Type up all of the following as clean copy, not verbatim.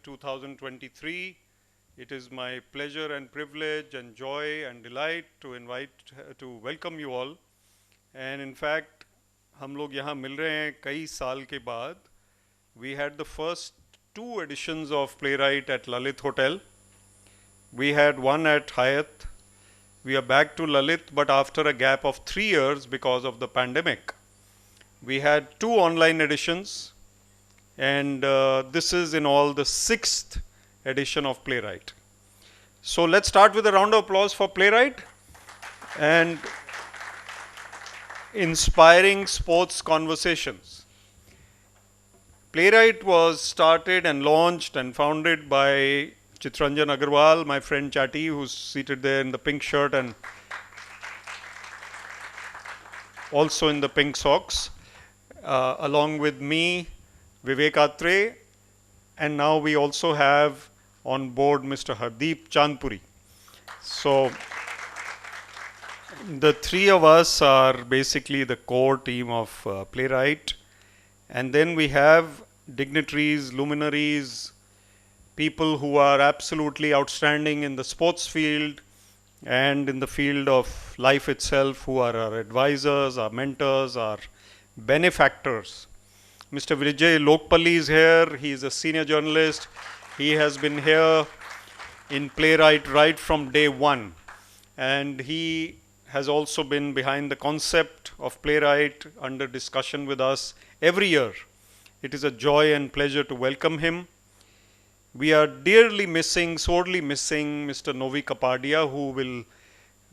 2023. It is my pleasure and privilege and joy and delight to welcome you all. And in fact, हम लोग यहाँ मिल रहे हैं कई साल के बाद. We had the first two editions of Playwright at Lalit Hotel. We had one at Hyatt. We are back to Lalit, but after a gap of 3 years because of the pandemic. We had two online editions, and this is in all the 6th edition of Playwright. So let's start with a round of applause for Playwright and inspiring sports conversations. Playwright was started and launched and founded by Chitranjan Agarwal, my friend Chatty, who's seated there in the pink shirt and also in the pink socks, along with me, Vivek Atre, and now we also have on board Mr. Hardeep Chandpuri. So the three of us are basically the core team of Playwright, and then we have dignitaries, luminaries, people who are absolutely outstanding in the sports field and in the field of life itself, who are our advisors, our mentors, our benefactors. Mr. Vijay Lokpalli is here. He is a senior journalist. He has been here in Playwright right from day one. And he has also been behind the concept of Playwright under discussion with us every year. It is a joy and pleasure to welcome him. We are dearly missing, sorely missing Mr. Novi Kapadia, who will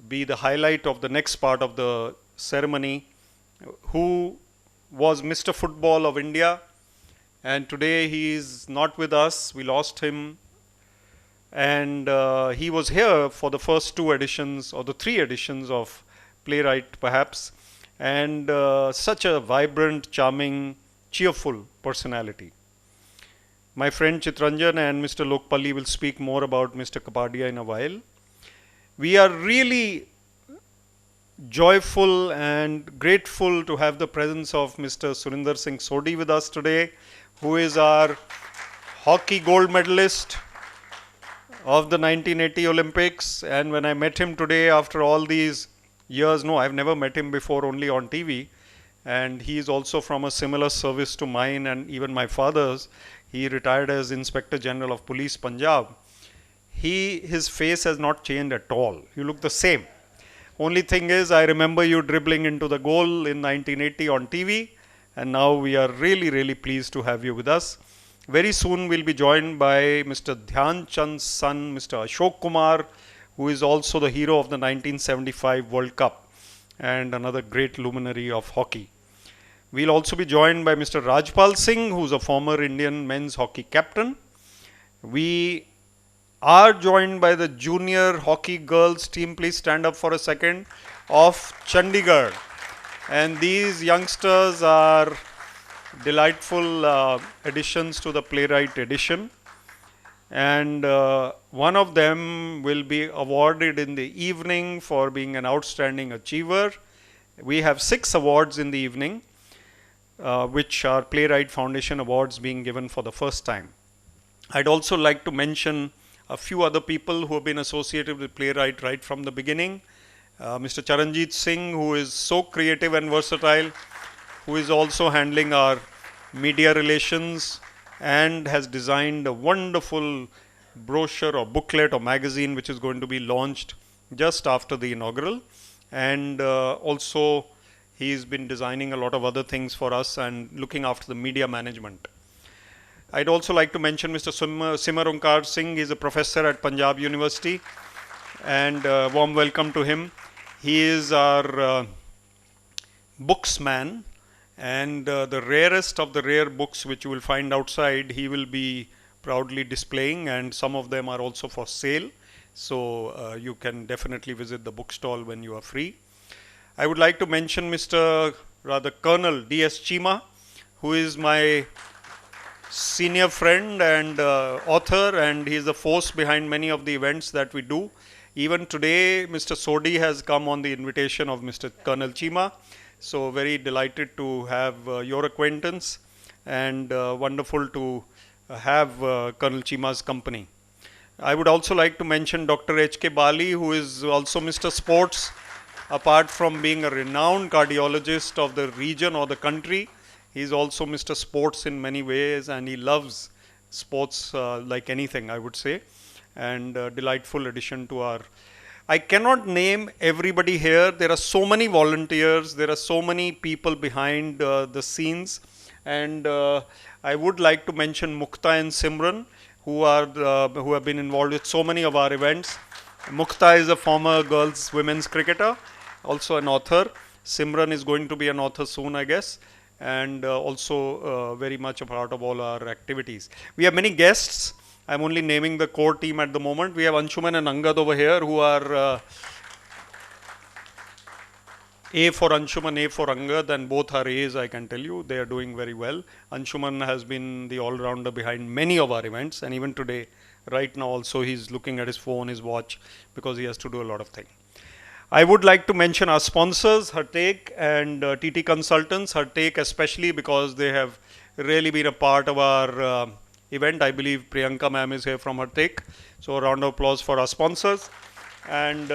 be the highlight of the next part of the ceremony, who was Mr. Football of India, and today he is not with us. We lost him, and he was here for the first two editions or the three editions of Playwright perhaps, and such a vibrant, charming, cheerful personality. My friend Chitranjan and Mr. Lokpalli will speak more about Mr. Kapadia in a while. We are really joyful and grateful to have the presence of Mr. Surinder Singh Sodhi with us today, who is our hockey gold medalist of the 1980 Olympics. And when I met him today after all these years, no, I've never met him before, only on TV. And he is also from a similar service to mine and even my father's. He retired as Inspector General of Police, Punjab. His face has not changed at all. You look the same. Only thing is, I remember you dribbling into the goal in 1980 on TV, and now we are really, really pleased to have you with us. Very soon we'll be joined by Mr. Dhyan Chand's son, Mr. Ashok Kumar, who is also the hero of the 1975 World Cup and another great luminary of hockey. We'll also be joined by Mr. Rajpal Singh, who's a former Indian men's hockey captain. We are joined by the junior hockey girls team, please stand up for a second, of Chandigarh. And these youngsters are delightful additions to the Playwright edition. And one of them will be awarded in the evening for being an outstanding achiever. We have 6 awards in the evening, which are Playwright Foundation awards being given for the first time. I'd also like to mention a few other people who have been associated with Playwright right from the beginning. Mr. Charanjit Singh, who is so creative and versatile, who is also handling our media relations and has designed a wonderful brochure or booklet or magazine which is going to be launched just after the inaugural. And also he's been designing a lot of other things for us and looking after the media management. I'd also like to mention Mr. Simar Onkar Singh. He's a professor at Punjab University, and warm welcome to him. He is our books man, and the rarest of the rare books which you will find outside, he will be proudly displaying, and some of them are also for sale. So you can definitely visit the bookstall when you are free. I would like to mention Colonel D.S. Chima, who is my senior friend and author, and he is the force behind many of the events that we do. Even today, Mr. Sodhi has come on the invitation of Mr. Colonel Chima. So very delighted to have your acquaintance, and wonderful to have Colonel Chima's company. I would also like to mention Dr. H.K. Bali, who is also Mr. Sports. Apart from being a renowned cardiologist of the region or the country, he is also Mr. Sports in many ways, and he loves sports like anything, I would say, and a delightful addition to our. I cannot name everybody here. There are so many volunteers, there are so many people behind the scenes, and I would like to mention Mukta and Simran, who have been involved with so many of our events. Mukta is a former girls women's cricketer, also an author. Simran is going to be an author soon, I guess, and also very much a part of all our activities. We have many guests. I'm only naming the core team at the moment. We have Anshuman and Angad over here, who are A for Anshuman, A for Angad, and both are A's, I can tell you. They are doing very well. Anshuman has been the all-rounder behind many of our events, and even today, right now also, he's looking at his phone, his watch, because he has to do a lot of things. I would like to mention our sponsors, Hartake and TT Consultants. Hartake especially because they have really been a part of our event. I believe Priyanka ma'am is here from Hartake. So a round of applause for our sponsors. And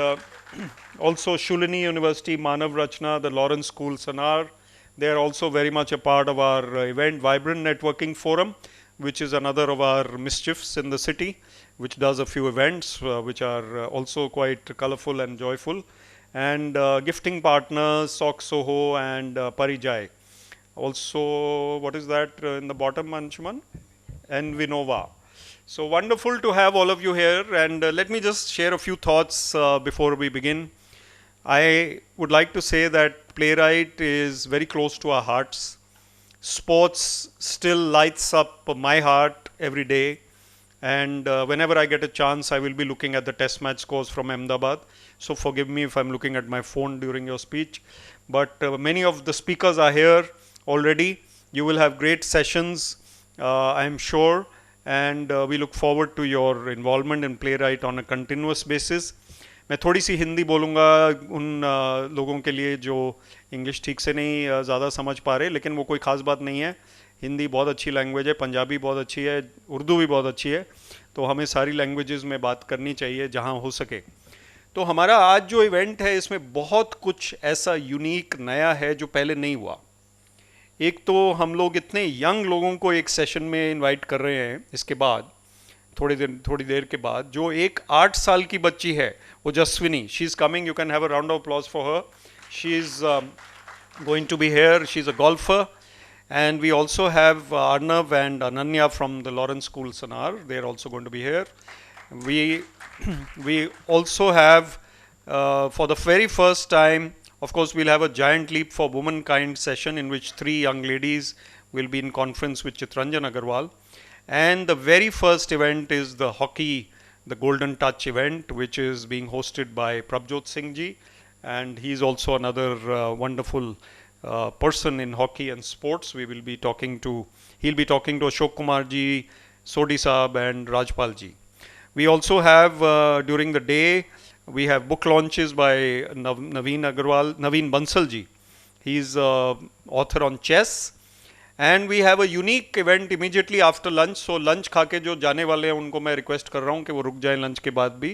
also Shulini University, Manav Rachna, the Lawrence School, Sanar. They are also very much a part of our event. Vibrant Networking Forum, which is another of our mischiefs in the city, which does a few events which are also quite colorful and joyful. And gifting partners, Sock Soho and Parijay. Also, what is that in the bottom, Anshuman? And Vinova. So wonderful to have all of you here, and let me just share a few thoughts before we begin. I would like to say that Playwright is very close to our hearts. Sports still lights up my heart every day, and whenever I get a chance, I will be looking at the test match scores from Ahmedabad. So forgive me if I'm looking at my phone during your speech, but many of the speakers are here already. You will have great sessions, I'm sure, and we look forward to your involvement in Playwright on a continuous basis. मैं थोड़ी सी हिंदी बोलूँगा उन लोगों के लिए जो English ठीक से नहीं ज़्यादा समझ पा रहे, लेकिन वो कोई ख़ास बात नहीं है. हिंदी बहुत अच्छी लैंग्वेज है, पंजाबी बहुत अच्छी है, उर्दू भी बहुत अच्छी है, तो हमें सारी लैंग्वेजेस में बात करनी चाहिए जहाँ हो सके. तो हमारा आज जो इवेंट है इसमें बहुत कुछ ऐसा यूनिक नया है जो पहले नहीं हुआ. एक तो हम लोग इतने यंग लोगों को एक सेशन में इनवाइट कर रहे हैं इसके बाद थोड़ी देर के बाद, जो एक 8 साल की बच्ची है Ojaswini. She's coming. You can have a round of applause for her. She's going to be here. She's a golfer. And we also have Arnav and Ananya from the Lawrence School, Sanar. They're also going to be here. We also have, for the very first time, of course, we'll have a Giant Leap for Womankind session in which 3 young ladies will be in conference with Chitranjan Agarwal. And the very first event is the hockey, the Golden Touch event, which is being hosted by Prabjot Singh ji, and he is also another wonderful person in hockey and sports. He'll be talking to Ashok Kumar ji, Sodhi Saab and Rajpal ji. We also have during the day, we have book launches by Naveen Bansal ji. He's author on chess. And we have a unique event immediately after lunch. So lunch खा के जो जाने वाले हैं उनको मैं request कर रहा हूँ कि वो रुक जाएं लंच के बाद भी.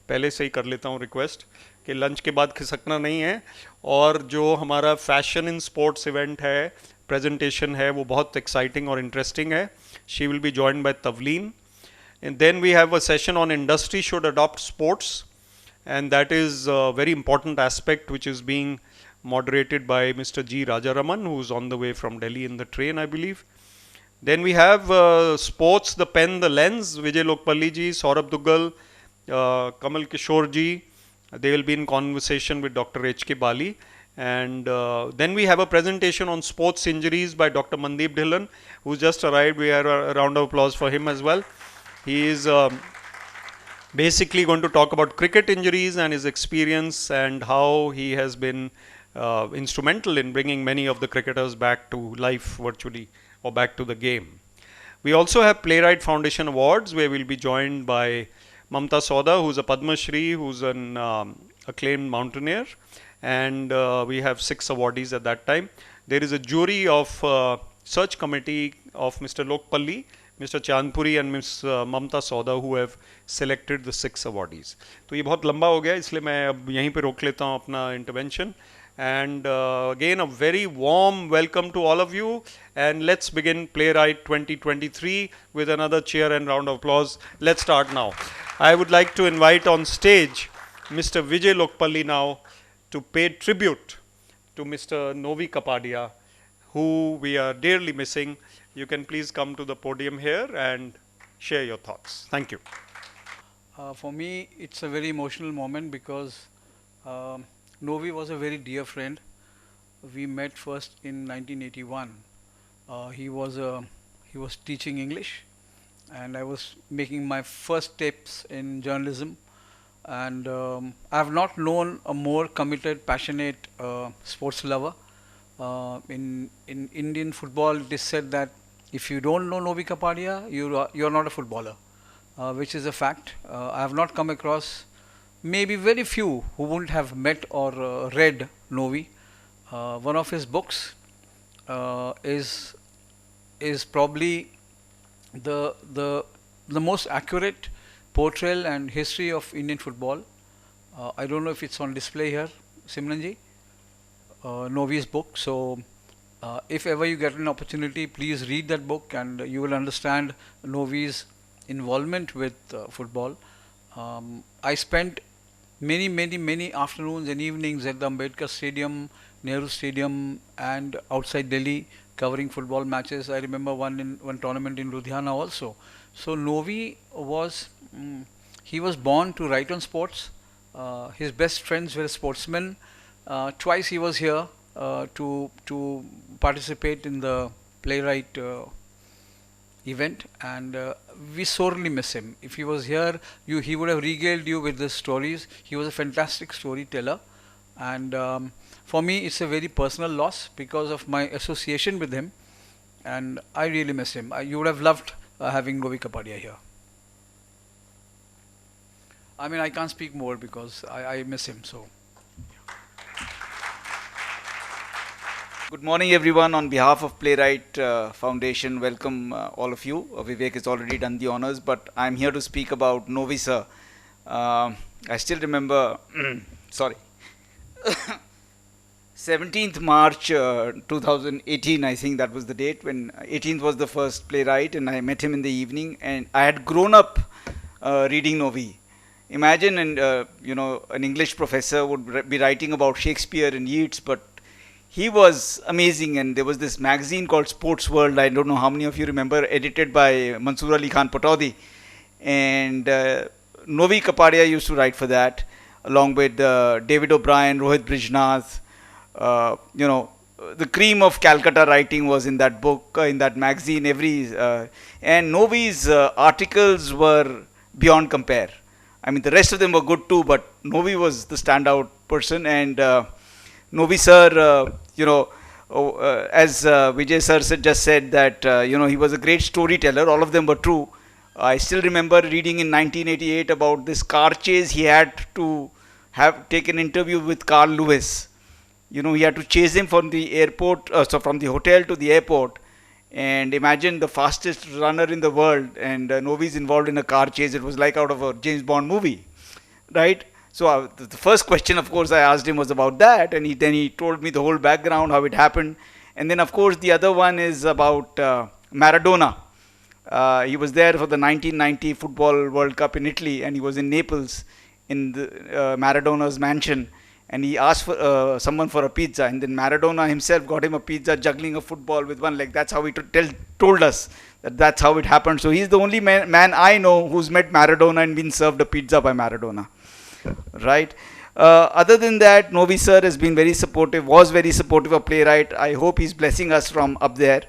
पहले से ही कर लेता हूँ रिक्वेस्ट कि लंच के बाद खिसकना नहीं है. और जो हमारा फैशन इन स्पोर्ट्स इवेंट है, प्रेजेंटेशन है, वो बहुत एक्साइटिंग और इंटरेस्टिंग है. She will be joined by Tavleen. And then we have a session on industry should adopt sports, and that is a very important aspect which is being moderated by Mr. G. Rajaraman, who is on the way from Delhi in the train, I believe. Then we have sports, the pen, the lens, Vijay Lokpalli ji, Saurabh Duggal, Kamal Kishore ji. They will be in conversation with Dr. H.K. Bali. And then we have a presentation on sports injuries by Dr. Mandeep Dhillon, who's just arrived. We have a round of applause for him as well. He is basically going to talk about cricket injuries and his experience and how he has been instrumental in bringing many of the cricketers back to life virtually or back to the game. We also have Playwright Foundation Awards, where we'll be joined by Mamta Soda, who's a Padma Shri, who's an acclaimed mountaineer, and we have 6 awardees at that time. There is a jury of search committee of Mr. Lokpalli, Mr. Chandpuri and Ms. Mamta Sauda, who have selected the 6 awardees. तो ये बहुत लंबा हो गया, इसलिए मैं अब यहीं पे रोक लेता हूँ अपना intervention. And again, a very warm welcome to all of you. And let's begin Playwright 2023 with another cheer and round of applause. Let's start now. I would like to invite on stage Mr. Vijay Lokpalli now to pay tribute to Mr. Novi Kapadia, who we are dearly missing. You can please come to the podium here and share your thoughts. Thank you. For me, it's a very emotional moment because Novi was a very dear friend. We met first in 1981. He was teaching English, and I was making my first steps in journalism. And I have not known a more committed, passionate sports lover. In Indian football, it is said that if you don't know Novi Kapadia, you're not a footballer, which is a fact. I have not come across maybe very few who wouldn't have met or read Novi. One of his books is probably the most accurate portrayal and history of Indian football. I don't know if it's on display here, Simranji. Novi's book. So, if ever you get an opportunity, please read that book, and you will understand Novi's involvement with football. I spent many afternoons and evenings at the Ambedkar Stadium, Nehru Stadium, and outside Delhi covering football matches. I remember one tournament in Ludhiana also. So Novi was he was born to write on sports. His best friends were sportsmen. Twice he was here to participate in the playwright event, and we sorely miss him. If he was here, he would have regaled you with the stories. He was a fantastic storyteller, and for me it's a very personal loss because of my association with him, and I really miss him. You would have loved having Novi Kapadia here. I mean, I can't speak more because I miss him so. Good morning, everyone. On behalf of Playwright Foundation, welcome all of you. Vivek has already done the honors, but I'm here to speak about Novi sir. I still remember, sorry, 17th March 2018, I think that was the date, when 18th was the first playwright, and I met him in the evening, and I had grown up reading Novi. Imagine, an English professor would be writing about Shakespeare and Yeats, but he was amazing. And there was this magazine called Sports World. I don't know how many of you remember, edited by Mansoor Ali Khan Pataudi. And Novi Kapadia used to write for that, along with David O'Brien, Rohit Brijnath. The cream of Calcutta writing was in that book, in that magazine. And Novi's articles were beyond compare. I mean, the rest of them were good too, but Novi was the standout person. And Novi sir, as Vijay sir just said that, he was a great storyteller. All of them were true. I still remember reading in 1988 about this car chase. He had to take an interview with Carl Lewis. He had to chase him from the airport, from the hotel to the airport. And imagine the fastest runner in the world, and Novi's involved in a car chase. It was like out of a James Bond movie, right? So the first question, of course, I asked him was about that, and then he told me the whole background, how it happened. And then, of course, the other one is about Maradona. He was there for the 1990 Football World Cup in Italy, and he was in Naples in Maradona's mansion. And he asked for someone for a pizza, and then Maradona himself got him a pizza, juggling a football with one leg. That's how he told us that's how it happened. So he's the only man I know who's met Maradona and been served a pizza by Maradona, right? Other than that, Novi sir has been very supportive, was very supportive of Playwright. I hope he's blessing us from up there.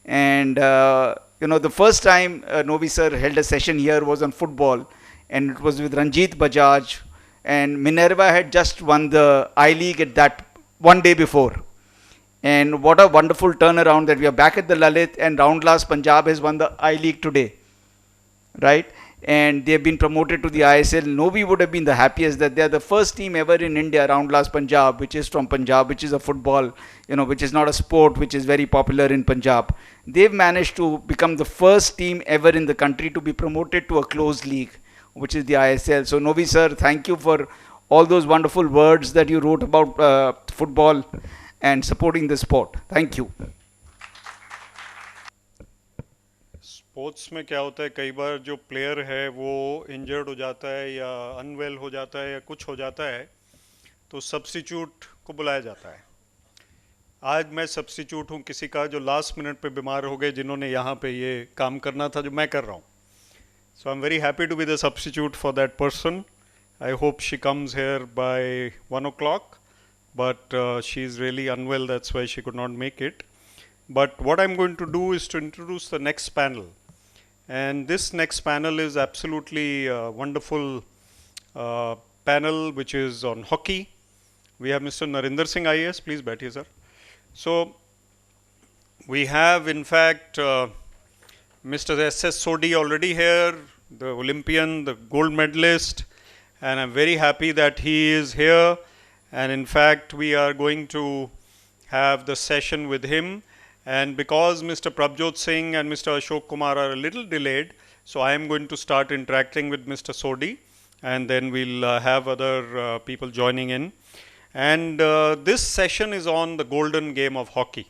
And the first time Novi sir held a session here was on football, and it was with Ranjit Bajaj. And Minerva had just won the I-League at that one day before. And what a wonderful turnaround that we are back at the Lalit, and Round Glass Punjab has won the I-League today, right? and they have been promoted to the ISL. Novi would have been the happiest that they are the first team ever in India, Roundlast Punjab, which is from Punjab, which is a football, which is not a sport, which is very popular in Punjab. They've managed to become the first team ever in the country to be promoted to a closed league, which is the ISL. So Novi sir, thank you for all those wonderful words that you wrote about football and supporting the sport. Thank you. Sports में क्या होता है, कई बार जो player है वो injured हो जाता है या अनवेल हो जाता है या कुछ हो जाता है, तो सब्स्टिट्यूट को बुलाया जाता है. आज मैं सब्स्टिट्यूट हूँ किसी का जो लास्ट मिनट पे बीमार हो गए, जिन्होंने यहाँ पे ये काम करना था जो मैं कर रहा हूँ. So I am very happy to be the substitute for that person. I hope she comes here by 1 o'clock, but she is really unwell, that's why she could not make it. But what I'm going to do is to introduce the next panel. And this next panel is absolutely wonderful panel, which is on hockey. We have Mr. Narinder Singh IAS. Please बैठिए sir. So we have in fact Mr. S.S. Sodhi already here, the Olympian, the gold medalist, and I'm very happy that he is here. And in fact we are going to have the session with him. And because Mr. Prabjot Singh and Mr. Ashok Kumar are a little delayed, so I am going to start interacting with Mr. Sodhi, and then we'll have other people joining in. And this session is on the golden game of hockey.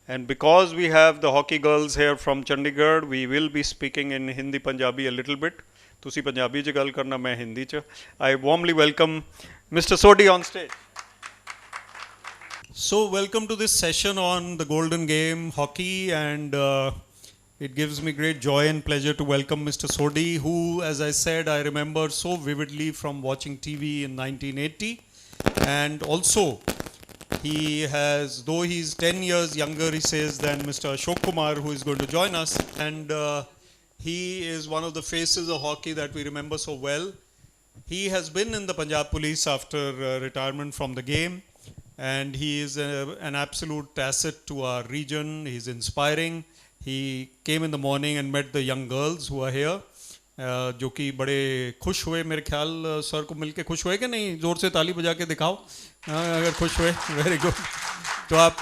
And because we have the hockey girls here from Chandigarh, we will be speaking in Hindi Punjabi a little bit. तुसी पंजाबी च गल करना, मैं हिंदी च. I warmly welcome Mr. Sodhi on stage. So welcome to this session on the golden game hockey, and it gives me great joy and pleasure to welcome Mr. Sodhi, who, as I said, I remember so vividly from watching TV in 1980. And also he has, though he's 10 years younger, he says, than Mr. Ashok Kumar, who is going to join us, and he is one of the faces of hockey that we remember so well. He has been in the Punjab Police after retirement from the game. And he is an absolute asset to our region. He's inspiring. He came in the morning and met the young girls who are here, जो कि बड़े खुश हुए. मेरे ख्याल sir को मिलके खुश हुए कि नहीं? ज़ोर से ताली बजा के दिखाओ अगर खुश हुए. Very good. तो आप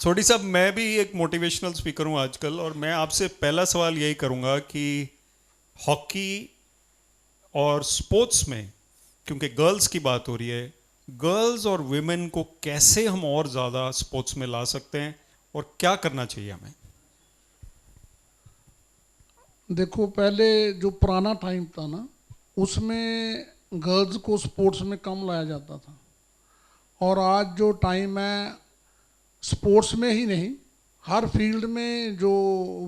सोडी साहब, मैं भी एक मोटिवेशनल स्पीकर हूँ आजकल, और मैं आपसे पहला सवाल यही करूँगा कि हॉकी और स्पोर्ट्स में, क्योंकि गर्ल्स की बात हो रही है, गर्ल्स और विमेन को कैसे हम और ज़्यादा स्पोर्ट्स में ला सकते हैं और क्या करना चाहिए हमें? देखो, पहले जो पुराना टाइम था ना, उसमें गर्ल्स को स्पोर्ट्स में कम लाया जाता था, और आज जो टाइम है, स्पोर्ट्स में ही नहीं, हर फील्ड में जो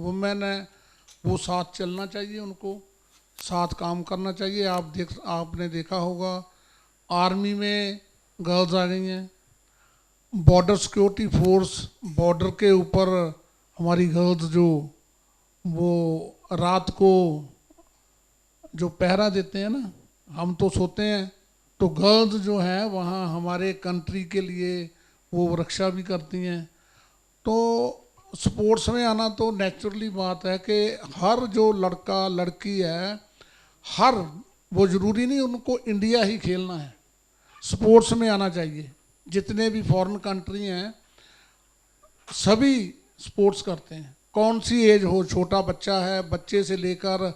वुमेन है वो साथ चलना चाहिए, उनको साथ काम करना चाहिए. आपने देखा होगा आर्मी में गर्ल्स आ गई हैं, बॉर्डर सिक्योरिटी फोर्स, बॉर्डर के ऊपर हमारी गर्ल्स जो वो रात को जो पहरा देते हैं ना, हम तो सोते हैं, तो गर्ल्स जो है वहाँ हमारे कंट्री के लिए वो रक्षा भी करती हैं. तो स्पोर्ट्स में आना तो नेचुरली बात है कि हर जो लड़का लड़की है, हर वो ज़रूरी नहीं उनको इंडिया ही खेलना है, स्पोर्ट्स में आना चाहिए. जितने भी फॉरेन कंट्री हैं सभी स्पोर्ट्स करते हैं, कौन सी एज हो, छोटा बच्चा है, बच्चे से लेकर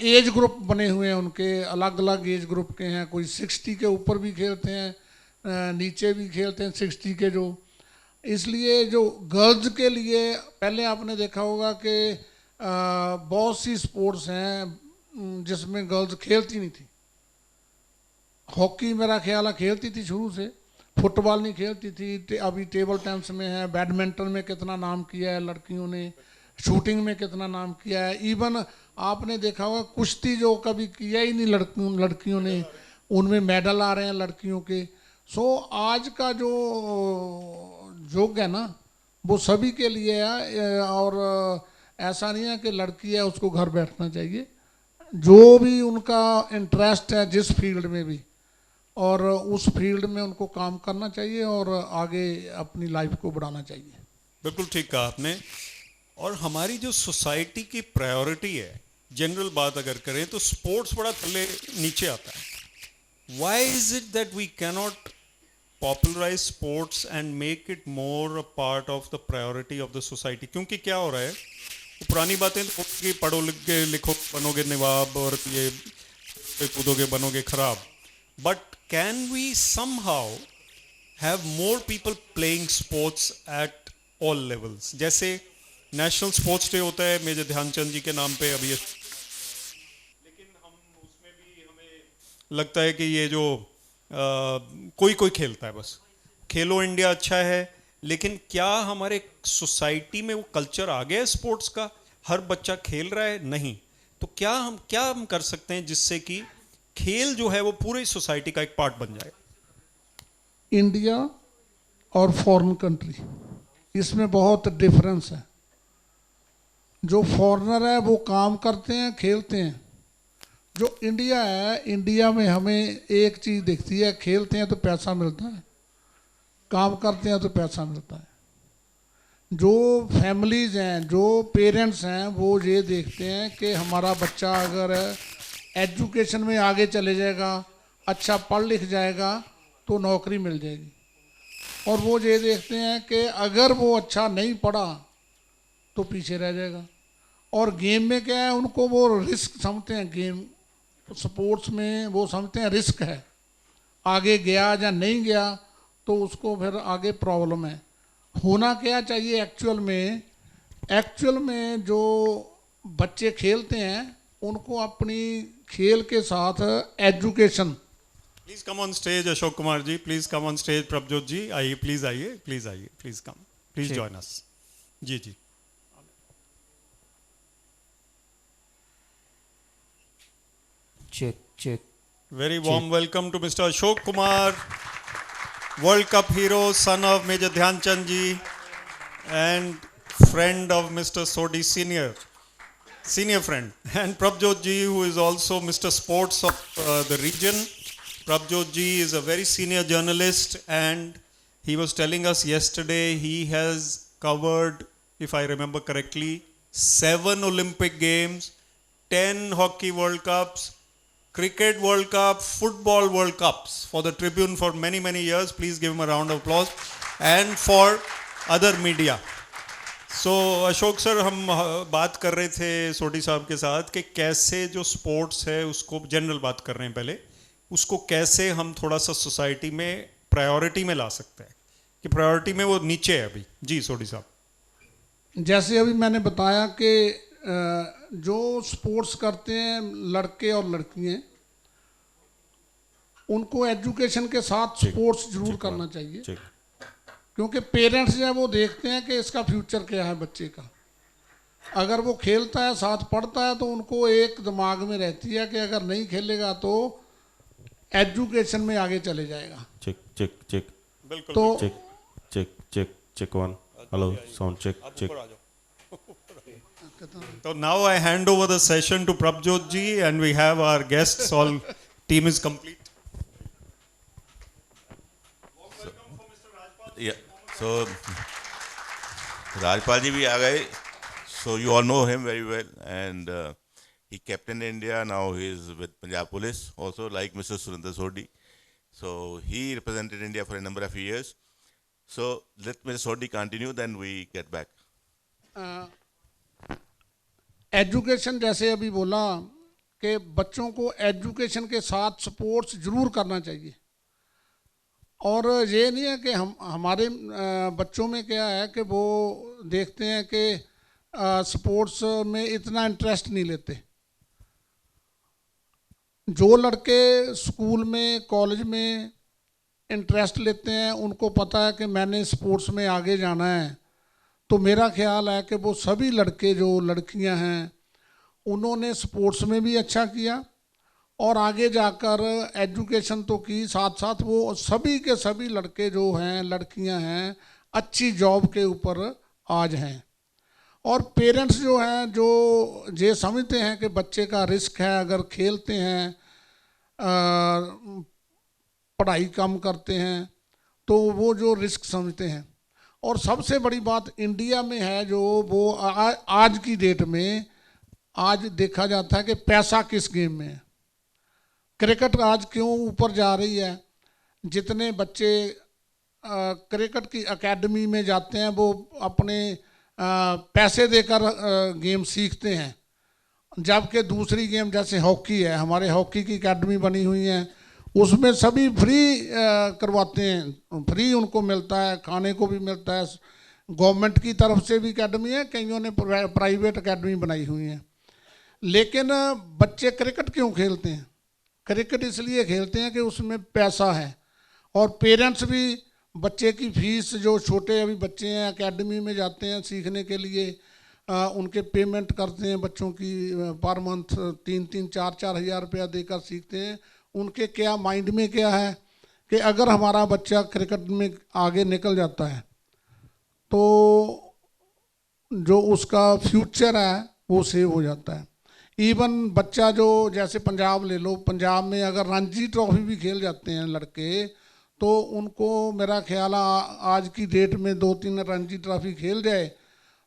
एज ग्रुप बने हुए हैं, उनके अलग अलग एज ग्रुप के हैं. कोई 60 के ऊपर भी खेलते हैं, नीचे भी खेलते हैं 60 के जो. इसलिए जो गर्ल्स के लिए पहले आपने देखा होगा कि बहुत सी स्पोर्ट्स हैं जिसमें गर्ल्स खेलती नहीं थी. हॉकी मेरा ख्याल है खेलती थी शुरू से, फुटबॉल नहीं खेलती थी. अभी टेबल टेनिस में है, बैडमिंटन में कितना नाम किया है लड़कियों ने, शूटिंग में कितना नाम किया है. इवन आपने देखा होगा कुश्ती जो कभी किया ही नहीं लड़कियों ने, उनमें मेडल आ रहे हैं लड़कियों के. सो आज का जो युग है ना, वो सभी के लिए है, और ऐसा नहीं है कि लड़की है उसको घर बैठना चाहिए. जो भी उनका इंटरेस्ट है जिस फील्ड में भी, और उस फील्ड में उनको काम करना चाहिए और आगे अपनी लाइफ को बढ़ाना चाहिए. बिल्कुल ठीक कहा आपने. और हमारी जो सोसाइटी की प्रायोरिटी है, जनरल बात अगर करें तो स्पोर्ट्स बड़ा थल्ले नीचे आता है. Why is it that we cannot popularise sports and make it more a part of the priority of the society? क्योंकि क्या हो रहा है, वो पुरानी बातें तो कि पढ़ो लिख के लिखो बनोगे नवाब और ये कूदोगे बनोगे खराब. But can we somehow have more people playing sports at all levels? जैसे नेशनल स्पोर्ट्स डे होता है मेजर ध्यानचंद जी के नाम पे अभी, लेकिन हम उसमें भी हमें लगता है कि ये जो कोई कोई खेलता है, बस खेलो इंडिया अच्छा है, लेकिन क्या हमारे सोसाइटी में वो कल्चर आ गया है स्पोर्ट्स का? हर बच्चा खेल रहा है? नहीं. तो क्या हम कर सकते हैं जिससे कि खेल जो है वो पूरी सोसाइटी का एक पार्ट बन जाए? इंडिया और फॉरेन कंट्री, इसमें बहुत डिफरेंस है. जो फॉरेनर है वो काम करते हैं, खेलते हैं. जो इंडिया है, इंडिया में हमें एक चीज़ दिखती है, खेलते हैं तो पैसा मिलता है, काम करते हैं तो पैसा मिलता है. जो फैमिलीज़ हैं, जो पेरेंट्स हैं, वो ये देखते हैं कि हमारा बच्चा अगर एजुकेशन में आगे चले जाएगा, अच्छा पढ़ लिख जाएगा तो नौकरी मिल जाएगी. और वो ये देखते हैं कि अगर वो अच्छा नहीं पढ़ा तो पीछे रह जाएगा. और गेम में क्या है, उनको वो रिस्क समझते हैं. गेम स्पोर्ट्स में वो समझते हैं रिस्क है, आगे गया या नहीं गया तो उसको फिर आगे प्रॉब्लम है. होना क्या चाहिए एक्चुअल में जो बच्चे खेलते हैं उनको अपनी खेल के साथ education. Please come on stage Ashok Kumar ji, please come on stage Prabhjot ji, आइए प्लीज आइए, please come, please join us. जी जी. Check. Very warm welcome to Mr. Ashok Kumar, World Cup hero, son of Major Dhyanchand ji and friend of Mr. Sodhi senior friend, and Prabjot ji, who is also Mr. Sports of the region. Prabjot ji is a very senior journalist, and he was telling us yesterday he has covered, if I remember correctly, 7 Olympic Games, 10 Hockey World Cups, Cricket World Cup, Football World Cups for the Tribune for many years. Please give him a round of applause. And for other media. So Ashok sir, हम बात कर रहे थे सोडी साहब के साथ कि कैसे जो स्पोर्ट्स है उसको, जनरल बात कर रहे हैं पहले, उसको कैसे हम थोड़ा सा सोसाइटी में प्रायोरिटी में ला सकते हैं, कि प्रायोरिटी में वो नीचे है अभी. जी सोडी साहब. जैसे अभी मैंने बताया कि जो स्पोर्ट्स करते हैं लड़के और लड़कियां, उनको एजुकेशन के साथ स्पोर्ट्स जरूर करना चाहिए. क्योंकि पेरेंट्स जो है वो देखते हैं कि इसका फ्यूचर क्या है बच्चे का. अगर वो खेलता है, साथ पढ़ता है, तो उनको एक दिमाग में रहती है कि अगर नहीं खेलेगा तो एजुकेशन में आगे चले जाएगा. Check. बिल्कुल. तो Check 1. Hello, sound check. So now I hand over the session to Prabjot ji, and we have our guests. All team is complete. Yeah. So Rajpal ji bhi aa gaye. So you all know him very well, and he captained India. Now he is with Punjab Police, also like Mr. Surinder Sodhi. So he represented India for a number of years. So let Mr. Sodhi continue, then we get back. Education, जैसे अभी बोला कि बच्चों को education के साथ sports जरूर करना चाहिए. और ये नहीं है कि हमारे बच्चों में क्या है कि वो देखते हैं कि स्पोर्ट्स में इतना इंटरेस्ट नहीं लेते. जो लड़के स्कूल में, कॉलेज में इंटरेस्ट लेते हैं, उनको पता है कि मैंने स्पोर्ट्स में आगे जाना है, तो मेरा ख्याल है कि वो सभी लड़के, जो लड़कियां हैं, उन्होंने स्पोर्ट्स में भी अच्छा किया और आगे जाकर एजुकेशन तो की, साथ साथ वो सभी के सभी लड़के जो हैं, लड़कियां हैं, अच्छी जॉब के ऊपर आज हैं. और पेरेंट्स जो हैं, जो ये समझते हैं कि बच्चे का रिस्क है, अगर खेलते हैं, पढ़ाई कम करते हैं, तो वो जो रिस्क समझते हैं. और सबसे बड़ी बात इंडिया में है जो वो आज की डेट में आज देखा जाता है कि पैसा किस गेम में है। क्रिकेट आज क्यों ऊपर जा रही है, जितने बच्चे क्रिकेट की एकेडमी में जाते हैं वो अपने पैसे देकर गेम सीखते हैं, जबकि दूसरी गेम जैसे हॉकी है, हमारे हॉकी की एकेडमी बनी हुई है, उसमें सभी फ्री करवाते हैं, फ्री उनको मिलता है, खाने को भी मिलता है, गवर्नमेंट की तरफ से भी एकेडमी है, कईयों ने प्राइवेट एकेडमी बनाई हुई है। लेकिन बच्चे क्रिकेट क्यों खेलते हैं? क्रिकेट इसलिए खेलते हैं कि उसमें पैसा है, और पेरेंट्स भी बच्चे की फीस, जो छोटे अभी बच्चे हैं एकेडमी में जाते हैं सीखने के लिए, उनके पेमेंट करते हैं बच्चों की पर मंथ 3-4 हज़ार रुपया देकर सीखते हैं। उनके क्या माइंड में क्या है कि अगर हमारा बच्चा क्रिकेट में आगे निकल जाता है तो जो उसका फ्यूचर है वो सेव हो जाता है। इवन बच्चा जो जैसे पंजाब ले लो, पंजाब में अगर रणजी ट्रॉफी भी खेल जाते हैं लड़के, तो उनको मेरा ख्याल आज की डेट में 2-3 रणजी ट्रॉफी खेल जाए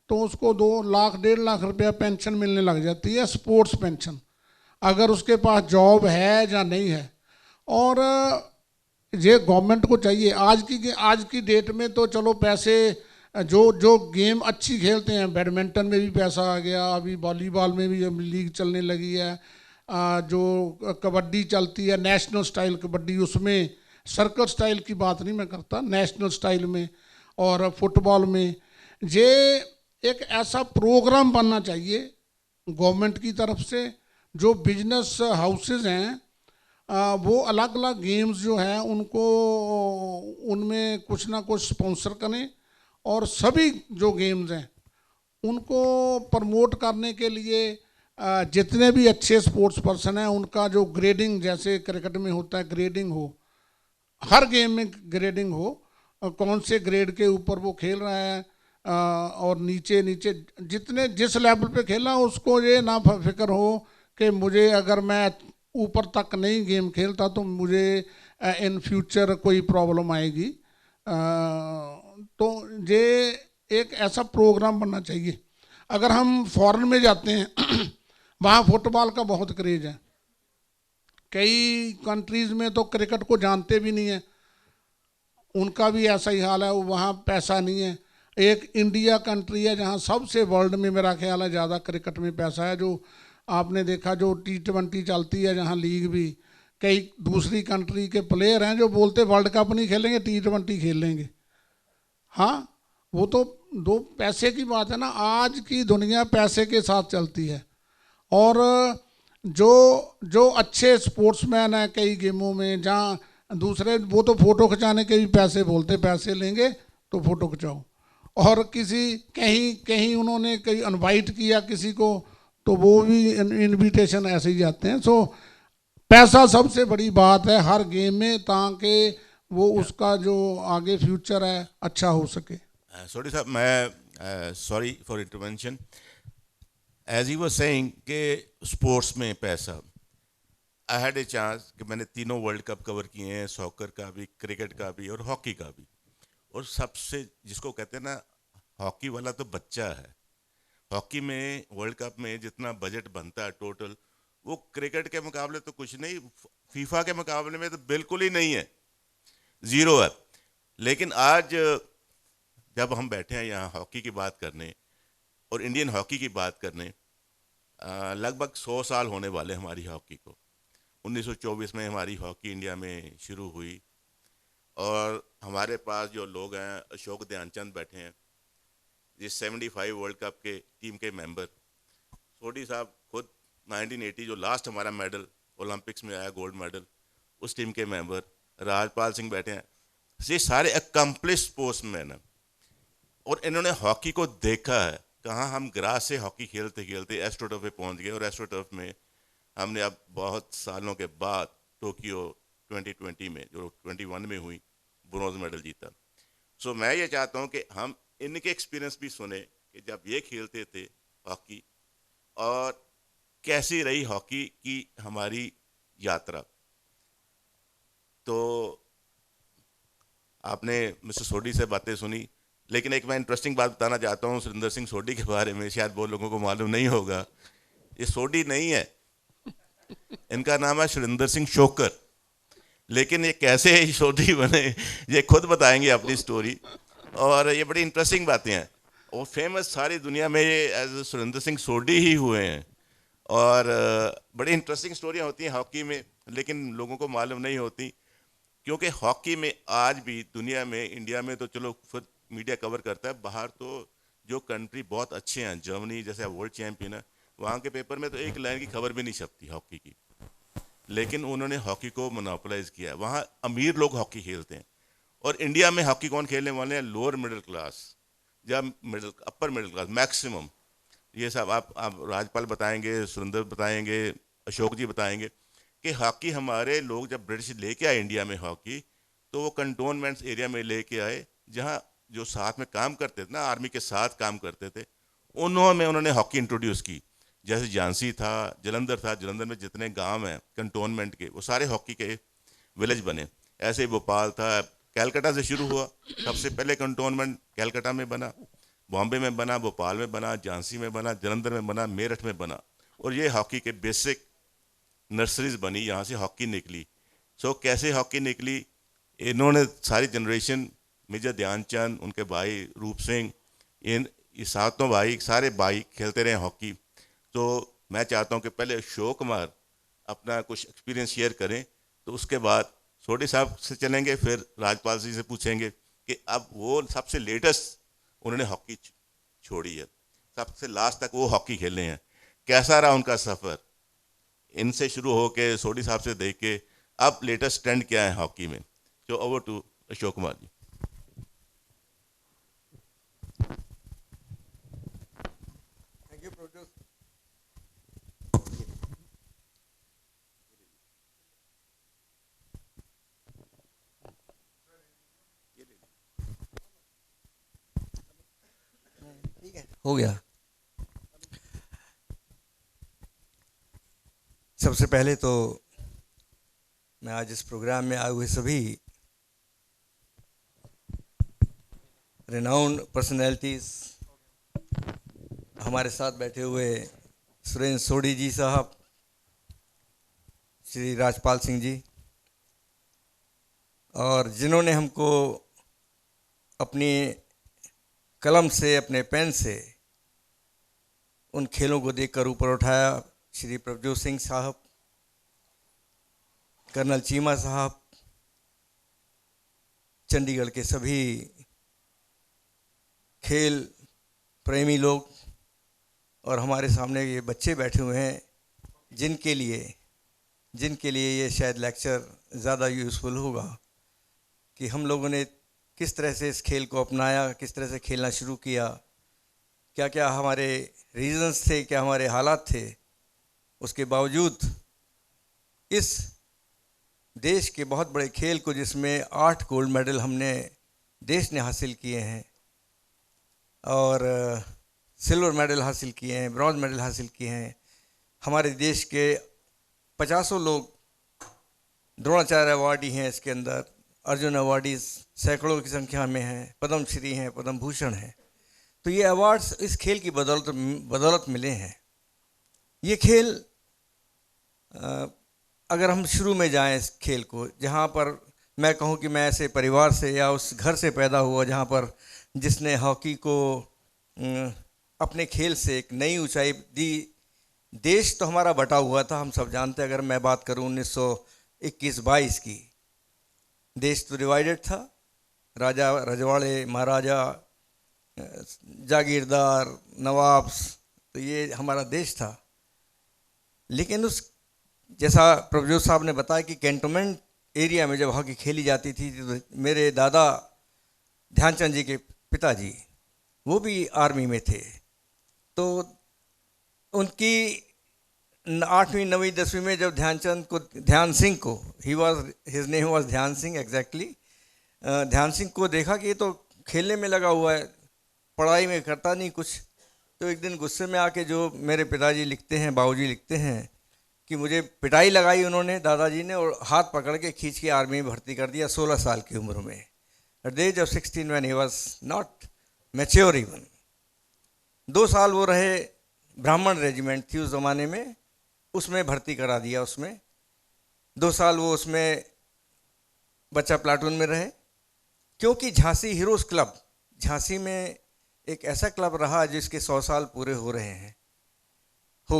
तो उसको 2 लाख 1.5 लाख रुपया पेंशन मिलने लग जाती है, स्पोर्ट्स पेंशन, अगर उसके पास जॉब है या नहीं है। और ये गवर्नमेंट को चाहिए, आज की डेट में तो चलो पैसे, जो गेम अच्छी खेलते हैं, बैडमिंटन में भी पैसा आ गया, अभी वॉलीबॉल में भी लीग चलने लगी है, जो कबड्डी चलती है नेशनल स्टाइल कबड्डी, उसमें सर्कल स्टाइल की बात नहीं मैं करता, नेशनल स्टाइल में, और फुटबॉल में ये एक ऐसा प्रोग्राम बनना चाहिए गवर्नमेंट की तरफ से, जो बिजनेस हाउसेज हैं वो अलग अलग गेम्स जो हैं उनको उनमें कुछ ना कुछ स्पॉन्सर करें, और सभी जो गेम्स हैं उनको प्रमोट करने के लिए जितने भी अच्छे स्पोर्ट्स पर्सन हैं उनका जो ग्रेडिंग, जैसे क्रिकेट में होता है ग्रेडिंग हो, हर गेम में ग्रेडिंग हो, कौन से ग्रेड के ऊपर वो खेल रहा है, और नीचे जितने जिस लेवल पे खेला उसको ये ना फिक्र हो कि मुझे अगर मैं ऊपर तक नहीं गेम खेलता तो मुझे इन फ्यूचर कोई प्रॉब्लम आएगी। तो ये एक ऐसा प्रोग्राम बनना चाहिए। अगर हम फॉरेन में जाते हैं वहाँ फुटबॉल का बहुत क्रेज है, कई कंट्रीज़ में तो क्रिकेट को जानते भी नहीं है, उनका भी ऐसा ही हाल है, वहाँ पैसा नहीं है। एक इंडिया कंट्री है जहाँ सबसे वर्ल्ड में मेरा ख्याल है ज़्यादा क्रिकेट में पैसा है, जो आपने देखा जो T20 चलती है जहाँ लीग भी, कई दूसरी कंट्री के प्लेयर हैं जो बोलते वर्ल्ड कप नहीं खेलेंगे, T20 खेल लेंगे। हाँ, वो तो दो पैसे की बात है ना, आज की दुनिया पैसे के साथ चलती है, और जो अच्छे स्पोर्ट्समैन हैं कई गेमों में, जहाँ दूसरे वो तो फ़ोटो खिंचाने के भी पैसे बोलते, पैसे लेंगे तो फ़ोटो खिंचाओ, और किसी कहीं उन्होंने कहीं इनवाइट किया किसी को तो वो भी इनविटेशन ऐसे ही जाते हैं। सो पैसा सबसे बड़ी बात है हर गेम में, ताकि वो उसका जो आगे फ्यूचर है अच्छा हो सके। सॉरी साहब, मैं sorry for intervention. As you were saying कि स्पोर्ट्स में पैसा, आई हैड ए चांस कि मैंने तीनों वर्ल्ड कप कवर किए हैं, सॉकर का भी, क्रिकेट का भी और हॉकी का भी, और सबसे जिसको कहते हैं ना हॉकी वाला तो बच्चा है। हॉकी में वर्ल्ड कप में जितना बजट बनता है टोटल, वो क्रिकेट के मुकाबले तो कुछ नहीं, फीफा के मुकाबले में तो बिल्कुल ही नहीं है, ज़ीरो है। लेकिन आज जब हम बैठे हैं यहाँ हॉकी की बात करने और इंडियन हॉकी की बात करने, लगभग 100 साल होने वाले हमारी हॉकी को। 1924 में हमारी हॉकी इंडिया में शुरू हुई, और हमारे पास जो लोग हैं, अशोक ध्यानचंद बैठे हैं, ये 75 वर्ल्ड कप के टीम के मेंबर, सोडी साहब खुद 1980 जो लास्ट हमारा मेडल ओलंपिक्स में आया गोल्ड मेडल, उस टीम के मेंबर, राजपाल सिंह बैठे हैं, ये सारे अकम्पलिश स्पोर्ट्समैन हैं, और इन्होंने हॉकी को देखा है। कहाँ हम ग्रास से हॉकी खेलते खेलते एस्ट्रोटर्फ पे पहुंच गए, और एस्ट्रोटर्फ में हमने अब बहुत सालों के बाद टोक्यो 2020 में जो 21 में हुई ब्रॉन्ज मेडल जीता। सो मैं ये चाहता हूँ कि हम इनके एक्सपीरियंस भी सुने कि जब ये खेलते थे हॉकी, और कैसी रही हॉकी की हमारी यात्रा। तो आपने मिस्टर सोडी से बातें सुनी, लेकिन एक मैं इंटरेस्टिंग बात बताना चाहता हूँ सुरेंद्र सिंह सोडी के बारे में, शायद बहुत लोगों को मालूम नहीं होगा। ये सोडी नहीं है, इनका नाम है सुरेंद्र सिंह शोकर। लेकिन ये कैसे सोडी बने ये खुद बताएंगे अपनी स्टोरी, और ये बड़ी इंटरेस्टिंग बातें हैं। और फेमस सारी दुनिया में ये एज सुरेंद्र सिंह सोडी ही हुए हैं। और बड़ी इंटरेस्टिंग स्टोरियाँ होती हैं हॉकी में, लेकिन लोगों को मालूम नहीं होती, क्योंकि हॉकी में आज भी दुनिया में, इंडिया में तो चलो खुद मीडिया कवर करता है, बाहर तो जो कंट्री बहुत अच्छे हैं, जर्मनी जैसे वर्ल्ड चैंपियन है, वहाँ के पेपर में तो एक लाइन की खबर भी नहीं छपती हॉकी की। लेकिन उन्होंने हॉकी को मोनोपोलाइज किया। वहाँ अमीर लोग हॉकी खेलते हैं, और इंडिया में हॉकी कौन खेलने वाले हैं? लोअर मिडिल क्लास या middle upper middle class maximum. ये सब आप राजपाल बताएंगे, सुरेंद्र बताएंगे, अशोक जी बताएंगे कि हॉकी हमारे लोग जब ब्रिटिश लेके आए इंडिया में हॉकी, तो वो कंटोनमेंट्स एरिया में लेके आए, जहाँ जो साथ में काम करते थे ना, आर्मी के साथ काम करते थे, उन्होंने हॉकी इंट्रोड्यूस की। जैसे झांसी था, जलंधर में जितने गांव हैं कंटोनमेंट के, वो सारे हॉकी के विलेज बने। ऐसे ही भोपाल था, कैलकाटा से शुरू हुआ, सबसे पहले कंटोनमेंट कैलकाटा में बना, बॉम्बे में बना, भोपाल में बना, झांसी में बना, जलंधर में बना, मेरठ में बना, और ये हॉकी के बेसिक नर्सरीज बनी, यहाँ से हॉकी निकली। सो कैसे हॉकी निकली? इन्होंने सारी जनरेशन, मेजर ध्यानचंद, उनके भाई रूप सिंह, ये सातों भाई, सारे भाई खेलते रहे हॉकी। तो मैं चाहता हूँ कि पहले अशोक कुमार अपना कुछ एक्सपीरियंस शेयर करें, तो उसके बाद सोडी साहब से चलेंगे, फिर राजपाल जी से पूछेंगे कि अब वो सबसे लेटेस्ट उन्होंने हॉकी छोड़ी है, सबसे लास्ट तक वो हॉकी खेले हैं, कैसा रहा उनका सफ़र, इनसे शुरू हो के सोडी साहब से देख के अब लेटेस्ट ट्रेंड क्या है हॉकी में। तो over to Ashok Kumar ji. Thank you producer. ठीक है, हो गया। सबसे पहले तो मैं आज इस प्रोग्राम में आए हुए सभी रेनाउंड पर्सनैलिटीज़, हमारे साथ बैठे हुए सुरेंद्र सोडी जी साहब, श्री राजपाल सिंह जी, और जिन्होंने हमको अपनी कलम से, अपने पेन से उन खेलों को देखकर ऊपर उठाया, श्री प्रभजोत सिंह साहब, कर्नल चीमा साहब, चंडीगढ़ के सभी खेल प्रेमी लोग, और हमारे सामने ये बच्चे बैठे हुए हैं जिनके लिए ये शायद लेक्चर ज़्यादा यूज़फुल होगा कि हम लोगों ने किस तरह से इस खेल को अपनाया, किस तरह से खेलना शुरू किया, क्या क्या हमारे रीजंस थे, क्या हमारे हालात थे। उसके बावजूद इस देश के बहुत बड़े खेल को, जिसमें 8 गोल्ड मेडल हमने देश ने हासिल किए हैं और सिल्वर मेडल हासिल किए हैं, ब्रॉन्ज मेडल हासिल किए हैं, हमारे देश के 50 लोग द्रोणाचार्य अवार्डी हैं, इसके अंदर अर्जुन अवार्डीज सैकड़ों की संख्या में हैं, पद्म श्री हैं, पद्म भूषण हैं। तो ये अवार्ड्स इस खेल की बदौलत मिले हैं। ये खेल अगर हम शुरू में जाएं इस खेल को, जहाँ पर मैं कहूँ कि मैं ऐसे परिवार से या उस घर से पैदा हुआ जहाँ पर जिसने हॉकी को अपने खेल से एक नई ऊंचाई दी। देश तो हमारा बटा हुआ था, हम सब जानते हैं। अगर मैं बात करूँ 1921-22 की, देश तो डिवाइडेड था, राजा रजवाड़े, महाराजा, जागीरदार, नवाब्स, तो ये हमारा देश था। लेकिन उस जैसा प्रभजोत साहब ने बताया कि कैंटोनमेंट एरिया में जब हॉकी खेली जाती थी, तो मेरे दादा ध्यानचंद जी के पिताजी वो भी आर्मी में थे, तो उनकी 8वीं 9वीं 10वीं में जब ध्यान सिंह को हिज नेम वाज ध्यान सिंह एग्जैक्टली, ध्यान सिंह को देखा कि ये तो खेलने में लगा हुआ है, पढ़ाई में करता नहीं कुछ। तो एक दिन गुस्से में आके, जो मेरे पिताजी लिखते हैं, बाबूजी लिखते हैं कि मुझे पिटाई लगाई उन्होंने, दादाजी ने, और हाथ पकड़ के खींच के आर्मी में भर्ती कर दिया 16 साल की उम्र में, at the age of 16 when he was not mature even. 2 साल वो रहे, ब्राह्मण रेजिमेंट थी उस ज़माने में, उसमें भर्ती करा दिया उसमें। 2 साल वो उसमें बच्चा प्लाटून में रहे, क्योंकि झांसी हीरोज़ क्लब, झांसी में एक ऐसा क्लब रहा जिसके 100 साल पूरे हो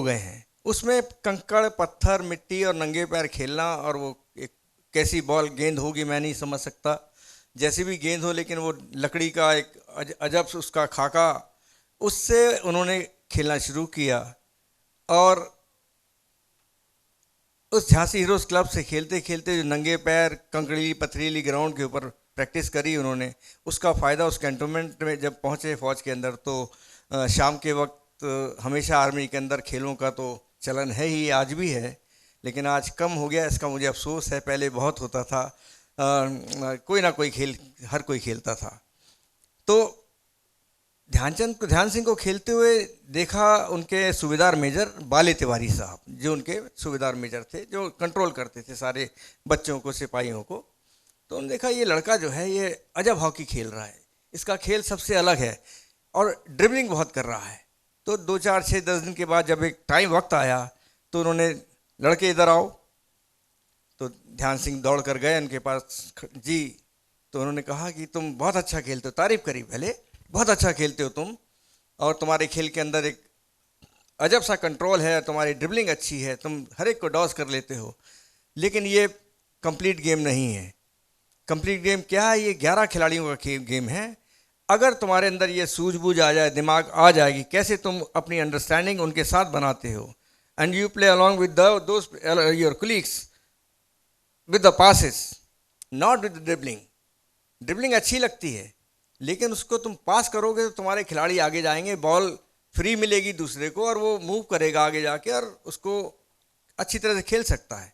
गए हैं। उसमें कंकड़ पत्थर मिट्टी और नंगे पैर खेलना, और वो एक कैसी बॉल गेंद होगी मैं नहीं समझ सकता, जैसी भी गेंद हो, लेकिन वो लकड़ी का एक अजब से उसका खाका, उससे उन्होंने खेलना शुरू किया। और उस झांसी हीरोज़ क्लब से खेलते खेलते जो नंगे पैर कंकड़ीली पथरीली ग्राउंड के ऊपर प्रैक्टिस करी उन्होंने, उसका फ़ायदा उस कैंटोनमेंट में जब पहुँचे फ़ौज के अंदर, तो शाम के वक्त हमेशा आर्मी के अंदर खेलों का तो चलन है ही, आज भी है, लेकिन आज कम हो गया, इसका मुझे अफसोस है। पहले बहुत होता था, कोई ना कोई खेल हर कोई खेलता था। तो ध्यान सिंह को खेलते हुए देखा उनके सूबेदार मेजर बाले तिवारी साहब, जो उनके सूबेदार मेजर थे, जो कंट्रोल करते थे सारे बच्चों को, सिपाहियों को। तो उन्होंने देखा ये लड़का जो है ये अजब हॉकी खेल रहा है, इसका खेल सबसे अलग है और ड्रिबलिंग बहुत कर रहा है। तो 2, 4, 6, 10 दिन के बाद जब एक टाइम वक्त आया तो उन्होंने, लड़के इधर आओ, तो ध्यान सिंह दौड़ कर गए उनके पास जी। तो उन्होंने कहा कि तुम बहुत अच्छा खेलते हो, तारीफ करी पहले, बहुत अच्छा खेलते हो तुम, और तुम्हारे खेल के अंदर एक अजब सा कंट्रोल है, तुम्हारी ड्रिबलिंग अच्छी है, तुम हर एक को डॉज कर लेते हो, लेकिन ये कंप्लीट गेम नहीं है। कंप्लीट गेम क्या है? ये 11 खिलाड़ियों का गेम है। अगर तुम्हारे अंदर ये सूझबूझ आ जाए, दिमाग आ जाएगी, कैसे तुम अपनी अंडरस्टैंडिंग उनके साथ बनाते हो, and you play along with your colleagues with the passes, not with dribbling. Dribbling अच्छी लगती है, लेकिन उसको तुम पास करोगे तो तुम्हारे खिलाड़ी आगे जाएंगे, बॉल फ्री मिलेगी दूसरे को और वो मूव करेगा आगे जाके और उसको अच्छी तरह से खेल सकता है।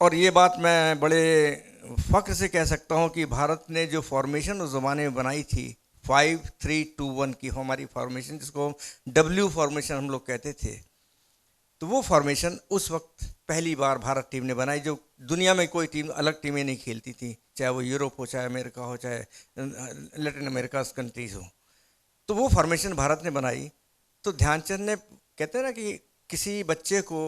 और ये बात मैं बड़े फ़ख्र से कह सकता हूँ कि भारत ने जो फॉर्मेशन उस ज़माने में बनाई थी 5-3-2-1 की हमारी फॉर्मेशन, जिसको W फॉर्मेशन हम लोग कहते थे, तो वो फॉर्मेशन उस वक्त पहली बार भारत टीम ने बनाई, जो दुनिया में कोई टीम, अलग टीमें नहीं खेलती थी, चाहे वो यूरोप हो, चाहे अमेरिका हो, चाहे लैटिन अमेरिका कंट्रीज़ हो। तो वो फॉर्मेशन भारत ने बनाई। तो ध्यानचंद ने, कहते हैं ना कि किसी बच्चे को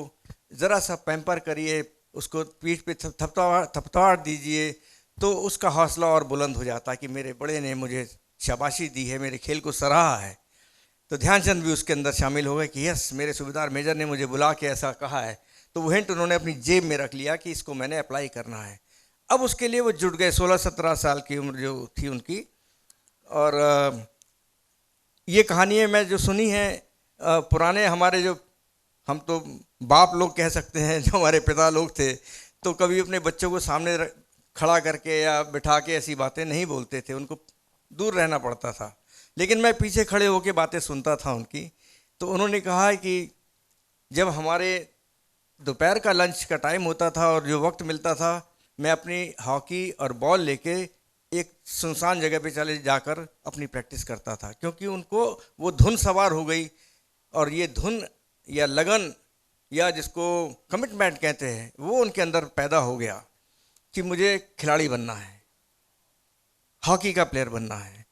ज़रा सा पैम्पर करिए, उसको पीठ पे थपथपाहट दीजिए, तो उसका हौसला और बुलंद हो जाता है कि मेरे बड़े ने मुझे शाबाशी दी है, मेरे खेल को सराहा है। तो ध्यानचंद भी उसके अंदर शामिल हो गए कि यस, मेरे सूबेदार मेजर ने मुझे बुला के ऐसा कहा है, तो वो हिंट उन्होंने अपनी जेब में रख लिया कि इसको मैंने अप्लाई करना है। अब उसके लिए वो जुट गए, 16-17 साल की उम्र जो थी उनकी। और ये कहानियाँ मैं जो सुनी हैं, पुराने हमारे जो, हम तो बाप लोग कह सकते हैं, जो हमारे पिता लोग थे, तो कभी अपने बच्चों को सामने खड़ा करके या बिठा के ऐसी बातें नहीं बोलते थे, उनको दूर रहना पड़ता था। लेकिन मैं पीछे खड़े होकर बातें सुनता था उनकी। तो उन्होंने कहा कि जब हमारे दोपहर का लंच का टाइम होता था और जो वक्त मिलता था, मैं अपनी हॉकी और बॉल लेके एक सुनसान जगह पे चले जाकर अपनी प्रैक्टिस करता था, क्योंकि उनको वो धुन सवार हो गई। और ये धुन या लगन या जिसको कमिटमेंट कहते हैं, वो उनके अंदर पैदा हो गया कि मुझे खिलाड़ी बनना है, हॉकी का प्लेयर बनना है।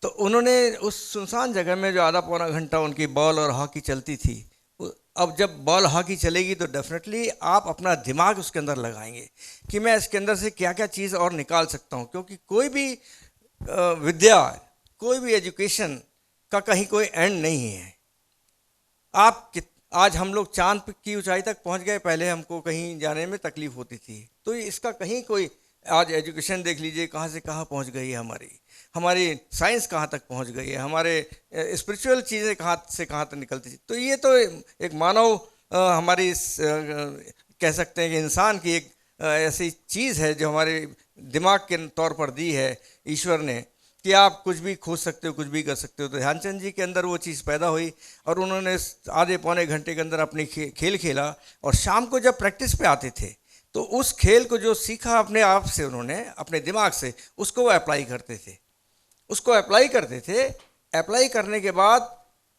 तो उन्होंने उस सुनसान जगह में जो आधा पौना घंटा उनकी बॉल और हॉकी चलती थी, अब जब बॉल हॉकी चलेगी तो डेफिनेटली आप अपना दिमाग उसके अंदर लगाएंगे कि मैं इसके अंदर से क्या क्या चीज़ और निकाल सकता हूँ, क्योंकि कोई भी विद्या, कोई भी एजुकेशन का कहीं कोई एंड नहीं है। आज हम लोग चांद की ऊंचाई तक पहुंच गए, पहले हमको कहीं जाने में तकलीफ होती थी, तो इसका कहीं कोई, आज एजुकेशन देख लीजिए कहाँ से कहाँ पहुंच गई है, हमारी साइंस कहाँ तक पहुंच गई है, हमारे स्पिरिचुअल चीज़ें कहाँ से कहाँ तक निकलती थी। तो ये तो एक मानव हमारी कह सकते हैं कि इंसान की एक ऐसी चीज़ है जो हमारे दिमाग के तौर पर दी है ईश्वर ने, कि आप कुछ भी खोज सकते हो, कुछ भी कर सकते हो। तो ध्यानचंद जी के अंदर वो चीज़ पैदा हुई और उन्होंने आधे पौने घंटे के अंदर अपनी खेल खेला। और शाम को जब प्रैक्टिस पे आते थे तो उस खेल को जो सीखा अपने आप से, उन्होंने अपने दिमाग से, उसको वो अप्लाई करते थे, उसको अप्लाई करते थे। अप्लाई करने के बाद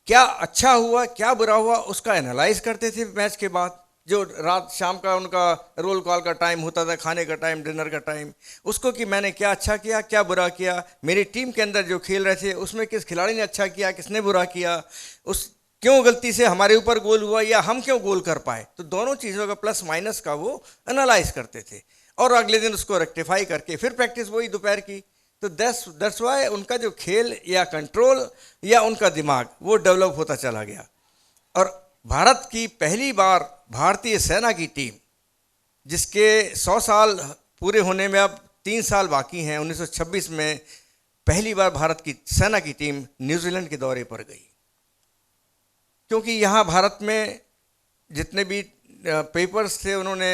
क्या अच्छा हुआ क्या बुरा हुआ उसका एनालाइज करते थे मैच के बाद, जो रात शाम का उनका रोल कॉल का टाइम होता था, खाने का टाइम, डिनर का टाइम, उसको कि मैंने क्या अच्छा किया, क्या बुरा किया, मेरी टीम के अंदर जो खेल रहे थे उसमें किस खिलाड़ी ने अच्छा किया, किसने बुरा किया, उस क्यों गलती से हमारे ऊपर गोल हुआ या हम क्यों गोल कर पाए। तो दोनों चीज़ों का प्लस माइनस का वो एनालाइज करते थे और अगले दिन उसको रेक्टिफाई करके फिर प्रैक्टिस वही दोपहर की। तो दैट्स वाई उनका जो खेल या कंट्रोल या उनका दिमाग वो डेवलप होता चला गया। और भारत की पहली बार भारतीय सेना की टीम, जिसके 100 साल पूरे होने में अब 3 साल बाकी हैं, 1926 में पहली बार भारत की सेना की टीम न्यूजीलैंड के दौरे पर गई। क्योंकि यहाँ भारत में जितने भी पेपर्स थे उन्होंने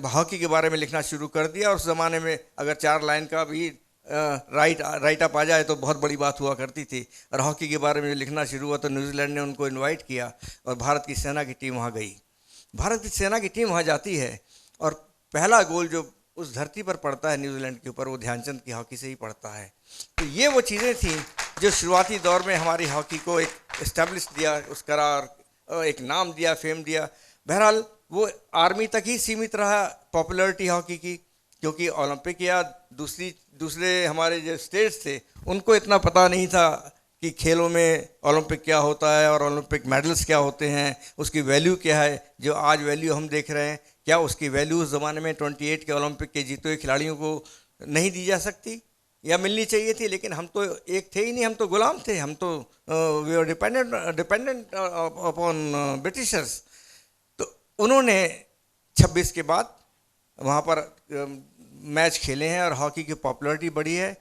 हॉकी के बारे में लिखना शुरू कर दिया। और उस ज़माने में अगर 4 लाइन का भी राइट अप आ जाए तो बहुत बड़ी बात हुआ करती थी। और हॉकी के बारे में लिखना शुरू हुआ तो न्यूजीलैंड ने उनको इनवाइट किया और भारत की सेना की टीम वहाँ गई। भारत की सेना की टीम वहाँ जाती है और पहला गोल जो उस धरती पर पड़ता है न्यूजीलैंड के ऊपर, वो ध्यानचंद की हॉकी से ही पड़ता है। तो ये वो चीज़ें थी जो शुरुआती दौर में हमारी हॉकी को एक इस्टेब्लिश दिया, उस करार एक नाम दिया, फेम दिया। बहरहाल वो आर्मी तक ही सीमित रहा पॉपुलैरिटी हॉकी की, क्योंकि ओलंपिक या दूसरे हमारे जो स्टेट्स थे उनको इतना पता नहीं था कि खेलों में ओलंपिक क्या होता है और ओलंपिक मेडल्स क्या होते हैं, उसकी वैल्यू क्या है। जो आज वैल्यू हम देख रहे हैं, क्या उसकी वैल्यू उस ज़माने में 28 के ओलंपिक के जीते हुए खिलाड़ियों को नहीं दी जा सकती या मिलनी चाहिए थी। लेकिन हम तो एक थे ही नहीं, हम तो गुलाम थे, हम तो we are dependent upon Britishers. तो उन्होंने 26 के बाद वहाँ पर मैच खेले हैं और हॉकी की पॉपुलैरिटी बढ़ी है।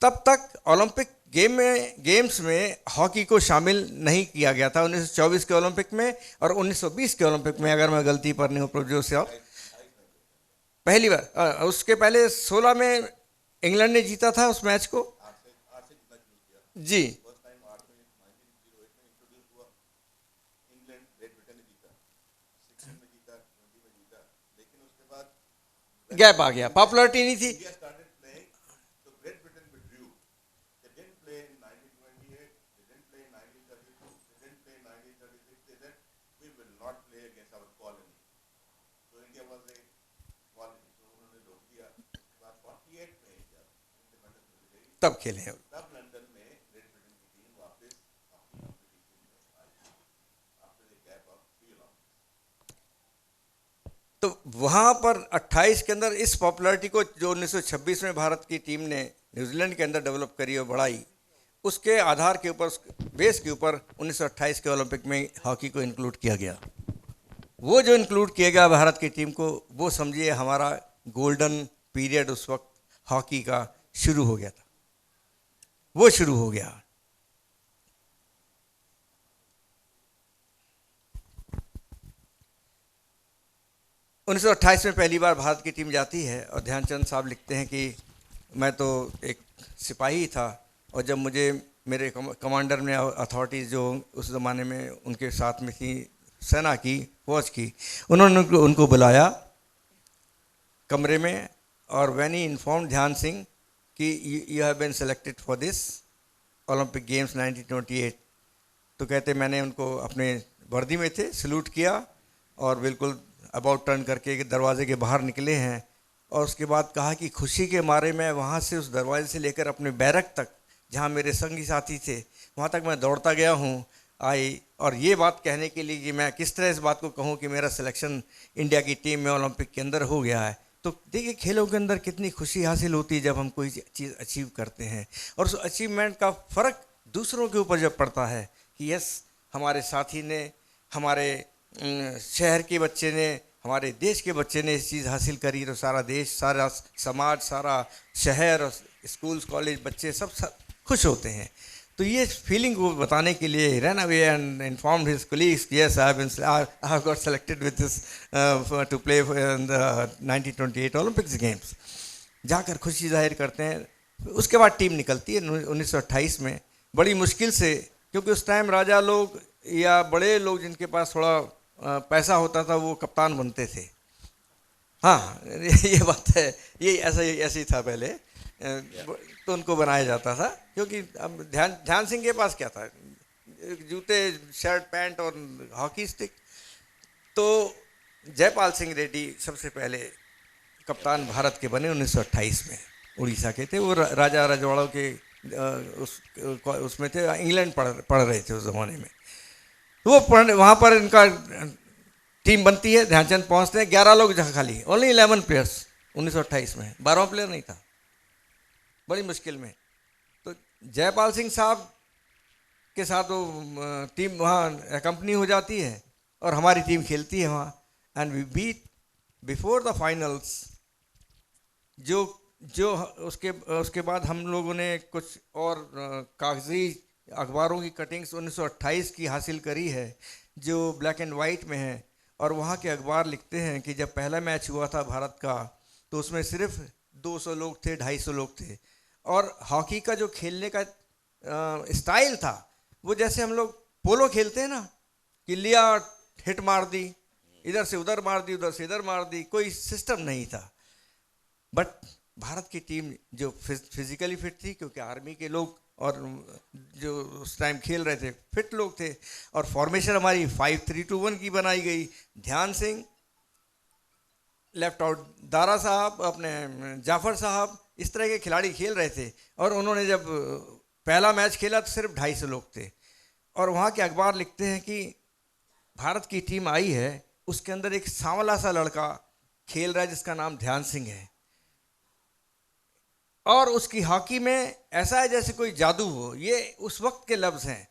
तब तक ओलंपिक गेम्स में हॉकी को शामिल नहीं किया गया था 1924 के ओलंपिक में और 1920 के ओलंपिक में, अगर मैं गलती पर नहीं हूँ प्रभुजोत से। और पहली बार उसके पहले 16 में इंग्लैंड ने जीता था उस मैच को जी। गैप आ गया, पॉपुलैरिटी नहीं थी। तब खेले हैं। तो वहाँ पर 28 के अंदर इस पॉपुलैरिटी को जो 1926 में भारत की टीम ने न्यूजीलैंड के अंदर डेवलप करी और बढ़ाई, उसके आधार के ऊपर, बेस के ऊपर 1928 के ओलंपिक में हॉकी को इंक्लूड किया गया। वो जो इंक्लूड किया गया भारत की टीम को, वो समझिए हमारा गोल्डन पीरियड उस वक्त हॉकी का शुरू हो गया था, वो शुरू हो गया। उन्नीस सौ 28 में पहली बार भारत की टीम जाती है और ध्यानचंद साहब लिखते हैं कि मैं तो एक सिपाही था और जब मुझे मेरे कमांडर ने, अथॉरिटीज़ जो उस ज़माने में उनके साथ में थी, सेना की, फौज की, उन्होंने उनको बुलाया कमरे में और when he informed Dhyan Singh कि you have been selected for this Olympic games 1928, तो कहते मैंने उनको अपने वर्दी में थे, सल्यूट किया और बिल्कुल अबाउट टर्न करके दरवाजे के बाहर निकले हैं। और उसके बाद कहा कि खुशी के मारे मैं वहाँ से उस दरवाजे से लेकर अपने बैरक तक, जहाँ मेरे संगी साथी थे, वहाँ तक मैं दौड़ता गया हूँ आई, और ये बात कहने के लिए कि मैं किस तरह इस बात को कहूँ कि मेरा सिलेक्शन इंडिया की टीम में ओलंपिक के अंदर हो गया है। तो देखिए खेलों के अंदर कितनी खुशी हासिल होती है जब हम कोई चीज़ अचीव करते हैं, और उस अचीवमेंट का फ़र्क दूसरों के ऊपर जब पड़ता है कि यस हमारे साथी ने, हमारे शहर के बच्चे ने, हमारे देश के बच्चे ने इस चीज़ हासिल करी, तो सारा देश, सारा समाज, सारा शहर, स्कूल्स, कॉलेज, बच्चे सब खुश होते हैं। तो ये फीलिंग को बताने के लिए run away and informed his colleagues, yes I have got selected with this to play in the 1928 Olympics games. जाकर खुशी जाहिर करते हैं। उसके बाद टीम निकलती है 1928 में, बड़ी मुश्किल से, क्योंकि उस टाइम राजा लोग या बड़े लोग जिनके पास थोड़ा पैसा होता था वो कप्तान बनते थे। हाँ ये बात है, ये ऐसे ही था पहले, तो उनको बनाया जाता था। क्योंकि अब ध्यान सिंह के पास क्या था, जूते, शर्ट, पैंट और हॉकी स्टिक। तो जयपाल सिंह रेड्डी सबसे पहले कप्तान भारत के बने 1928 में, उड़ीसा के थे वो। राजा रजवाड़ों के उसमें थे, इंग्लैंड पढ़ रहे थे उस ज़माने में। तो वो वहाँ पर इनका टीम बनती है, ध्यानचंद पहुँचते हैं, 11 लोग जहाँ खाली, ओनली 11 प्लेयर्स 1928 में, 12वां प्लेयर नहीं था, बड़ी मुश्किल में। तो जयपाल सिंह साहब के साथ वो टीम वहाँ कंपनी हो जाती है और हमारी टीम खेलती है वहाँ, and we beat before the finals. जो उसके बाद हम लोगों ने कुछ और कागजी अखबारों की कटिंग्स 1928 की हासिल करी है जो ब्लैक एंड वाइट में है, और वहाँ के अखबार लिखते हैं कि जब पहला मैच हुआ था भारत का तो उसमें सिर्फ 200 लोग थे, 250 लोग थे, और हॉकी का जो खेलने का स्टाइल था वो जैसे हम लोग पोलो खेलते हैं ना, कि लिया हिट मार दी, इधर से उधर मार दी, उधर से इधर मार दी, कोई सिस्टम नहीं था। बट भारत की टीम जो फिजिकली फिट थी, क्योंकि आर्मी के लोग और जो उस टाइम खेल रहे थे फिट लोग थे, और फॉर्मेशन हमारी 5-3-2-1 की बनाई गई। ध्यान सिंह लेफ्ट आउट, दारा साहब, अपने जाफर साहब, इस तरह के खिलाड़ी खेल रहे थे, और उन्होंने जब पहला मैच खेला तो सिर्फ 250 लोग थे, और वहाँ के अखबार लिखते हैं कि भारत की टीम आई है, उसके अंदर एक सांवला सा लड़का खेल रहा है जिसका नाम ध्यान सिंह है, और उसकी हॉकी में ऐसा है जैसे कोई जादू हो। ये उस वक्त के लफ्ज़ हैं,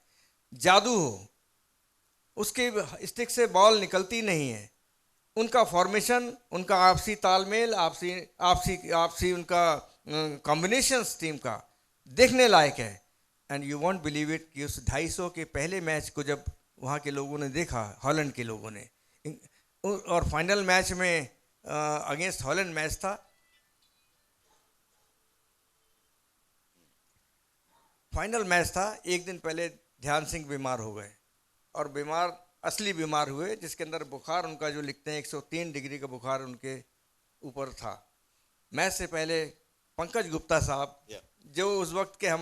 जादू हो, उसके स्टिक से बॉल निकलती नहीं है, उनका फॉर्मेशन, उनका आपसी तालमेल, आपसी उनका कॉम्बिनेशंस टीम का देखने लायक है। And you won't believe it कि उस 250 के पहले मैच को जब वहाँ के लोगों ने देखा, हॉलैंड के लोगों ने, और फाइनल मैच में अगेंस्ट हॉलैंड मैच था, फाइनल मैच था, एक दिन पहले ध्यान सिंह बीमार हो गए, और असली बीमार हुए, जिसके अंदर बुखार उनका जो लिखते हैं 103 डिग्री का बुखार उनके ऊपर था। मैच से पहले पंकज गुप्ता साहब, जो उस वक्त के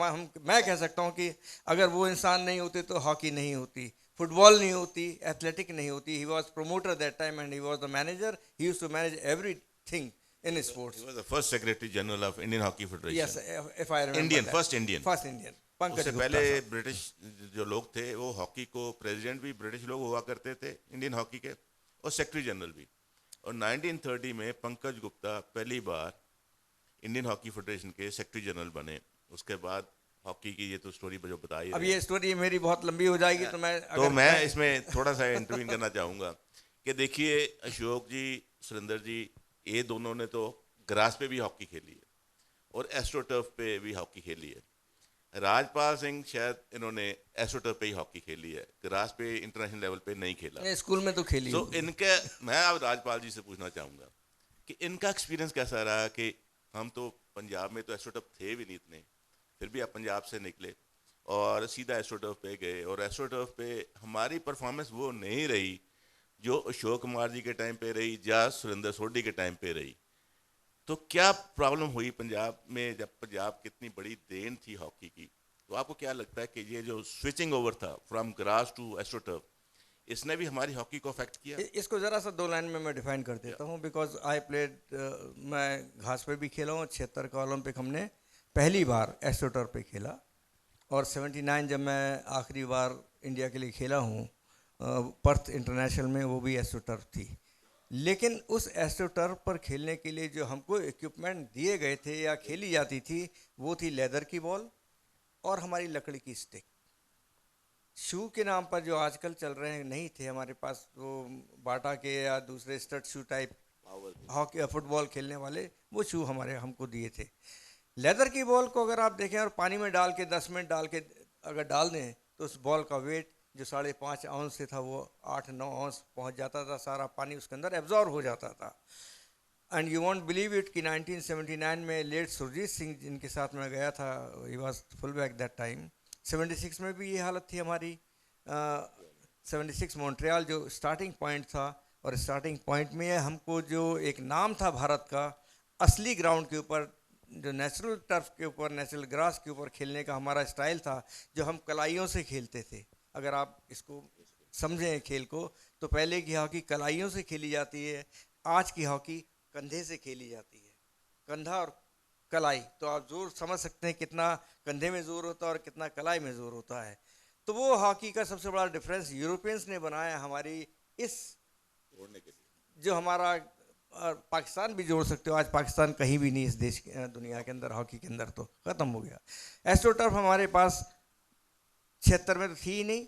मैं कह सकता हूँ कि अगर वो इंसान नहीं होते तो हॉकी नहीं होती, फुटबॉल नहीं होती, एथलेटिक नहीं होती। He was promoter that time and he was the manager, he used to manage everything in sports. He was the first Secretary General of Indian Hockey Federation. Yes, if I remember Indian, that. first Indian. First Indian. Pankaj उससे गुप्ता पहले साहब। British जो लोग थे वो hockey को president भी British लोग हुआ करते थे इंडियन हॉकी के, और सेक्रेटरी जनरल भी। और 1930 में पंकज गुप्ता पहली बार इंडियन हॉकी फेडरेशन के सेक्रेटरी जनरल बने। उसके बाद हॉकी की ये तो स्टोरी जो बताई, अब ये स्टोरी मेरी बहुत लंबी हो जाएगी, तो मैं इसमें थोड़ा सा इंटरवीन करना चाहूँगा कि देखिए अशोक जी, सुरेंद्र जी, ये दोनों ने तो ग्रास पे भी हॉकी खेली है और एस्ट्रोटर्फ पे भी हॉकी खेली है। राजपाल सिंह शायद इन्होंने एस्ट्रोटर्फ पे ही हॉकी खेली है, ग्रास पे इंटरनेशनल लेवल पे नहीं खेला। स्कूल में तो खेली। तो इनके मैं अब राजपाल जी से पूछना चाहूँगा कि इनका एक्सपीरियंस कैसा रहा कि हम तो पंजाब में तो एस्ट्रोटर्फ थे भी नहीं इतने, फिर भी आप पंजाब से निकले और सीधा एस्ट्रोटर्फ पे गए, और एस्ट्रोटर्फ पे हमारी परफॉर्मेंस वो नहीं रही जो अशोक कुमार जी के टाइम पे रही या सुरेंद्र सोडी के टाइम पे रही। तो क्या प्रॉब्लम हुई पंजाब में, जब पंजाब कितनी बड़ी देन थी हॉकी की? तो आपको क्या लगता है कि ये जो स्विचिंग ओवर था फ्रॉम ग्रास टू एस्ट्रोटर्फ, इसने भी हमारी हॉकी को अफेक्ट किया? इसको ज़रा सा 2 लाइन में मैं डिफाइन कर देता हूँ, बिकॉज आई प्लेड, मैं घास पे भी खेला हूँ। 76 का ओलंपिक हमने पहली बार एस्ट्रोटर्फ पे खेला, और 79 जब मैं आखिरी बार इंडिया के लिए खेला हूँ पर्थ इंटरनेशनल में, वो भी एस्ट्रोटर्फ थी। लेकिन उस एस्ट्रोटर्फ पर खेलने के लिए जो हमको इक्विपमेंट दिए गए थे या खेली जाती थी, वो थी लेदर की बॉल और हमारी लकड़ी की स्टिक। शू के नाम पर जो आजकल चल रहे हैं नहीं थे हमारे पास, वो बाटा के या दूसरे स्टड शू टाइप हॉकी या फुटबॉल खेलने वाले, वो शू हमको दिए थे। लेदर की बॉल को अगर आप देखें और पानी में डाल के 10 मिनट डाल के अगर डाल दें तो उस बॉल का वेट जो 5.5 आउंस से था वो 8-9 आउंस पहुंच जाता था, सारा पानी उसके अंदर एब्जॉर्ब हो जाता था। And you won't believe it कि 1979 में लेट सुरजीत सिंह जिनके साथ मैं गया था, he was full back that time, 76 में भी ये हालत थी हमारी। 76 मॉन्ट्रियल जो स्टार्टिंग पॉइंट था, और स्टार्टिंग पॉइंट में हमको जो एक नाम था भारत का, असली ग्राउंड के ऊपर, जो नेचुरल टर्फ के ऊपर, नेचुरल ग्रास के ऊपर खेलने का हमारा स्टाइल था, जो हम कलाइयों से खेलते थे। अगर आप इसको समझें खेल को, तो पहले की हॉकी कलाइयों से खेली जाती है, आज की हॉकी कंधे से खेली जाती है। कंधा और कलाई, तो आप जोर समझ सकते हैं कितना कंधे में जोर होता है और कितना कलाई में जोर होता है। तो वो हॉकी का सबसे बड़ा डिफरेंस यूरोपियंस ने बनाया हमारी इस जो हमारा पाकिस्तान भी जोड़ सकते हो, आज पाकिस्तान कहीं भी नहीं इस देश के दुनिया के अंदर हॉकी के अंदर, तो ख़त्म हो गया। एस्ट्रोटर्फ हमारे पास 76 में तो थी ही नहीं,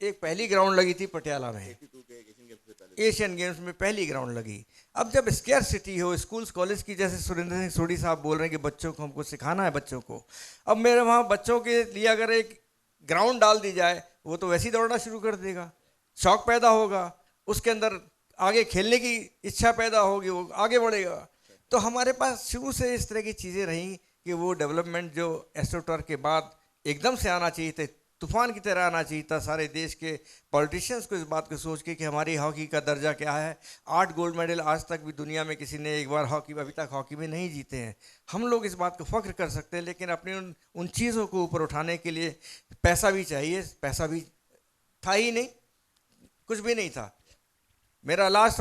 एक पहली ग्राउंड लगी थी पटियाला में, एशियन गेम्स में पहली ग्राउंड लगी। अब जब स्केयर सिटी हो, स्कूल्स कॉलेज की, जैसे सुरेंद्र सिंह सोडी साहब बोल रहे हैं कि बच्चों को हमको सिखाना है बच्चों को, अब मेरे वहाँ बच्चों के लिए अगर एक ग्राउंड डाल दी जाए, वो तो वैसे ही दौड़ना शुरू कर देगा, शौक पैदा होगा, उसके अंदर आगे खेलने की इच्छा पैदा होगी, वो आगे बढ़ेगा। तो हमारे पास शुरू से इस तरह की चीज़ें रहीं कि वो डेवलपमेंट जो एस्ट्रोटर्फ के बाद एकदम से आना चाहिए था, तूफान की तरह आना चाहिए था। सारे देश के पॉलिटिशियंस को इस बात को सोच के कि हमारी हॉकी का दर्जा क्या है। 8 गोल्ड मेडल आज तक भी दुनिया में किसी ने एक बार हॉकी अभी तक हॉकी में नहीं जीते हैं। हम लोग इस बात को फ़ख्र कर सकते हैं, लेकिन अपनी उन चीज़ों को ऊपर उठाने के लिए पैसा भी चाहिए। पैसा भी था ही नहीं, कुछ भी नहीं था। मेरा लास्ट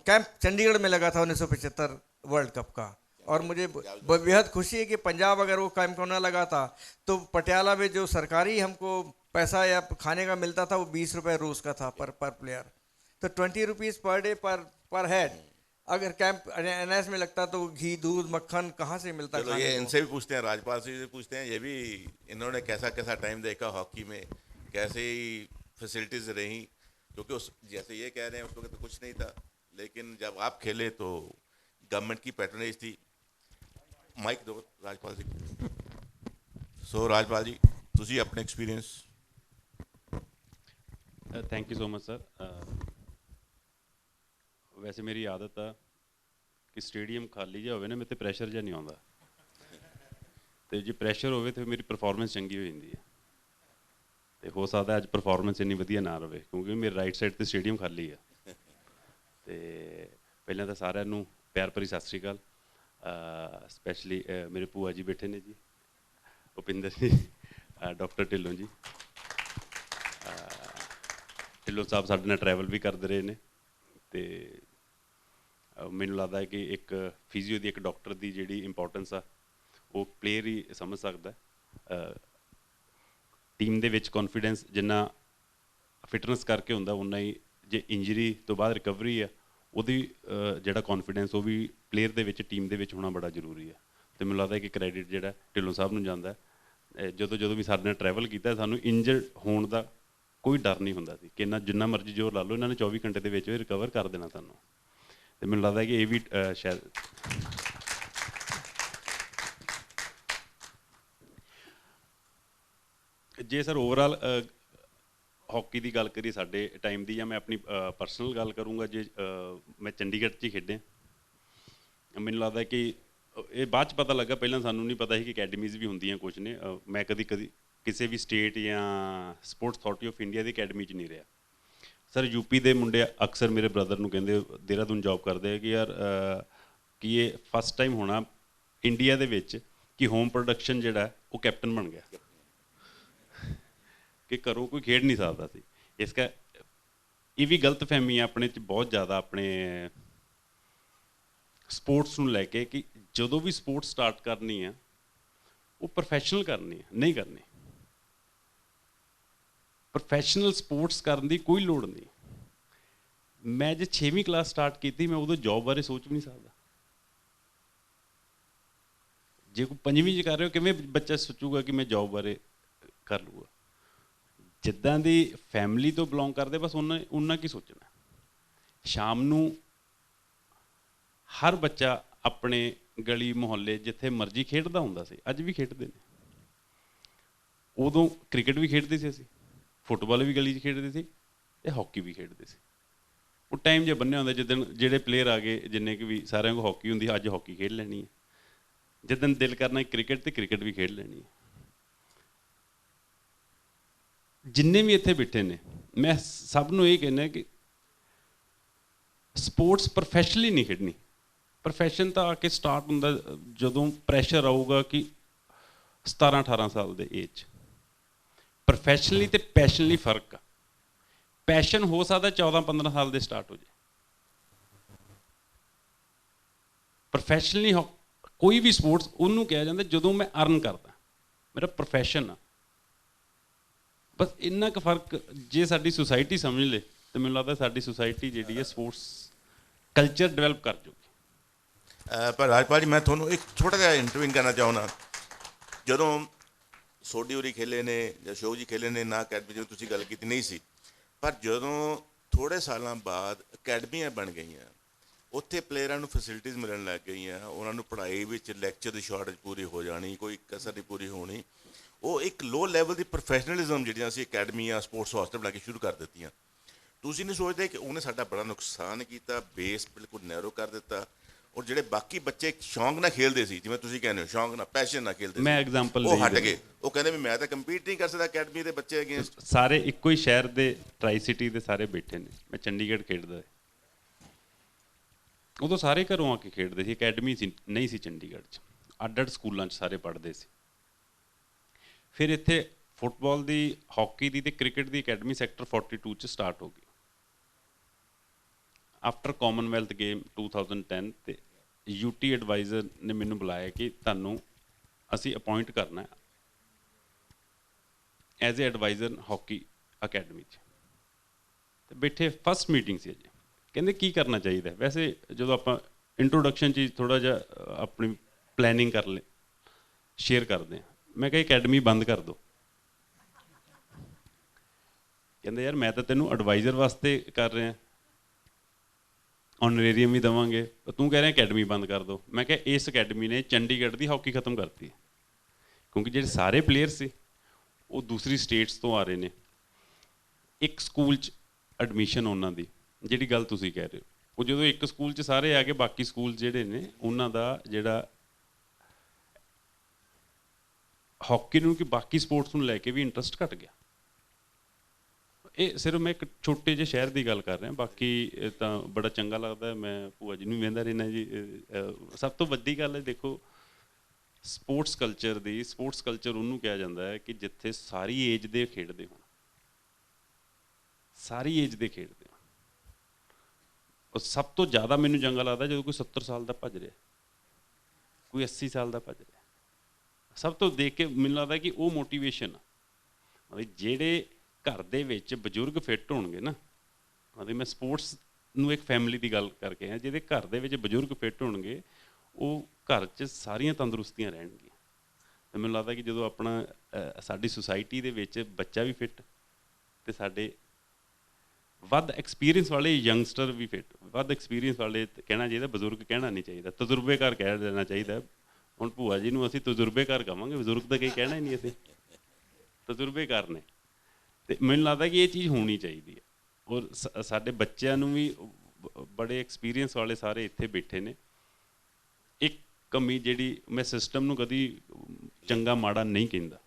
कैंप चंडीगढ़ में लगा था 1975 वर्ल्ड कप का, और मुझे बेहद खुशी है कि पंजाब अगर वो कैंप होना लगा था तो पटियाला में जो सरकारी हमको पैसा या खाने का मिलता था वो 20 रुपये रोज़ का था पर प्लेयर, तो 20 रुपीज़ पर डे पर हेड। अगर कैंप एनएस में लगता तो घी दूध मक्खन कहाँ से मिलता? चलो ये इनसे भी पूछते हैं, राजपाल सिंह से पूछते हैं, ये भी इन्होंने कैसा कैसा टाइम देखा हॉकी में, कैसे फैसिलिटीज़ रहीं, क्योंकि उस जैसे ये कह रहे हैं उस वक्त तो कुछ नहीं था, लेकिन जब आप खेले तो गवर्नमेंट की पैट्रनेज थी। माइक दो राजपाल जी। सो राजपाल जी, ਤੁਸੀਂ ਆਪਣੇ experience. Thank you so much sir. ਵੈਸੇ ਮੇਰੀ ਆਦਤ ਆ ਕਿ ਸਟੇਡੀਅਮ ਖਾਲੀ ਜਿਹਾ ਹੋਵੇ ਨਾ, ਮੇਰੇ 'ਤੇ ਪ੍ਰੈਸ਼ਰ ਜਿਹਾ ਨਹੀਂ ਆਉਂਦਾ, ਅਤੇ ਜੇ ਪ੍ਰੈਸ਼ਰ ਹੋਵੇ ਤਾਂ ਮੇਰੀ ਪਰਫੋਰਮੈਂਸ ਚੰਗੀ ਹੋ ਜਾਂਦੀ ਹੈ। ਅਤੇ ਹੋ ਸਕਦਾ ਅੱਜ ਪਰਫੋਰਮੈਂਸ ਇੰਨੀ ਵਧੀਆ ਨਾ ਰਹੇ, ਕਿਉਂਕਿ ਮੇਰੇ ਰਾਈਟ ਸਾਈਡ 'ਤੇ ਸਟੇਡੀਅਮ ਖਾਲੀ ਆ। ਅਤੇ ਪਹਿਲਾਂ ਤਾਂ ਸਾਰਿਆਂ ਨੂੰ ਪਿਆਰ ਭਰੀ ਸਤਿ ਸ਼੍ਰੀ ਅਕਾਲ। ਸਪੈਸ਼ਲੀ ਮੇਰੇ ਭੂਆ ਜੀ ਬੈਠੇ ਨੇ ਜੀ, ਭੁਪਿੰਦਰ ਜੀ, ਡਾਕਟਰ ਢਿੱਲੋਂ ਜੀ। ਢਿੱਲੋਂ ਸਾਹਿਬ ਸਾਡੇ ਨਾਲ ਟਰੈਵਲ ਵੀ ਕਰਦੇ ਰਹੇ ਨੇ, ਅਤੇ ਮੈਨੂੰ ਲੱਗਦਾ ਹੈ ਕਿ ਇੱਕ ਫਿਜ਼ੀਓ ਦੀ, ਇੱਕ ਡਾਕਟਰ ਦੀ ਜਿਹੜੀ ਇੰਪੋਰਟੈਂਸ ਆ ਉਹ ਪਲੇਅਰ ਹੀ ਸਮਝ ਸਕਦਾ। ਟੀਮ ਦੇ ਵਿੱਚ ਕੌਨਫੀਡੈਂਸ ਜਿੰਨਾ ਫਿਟਨੈਸ ਕਰਕੇ ਹੁੰਦਾ, ਉਨਾ ਹੀ ਜੇ ਇੰਜਰੀ ਤੋਂ ਬਾਅਦ ਰਿਕਵਰੀ ਆ ਉਹਦੀ ਜਿਹੜਾ ਕੌਨਫੀਡੈਂਸ ਉਹ ਵੀ ਪਲੇਅਰ ਦੇ ਵਿੱਚ, ਟੀਮ ਦੇ ਵਿੱਚ ਹੋਣਾ ਬੜਾ ਜ਼ਰੂਰੀ ਆ। ਅਤੇ ਮੈਨੂੰ ਲੱਗਦਾ ਕਿ ਕ੍ਰੈਡਿਟ ਜਿਹੜਾ ਢਿੱਲੋਂ ਸਾਹਿਬ ਨੂੰ ਜਾਂਦਾ। ਜਦੋਂ ਵੀ ਸਾਡੇ ਨਾਲ ਟਰੈਵਲ ਕੀਤਾ, ਸਾਨੂੰ ਇੰਜਰਡ ਹੋਣ ਦਾ ਕੋਈ ਡਰ ਨਹੀਂ ਹੁੰਦਾ ਸੀ ਕਿ ਜਿੰਨਾ ਮਰਜ਼ੀ ਜ਼ੋਰ ਲਾ ਲਓ, ਇਹਨਾਂ ਨੇ 24 ਘੰਟੇ ਦੇ ਵਿੱਚ ਰਿਕਵਰ ਕਰ ਦੇਣਾ ਤੁਹਾਨੂੰ। ਅਤੇ ਮੈਨੂੰ ਲੱਗਦਾ ਕਿ ਇਹ ਵੀ ਸ਼ਾਇਦ ਜੇ ਸਰ ਓਵਰਆਲ ਹਾਕੀ ਦੀ ਗੱਲ ਕਰੀਏ ਸਾਡੇ ਟਾਈਮ ਦੀ, ਜਾਂ ਮੈਂ ਆਪਣੀ ਪਰਸਨਲ ਗੱਲ ਕਰੂੰਗਾ, ਜੇ ਮੈਂ ਚੰਡੀਗੜ੍ਹ 'ਚ ਹੀ ਖੇਡਿਆ, ਮੈਨੂੰ ਲੱਗਦਾ ਕਿ ਇਹ ਬਾਅਦ 'ਚ ਪਤਾ ਲੱਗਾ, ਪਹਿਲਾਂ ਸਾਨੂੰ ਨਹੀਂ ਪਤਾ ਸੀ ਕਿ ਅਕੈਡਮੀਜ਼ ਵੀ ਹੁੰਦੀਆਂ ਕੁਛ ਨੇ। ਮੈਂ ਕਦੀ ਕਿਸੇ ਵੀ ਸਟੇਟ ਜਾਂ sports authority of India the academy 'ਚ ਨਹੀਂ ਰਿਹਾ ਸਰ। ਯੂਪੀ ਦੇ ਮੁੰਡੇ ਅਕਸਰ ਮੇਰੇ ਬ੍ਰਦਰ ਨੂੰ ਕਹਿੰਦੇ, ਦੇਹਰਾਦੂਨ ਜੋਬ ਕਰਦੇ ਆ, ਕਿ ਯਾਰ ਕਿ ਇਹ ਫਸਟ ਟਾਈਮ ਹੋਣਾ ਇੰਡੀਆ ਦੇ ਵਿੱਚ ਕਿ ਹੋਮ ਪ੍ਰੋਡਕਸ਼ਨ ਜਿਹੜਾ ਉਹ ਕੈਪਟਨ ਬਣ ਗਿਆ, ਕਿ ਘਰੋਂ ਕੋਈ ਖੇਡ ਨਹੀਂ ਸਕਦਾ ਸੀ। ਇਸ ਕਰ ਇਹ ਵੀ ਗਲਤ ਫਹਿਮੀ ਆ ਆਪਣੇ 'ਚ ਬਹੁਤ ਜ਼ਿਆਦਾ, ਆਪਣੇ ਸਪੋਰਟਸ ਨੂੰ ਲੈ ਕੇ, ਕਿ ਜਦੋਂ ਵੀ ਸਪੋਰਟਸ ਸਟਾਰਟ ਕਰਨੀ ਆ ਉਹ ਪ੍ਰੋਫੈਸ਼ਨਲ ਕਰਨੀ ਆ, ਨਹੀਂ ਕਰਨੀ। ਪ੍ਰੋਫੈਸ਼ਨਲ ਸਪੋਰਟਸ ਕਰਨ ਦੀ ਕੋਈ ਲੋੜ ਨਹੀਂ। ਮੈਂ ਜੇ 6ਵੀਂ ਕਲਾਸ ਸਟਾਰਟ ਕੀਤੀ, ਮੈਂ ਉਦੋਂ ਜੋਬ ਬਾਰੇ ਸੋਚ ਵੀ ਨਹੀਂ ਸਕਦਾ। ਜੇ ਕੋਈ 5ਵੀਂ 'ਚ ਕਰ ਰਹੇ ਹੋ, ਕਿਵੇਂ ਬੱਚਾ ਸੋਚੂਗਾ ਕਿ ਮੈਂ ਜੋਬ ਬਾਰੇ ਕਰ ਲੂਗਾ? ਜਿੱਦਾਂ ਦੀ ਫੈਮਿਲੀ ਤੋਂ ਬਿਲੋਂਗ ਕਰਦੇ, ਬਸ ਉਹਨਾਂ ਕੀ ਸੋਚਣਾ। ਸ਼ਾਮ ਨੂੰ ਹਰ ਬੱਚਾ ਆਪਣੇ ਗਲੀ ਮੁਹੱਲੇ ਜਿੱਥੇ ਮਰਜ਼ੀ ਖੇਡਦਾ ਹੁੰਦਾ ਸੀ, ਅੱਜ ਵੀ ਖੇਡਦੇ ਨੇ। ਉਦੋਂ ਕ੍ਰਿਕਟ ਵੀ ਖੇਡਦੇ ਸੀ ਅਸੀਂ, ਫੁੱਟਬਾਲ ਵੀ ਗਲੀ 'ਚ ਖੇਡਦੇ ਸੀ, ਅਤੇ ਹਾਕੀ ਵੀ ਖੇਡਦੇ ਸੀ। ਉਹ ਟਾਈਮ ਜੇ ਬੰਨਿਆ ਹੁੰਦਾ, ਜਿੱਦਣ ਜਿਹੜੇ ਪਲੇਅਰ ਆ ਗਏ, ਜਿੰਨੇ ਕਿ ਵੀ ਸਾਰਿਆਂ ਕੋਲ ਹਾਕੀ ਹੁੰਦੀ, ਅੱਜ ਹਾਕੀ ਖੇਡ ਲੈਣੀ ਹੈ। ਜਿੱਦਣ ਦਿਲ ਕਰਨਾ ਕ੍ਰਿਕਟ, ਅਤੇ ਕ੍ਰਿਕਟ ਵੀ ਖੇਡ ਲੈਣੀ ਹੈ। ਜਿੰਨੇ ਵੀ ਇੱਥੇ ਬੈਠੇ ਨੇ, ਮੈਂ ਸਭ ਨੂੰ ਇਹ ਕਹਿੰਦਾ ਕਿ ਸਪੋਰਟਸ ਪ੍ਰੋਫੈਸ਼ਨਲੀ ਨਹੀਂ ਖੇਡਣੀ। ਪ੍ਰੋਫੈਸ਼ਨ ਤਾਂ ਆ ਕੇ ਸਟਾਰਟ ਹੁੰਦਾ ਜਦੋਂ ਪ੍ਰੈਸ਼ਰ ਆਊਗਾ ਕਿ 17-18 ਸਾਲ ਦੇ ਏਜ 'ਚ। ਪ੍ਰੋਫੈਸ਼ਨਲੀ ਅਤੇ ਪੈਸ਼ਨਲੀ ਫਰਕ ਆ। ਪੈਸ਼ਨ ਹੋ ਸਕਦਾ 14-15 ਸਾਲ ਦੇ ਸਟਾਰਟ ਹੋ ਜਾਏ। ਪ੍ਰੋਫੈਸ਼ਨਲੀ ਕੋਈ ਵੀ ਸਪੋਰਟਸ ਉਹਨੂੰ ਕਿਹਾ ਜਾਂਦਾ ਜਦੋਂ ਮੈਂ ਅਰਨ ਕਰਦਾ, ਮੇਰਾ ਪ੍ਰੋਫੈਸ਼ਨ ਆ। ਬਸ ਇੰਨਾ ਕੁ ਫਰਕ ਜੇ ਸਾਡੀ ਸੁਸਾਇਟੀ ਸਮਝ ਲੇ ਤਾਂ ਮੈਨੂੰ ਲੱਗਦਾ ਸਾਡੀ ਸੁਸਾਇਟੀ ਜਿਹੜੀ ਹੈ ਸਪੋਰਟਸ ਕਲਚਰ ਡਿਵੈਲਪ ਕਰ ਜੂਗੀ। ਪਰ ਰਾਜਪਾਲ ਜੀ, ਮੈਂ ਤੁਹਾਨੂੰ ਇੱਕ ਛੋਟਾ ਜਿਹਾ ਇੰਟਰਵਿਊ ਕਰਨਾ ਚਾਹੁੰਦਾ। ਜਦੋਂ ਸੋਢੀ ਹੋਰੀ ਖੇਲੇ ਨੇ ਜਾਂ ਸ਼ੋਅ ਜੀ ਖੇਲੇ ਨੇ, ਨਾ ਅਕੈਡਮੀ ਜਿਵੇਂ ਤੁਸੀਂ ਗੱਲ ਕੀਤੀ ਨਹੀਂ ਸੀ, ਪਰ ਜਦੋਂ ਥੋੜ੍ਹੇ ਸਾਲਾਂ ਬਾਅਦ ਅਕੈਡਮੀਆਂ ਬਣ ਗਈਆਂ, ਉੱਥੇ ਪਲੇਅਰਾਂ ਨੂੰ ਫੈਸਿਲਿਟੀਜ਼ ਮਿਲਣ ਲੱਗ ਗਈਆਂ, ਉਹਨਾਂ ਨੂੰ ਪੜ੍ਹਾਈ ਵਿੱਚ ਲੈਕਚਰ ਦੀ ਸ਼ਾਰਟੇਜ ਪੂਰੀ ਹੋ ਜਾਣੀ, ਕੋਈ ਕਸਰ ਨਹੀਂ ਪੂਰੀ ਹੋਣੀ। ਉਹ ਇੱਕ ਲੋ ਲੈਵਲ ਦੀ ਪ੍ਰੋਫੈਸ਼ਨਲਿਜ਼ਮ ਜਿਹੜੀਆਂ ਅਸੀਂ ਅਕੈਡਮੀਆਂ, ਸਪੋਰਟਸ ਹੋਸਟਲ ਬਣਾ ਕੇ ਸ਼ੁਰੂ ਕਰ ਦਿੱਤੀਆਂ। ਤੁਸੀਂ ਨਹੀਂ ਸੋਚਦੇ ਕਿ ਉਹਨੇ ਸਾਡਾ ਬੜਾ ਨੁਕਸਾਨ ਕੀਤਾ, ਬੇਸ ਬਿਲਕੁਲ ਨੈਰੋ ਕਰ ਦਿੱਤਾ, ਔਰ ਜਿਹੜੇ ਬਾਕੀ ਬੱਚੇ ਸ਼ੌਂਕ ਨਾਲ ਖੇਲਦੇ ਸੀ, ਜਿਵੇਂ ਤੁਸੀਂ ਕਹਿੰਦੇ ਹੋ ਸ਼ੌਂਕ ਨਾਲ, ਪੈਸ਼ਨ ਨਾਲ ਖੇਲਦੇ ਸੀ, ਮੈਂ ਐਗਜ਼ਾਮਪਲ ਉਹ ਹਟ ਗਏ। ਉਹ ਕਹਿੰਦੇ ਵੀ ਮੈਂ ਤਾਂ ਕੰਪੀਟ ਨਹੀਂ ਕਰ ਸਕਦਾ ਅਕੈਡਮੀ ਦੇ ਬੱਚੇ ਅਗੇਂਸਟ। ਸਾਰੇ ਇੱਕੋ ਹੀ ਸ਼ਹਿਰ ਦੇ ਟਰਾਈ ਸਿਟੀ ਦੇ ਸਾਰੇ ਬੈਠੇ ਨੇ। ਮੈਂ ਚੰਡੀਗੜ੍ਹ ਖੇਡਦਾ, ਉਦੋਂ ਸਾਰੇ ਘਰੋਂ ਆ ਕੇ ਖੇਡਦੇ ਸੀ, ਅਕੈਡਮੀ ਸੀ ਨਹੀਂ ਸੀ ਚੰਡੀਗੜ੍ਹ 'ਚ, ਅੱਡ-ਅੱਡ ਸਕੂਲਾਂ 'ਚ ਸਾਰੇ ਪੜ੍ਹਦੇ ਸੀ। ਫਿਰ ਇੱਥੇ ਫੁੱਟਬਾਲ ਦੀ, ਹਾਕੀ ਦੀ ਅਤੇ ਕ੍ਰਿਕਟ ਦੀ ਅਕੈਡਮੀ ਸੈਕਟਰ 42 'ਚ ਸਟਾਰਟ ਹੋ ਗਈ ਆਫਟਰ ਕਾਮਨਵੈਲਥ ਗੇਮ 2010। ਅਤੇ UT ਐਡਵਾਈਜ਼ਰ ਨੇ ਮੈਨੂੰ ਬੁਲਾਇਆ ਕਿ ਤੁਹਾਨੂੰ ਅਸੀਂ ਅਪੋਇੰਟ ਕਰਨਾ as a adviser hockey academy 'ਚ। ਅਤੇ ਬੈਠੇ ਫਸਟ ਮੀਟਿੰਗ ਸੀ ਅਜੇ, ਕਹਿੰਦੇ ਕੀ ਕਰਨਾ ਚਾਹੀਦਾ। ਵੈਸੇ ਜਦੋਂ ਆਪਾਂ ਇੰਟਰੋਡਕਸ਼ਨ 'ਚ ਥੋੜ੍ਹਾ ਜਿਹਾ ਆਪਣੀ ਪਲੈਨਿੰਗ ਕਰ ਲੈ ਸ਼ੇਅਰ ਕਰਦੇ ਹਾਂ, ਮੈਂ ਕਿਹਾ ਅਕੈਡਮੀ ਬੰਦ ਕਰ ਦਿਓ। ਕਹਿੰਦੇ ਯਾਰ ਮੈਂ ਤਾਂ ਤੈਨੂੰ ਐਡਵਾਈਜ਼ਰ ਵਾਸਤੇ ਕਰ ਰਿਹਾ, ਆਨਰੇਰੀਅਮ ਵੀ ਦੇਵਾਂਗੇ, ਤੂੰ ਕਹਿ ਰਿਹਾ ਅਕੈਡਮੀ ਬੰਦ ਕਰ ਦਿਓ। ਮੈਂ ਕਿਹਾ ਇਸ ਅਕੈਡਮੀ ਨੇ ਚੰਡੀਗੜ੍ਹ ਦੀ ਹਾਕੀ ਖਤਮ ਕਰਤੀ, ਕਿਉਂਕਿ ਜਿਹੜੇ ਸਾਰੇ ਪਲੇਅਰ ਸੀ ਉਹ ਦੂਸਰੀ ਸਟੇਟਸ ਤੋਂ ਆ ਰਹੇ ਨੇ। ਇੱਕ ਸਕੂਲ 'ਚ ਐਡਮਿਸ਼ਨ ਉਹਨਾਂ ਦੀ, ਜਿਹੜੀ ਗੱਲ ਤੁਸੀਂ ਕਹਿ ਰਹੇ ਹੋ, ਉਹ ਜਦੋਂ ਇੱਕ ਸਕੂਲ 'ਚ ਸਾਰੇ ਆ ਕੇ ਬਾਕੀ ਸਕੂਲ ਜਿਹੜੇ ਨੇ ਉਹਨਾਂ ਦਾ ਜਿਹੜਾ ਹਾਕੀ ਨੂੰ ਕਿ ਬਾਕੀ ਸਪੋਰਟਸ ਨੂੰ ਲੈ ਕੇ ਵੀ ਇੰਟਰਸਟ ਘਟ ਗਿਆ। ਇਹ ਸਿਰਫ ਮੈਂ ਇੱਕ ਛੋਟੇ ਜਿਹੇ ਸ਼ਹਿਰ ਦੀ ਗੱਲ ਕਰ ਰਿਹਾ, ਬਾਕੀ ਤਾਂ ਬੜਾ ਚੰਗਾ ਲੱਗਦਾ। ਮੈਂ ਭੂਆ ਜੀ ਨੂੰ ਵਹਿੰਦਾ ਰਹਿੰਦਾ ਜੀ। ਸਭ ਤੋਂ ਵੱਡੀ ਗੱਲ ਹੈ ਦੇਖੋ ਸਪੋਰਟਸ ਕਲਚਰ ਦੀ, ਸਪੋਰਟਸ ਕਲਚਰ ਉਹਨੂੰ ਕਿਹਾ ਜਾਂਦਾ ਹੈ ਕਿ ਜਿੱਥੇ ਸਾਰੀ ਏਜ ਦੇ ਖੇਡਦੇ ਹੋਣ, ਸਾਰੀ ਏਜ ਦੇ ਖੇਡਦੇ ਹੋਣ। ਉਹ ਸਭ ਤੋਂ ਜ਼ਿਆਦਾ ਮੈਨੂੰ ਚੰਗਾ ਲੱਗਦਾ ਜਦੋਂ ਕੋਈ 70 ਸਾਲ ਦਾ ਭੱਜ ਰਿਹਾ, ਕੋਈ 80 ਸਾਲ ਦਾ ਭੱਜ ਰਿਹਾ। ਸਭ ਤੋਂ ਦੇਖ ਕੇ ਮੈਨੂੰ ਲੱਗਦਾ ਕਿ ਉਹ ਮੋਟੀਵੇਸ਼ਨ ਆ। ਜਿਹੜੇ ਘਰ ਦੇ ਵਿੱਚ ਬਜ਼ੁਰਗ ਫਿੱਟ ਹੋਣਗੇ ਨਾ, ਮੈਂ ਸਪੋਰਟਸ ਨੂੰ ਇੱਕ ਫੈਮਿਲੀ ਦੀ ਗੱਲ ਕਰਕੇ ਹਾਂ, ਜਿਹਦੇ ਘਰ ਦੇ ਵਿੱਚ ਬਜ਼ੁਰਗ ਫਿੱਟ ਹੋਣਗੇ ਉਹ ਘਰ 'ਚ ਸਾਰੀਆਂ ਤੰਦਰੁਸਤੀਆਂ ਰਹਿਣਗੀਆਂ। ਅਤੇ ਮੈਨੂੰ ਲੱਗਦਾ ਕਿ ਜਦੋਂ ਆਪਣਾ ਸਾਡੀ ਸੁਸਾਇਟੀ ਦੇ ਵਿੱਚ ਬੱਚਾ ਵੀ ਫਿੱਟ ਅਤੇ ਸਾਡੇ ਵੱਧ ਐਕਸਪੀਰੀਅੰਸ ਵਾਲੇ ਯੰਗਸਟਰ ਵੀ ਫਿੱਟ, ਵੱਧ ਐਕਸਪੀਰੀਅੰਸ ਵਾਲੇ ਕਹਿਣਾ ਚਾਹੀਦਾ, ਬਜ਼ੁਰਗ ਕਹਿਣਾ ਨਹੀਂ ਚਾਹੀਦਾ, ਤਜਰਬੇਕਾਰ ਕਹਿ ਦੇਣਾ ਚਾਹੀਦਾ। ਹੁਣ ਭੂਆ ਜੀ ਨੂੰ ਅਸੀਂ ਤਜਰਬੇਕਾਰ ਕਹਾਂਗੇ, ਬਜ਼ੁਰਗ ਤਾਂ ਕਈ ਕਹਿਣਾ ਹੀ ਨਹੀਂ, ਅਸੀਂ ਤਜਰਬੇਕਾਰ ਨੇ। ਅਤੇ ਮੈਨੂੰ ਲੱਗਦਾ ਕਿ ਇਹ ਚੀਜ਼ ਹੋਣੀ ਚਾਹੀਦੀ ਹੈ। ਔਰ ਸਾਡੇ ਬੱਚਿਆਂ ਨੂੰ ਵੀ ਬੜੇ ਐਕਸਪੀਰੀਅੰਸ ਵਾਲੇ ਸਾਰੇ ਇੱਥੇ ਬੈਠੇ ਨੇ। ਇੱਕ ਕਮੀ ਜਿਹੜੀ, ਮੈਂ ਸਿਸਟਮ ਨੂੰ ਕਦੀ ਚੰਗਾ ਮਾੜਾ ਨਹੀਂ ਕਹਿੰਦਾ,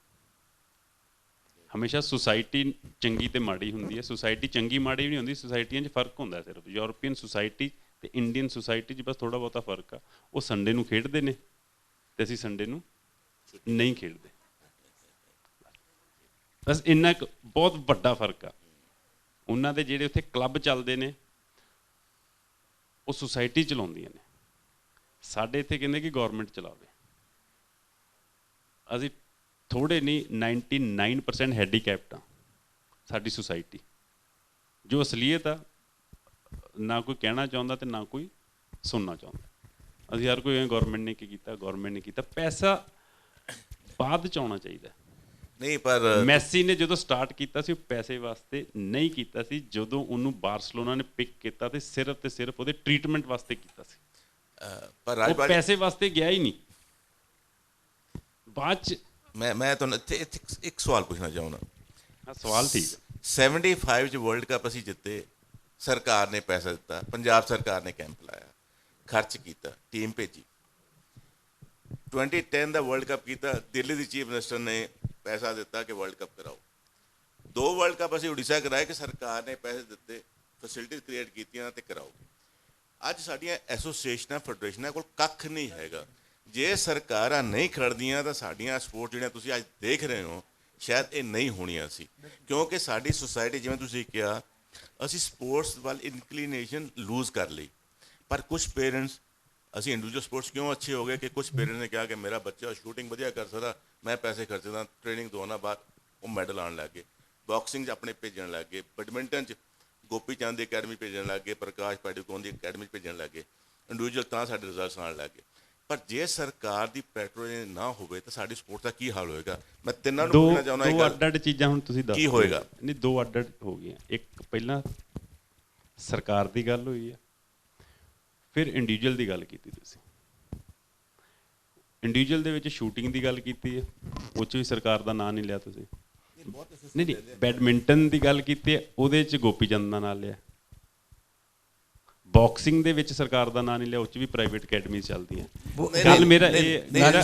ਹਮੇਸ਼ਾ ਸੁਸਾਇਟੀ ਚੰਗੀ ਅਤੇ ਮਾੜੀ ਹੁੰਦੀ ਹੈ। ਸੁਸਾਇਟੀ ਚੰਗੀ ਮਾੜੀ ਵੀ ਨਹੀਂ ਹੁੰਦੀ, ਸੁਸਾਇਟੀਆਂ 'ਚ ਫਰਕ ਹੁੰਦਾ ਸਿਰਫ। ਯੂਰਪੀਅਨ ਸੁਸਾਇਟੀ ਅਤੇ ਇੰਡੀਅਨ ਸੁਸਾਇਟੀ 'ਚ ਬਸ ਥੋੜ੍ਹਾ ਬਹੁਤਾ ਫਰਕ ਆ। ਉਹ ਸੰਡੇ ਨੂੰ ਖੇਡਦੇ ਨੇ ਅਤੇ ਅਸੀਂ ਸੰਡੇ ਨੂੰ ਨਹੀਂ ਖੇਡਦੇ, ਬਸ ਇੰਨਾ ਇੱਕ ਬਹੁਤ ਵੱਡਾ ਫਰਕ ਆ। ਉਹਨਾਂ ਦੇ ਜਿਹੜੇ ਉੱਥੇ ਕਲੱਬ ਚੱਲਦੇ ਨੇ ਉਹ ਸੁਸਾਇਟੀ ਚਲਾਉਂਦੀਆਂ ਨੇ, ਸਾਡੇ ਇੱਥੇ ਕਹਿੰਦੇ ਕਿ ਗੌਰਮੈਂਟ ਚਲਾਵੇ। ਅਸੀਂ ਥੋੜ੍ਹੇ ਨਹੀਂ 99% ਹੈਂਡੀਕੈਪਟ ਆ ਸਾਡੀ ਸੁਸਾਇਟੀ। ਜੋ ਅਸਲੀਅਤ ਆ ਨਾ ਕੋਈ ਕਹਿਣਾ ਚਾਹੁੰਦਾ ਅਤੇ ਨਾ ਕੋਈ ਸੁਣਨਾ ਚਾਹੁੰਦਾ। ਅਸੀਂ ਹਰ ਕੋਈ ਗੌਰਮੈਂਟ ਨੇ ਕੀ ਕੀਤਾ, ਗੌਰਮੈਂਟ ਨੇ ਕੀਤਾ। ਪੈਸਾ ਬਾਅਦ 'ਚ ਆਉਣਾ ਚਾਹੀਦਾ। ਨਹੀਂ, ਪਰ ਮੈਸੀ ਨੇ ਜਦੋਂ ਸਟਾਰਟ ਕੀਤਾ ਸੀ ਉਹ ਪੈਸੇ ਵਾਸਤੇ ਨਹੀਂ ਕੀਤਾ ਸੀ। ਜਦੋਂ ਉਹਨੂੰ ਬਾਰਸਲੋਨਾ ਨੇ ਪਿਕ ਕੀਤਾ ਤੇ ਸਿਰਫ ਉਹਦੇ ਟ੍ਰੀਟਮੈਂਟ ਵਾਸਤੇ ਕੀਤਾ ਸੀ। ਪਰ ਉਹ ਪੈਸੇ ਵਾਸਤੇ ਗਿਆ ਹੀ ਨਹੀਂ। ਬਾਅਦ 'ਚ ਮੈਂ ਤੁਹਾਨੂੰ ਇੱਥੇ ਇੱਕ ਸਵਾਲ ਪੁੱਛਣਾ ਚਾਹੁੰਦਾ। ਹਾਂ, ਸਵਾਲ ਠੀਕ ਹੈ। 75 'ਚ ਵਰਲਡ ਕੱਪ ਅਸੀਂ ਜਿੱਤੇ, ਸਰਕਾਰ ਨੇ ਪੈਸਾ ਦਿੱਤਾ, ਪੰਜਾਬ ਸਰਕਾਰ ਨੇ ਕੈਂਪ ਲਾਇਆ, ਖਰਚ ਕੀਤਾ, ਟੀਮ ਭੇਜੀ। 2010 ਦਾ ਵਰਲਡ ਕੱਪ ਕੀਤਾ, ਦਿੱਲੀ ਦੀ ਚੀਫ ਮਿਨਿਸਟਰ ਨੇ ਪੈਸਾ ਦਿੱਤਾ ਕਿ ਵਰਲਡ ਕੱਪ ਕਰਾਓ। 2 ਵਰਲਡ ਕੱਪ ਅਸੀਂ ਉੜੀਸਾ ਕਰਾਏ ਕਿ ਸਰਕਾਰ ਨੇ ਪੈਸੇ ਦਿੱਤੇ, ਫੈਸਿਲਿਟੀਜ਼ ਕ੍ਰੀਏਟ ਕੀਤੀਆਂ ਅਤੇ ਕਰਾਓ। ਅੱਜ ਸਾਡੀਆਂ ਐਸੋਸੀਏਸ਼ਨਾਂ, ਫੈਡਰੇਸ਼ਨਾਂ ਕੋਲ ਕੱਖ ਨਹੀਂ ਹੈਗਾ। ਜੇ ਸਰਕਾਰਾਂ ਨਹੀਂ ਖੜਦੀਆਂ ਤਾਂ ਸਾਡੀਆਂ ਸਪੋਰਟ ਜਿਹੜੀਆਂ ਤੁਸੀਂ ਅੱਜ ਦੇਖ ਰਹੇ ਹੋ ਸ਼ਾਇਦ ਇਹ ਨਹੀਂ ਹੋਣੀਆਂ ਸੀ। ਕਿਉਂਕਿ ਸਾਡੀ ਸੁਸਾਇਟੀ, ਜਿਵੇਂ ਤੁਸੀਂ ਕਿਹਾ, ਅਸੀਂ ਸਪੋਰਟਸ ਵੱਲ ਇਨਕਲੀਨੇਸ਼ਨ ਲੂਜ਼ ਕਰ ਲਈ। ਪਰ ਕੁਝ ਪੇਰੈਂਟਸ, ਅਸੀਂ ਇੰਡੀਵਿਜੂਅਲ ਸਪੋਰਟਸ ਕਿਉਂ ਅੱਛੇ ਹੋ ਗਏ ਕਿ ਕੁਝ ਪੇਰੈਂਟਸ ਨੇ ਕਿਹਾ ਕਿ ਮੇਰਾ ਬੱਚਾ ਸ਼ੂਟਿੰਗ ਵਧੀਆ ਕਰ ਸਕਦਾ, ਮੈਂ ਪੈਸੇ ਖਰਚਦਾ, ਟ੍ਰੇਨਿੰਗ ਤੋਂ ਆਉਣਾ ਬਾਅਦ ਉਹ ਮੈਡਲ ਆਉਣ ਲੱਗ ਗਏ। ਬਾਕਸਿੰਗ 'ਚ ਆਪਣੇ ਭੇਜਣ ਲੱਗ ਗਏ, ਬੈਡਮਿੰਟਨ 'ਚ ਗੋਪੀ ਚੰਦ ਦੀ ਅਕੈਡਮੀ ਭੇਜਣ ਲੱਗ ਗਏ, ਪ੍ਰਕਾਸ਼ ਪਾਡੂਕੋਨ ਦੀ ਅਕੈਡਮੀ ਭੇਜਣ ਲੱਗ ਗਏ, ਇੰਡੀਵਿਜੂਅਲ ਤਾਂ ਸਾਡੇ ਰਿਜ਼ਲਟਸ ਆਉਣ ਲੱਗ ਗਏ। ਪਰ ਜੇ ਸਰਕਾਰ ਦੀ ਪੈਟਰੋਲਿੰਗ ਨਾ ਹੋਵੇ ਤਾਂ ਸਾਡੀ ਸਪੋਰਟ ਦਾ ਕੀ ਹਾਲ ਹੋਏਗਾ? ਮੈਂ ਤਿੰਨਾਂ ਨੂੰ ਪੁੱਛਣਾ ਚਾਹੁੰਦਾ ਦੋ ਅੱਡ-ਅੱਡ ਚੀਜ਼ਾਂ ਹੁਣ ਤੁਸੀਂ ਦੱਸ ਕੀ ਹੋਏਗਾ? ਨਹੀਂ, ਦੋ ਅੱਡ-ਅੱਡ ਹੋ ਗਈਆਂ। ਇੱਕ ਪਹਿਲਾਂ ਸਰਕਾਰ ਦੀ ਗੱਲ ਹੋਈ ਹੈ, ਫਿਰ ਇੰਡੀਵਿਜੂਅਲ ਦੀ ਗੱਲ ਕੀਤੀ ਤੁਸੀਂ। ਇੰਡੀਵਿਜੂਅਲ ਦੇ ਵਿੱਚ ਸ਼ੂਟਿੰਗ ਦੀ ਗੱਲ ਕੀਤੀ ਹੈ, ਉਹ 'ਚ ਵੀ ਸਰਕਾਰ ਦਾ ਨਾਂ ਨਹੀਂ ਲਿਆ ਤੁਸੀਂ। ਨਹੀਂ, ਬੈਡਮਿੰਟਨ ਦੀ ਗੱਲ ਕੀਤੀ ਹੈ, ਉਹਦੇ 'ਚ ਗੋਪੀ ਚੰਦ ਦਾ ਨਾਂ ਲਿਆ। ਬਾਕਸਿੰਗ ਦੇ ਵਿੱਚ ਸਰਕਾਰ ਦਾ ਨਾਂ ਨਹੀਂ ਲਿਆ, ਉਹ 'ਚ ਵੀ ਪ੍ਰਾਈਵੇਟ ਅਕੈਡਮੀ ਚੱਲਦੀਆਂ। ਗੱਲ ਮੇਰਾ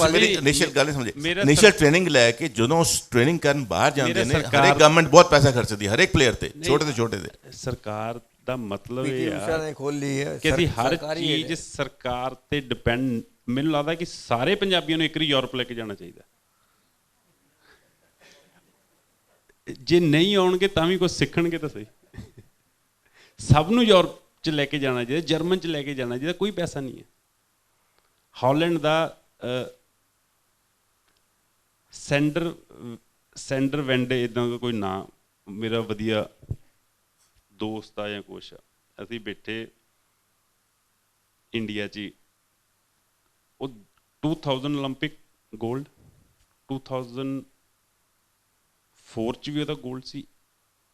ਮੇਰੀ ਇਨੀਸ਼ੀਅਲ ਗੱਲ ਨਹੀਂ ਸਮਝੇ। ਇਨੀਸ਼ੀਅਲ ਟ੍ਰੇਨਿੰਗ ਲੈ ਕੇ ਜਦੋਂ ਟ੍ਰੇਨਿੰਗ ਕਰਨ ਬਾਹਰ ਜਾਂਦੇ ਨੇ, ਹਰੇਕ ਗਵਰਨਮੈਂਟ ਬਹੁਤ ਪੈਸਾ ਖਰਚਦੀ ਹੈ ਹਰੇਕ ਪਲੇਅਰ ਤੇ, ਛੋਟੇ ਤੋਂ ਛੋਟੇ ਤੇ। ਸਰਕਾਰ ਦਾ ਮਤਲਬ ਇਹ ਆ ਖੋਲ ਲਈ ਹੈ ਕਿ ਅਸੀਂ ਹਰ ਚੀਜ਼ ਸਰਕਾਰ ਤੇ ਡਿਪੈਂਡ। ਮੈਨੂੰ ਲੱਗਦਾ ਕਿ ਸਾਰੇ ਪੰਜਾਬੀਆਂ ਨੂੰ ਇੱਕ ਵਾਰੀ ਯੂਰਪ ਲੈ ਕੇ ਜਾਣਾ ਚਾਹੀਦਾ। ਜੇ ਨਹੀਂ ਆਉਣਗੇ ਤਾਂ ਵੀ ਕੁਝ ਸਿੱਖਣਗੇ ਤਾਂ ਸਹੀ। ਸਭ ਨੂੰ ਯੂਰਪ 'ਚ ਲੈ ਕੇ ਜਾਣਾ ਚਾਹੀਦਾ, ਜਰਮਨ 'ਚ ਲੈ ਕੇ ਜਾਣਾ ਚਾਹੀਦਾ, ਕੋਈ ਪੈਸਾ ਨਹੀਂ ਹੈ। ਹਾਲੈਂਡ ਦਾ ਸੈਂਡਰ ਵੈਂਡੇ ਇੱਦਾਂ ਦਾ ਕੋਈ ਨਾਂ, ਮੇਰਾ ਵਧੀਆ ਦੋਸਤ ਆ ਜਾਂ ਕੁਛ, ਅਸੀਂ ਬੈਠੇ ਇੰਡੀਆ 'ਚ, ਉਹ 2000 ਓਲੰਪਿਕ ਗੋਲਡ, 2004 'ਚ ਵੀ ਉਹਦਾ ਗੋਲਡ ਸੀ,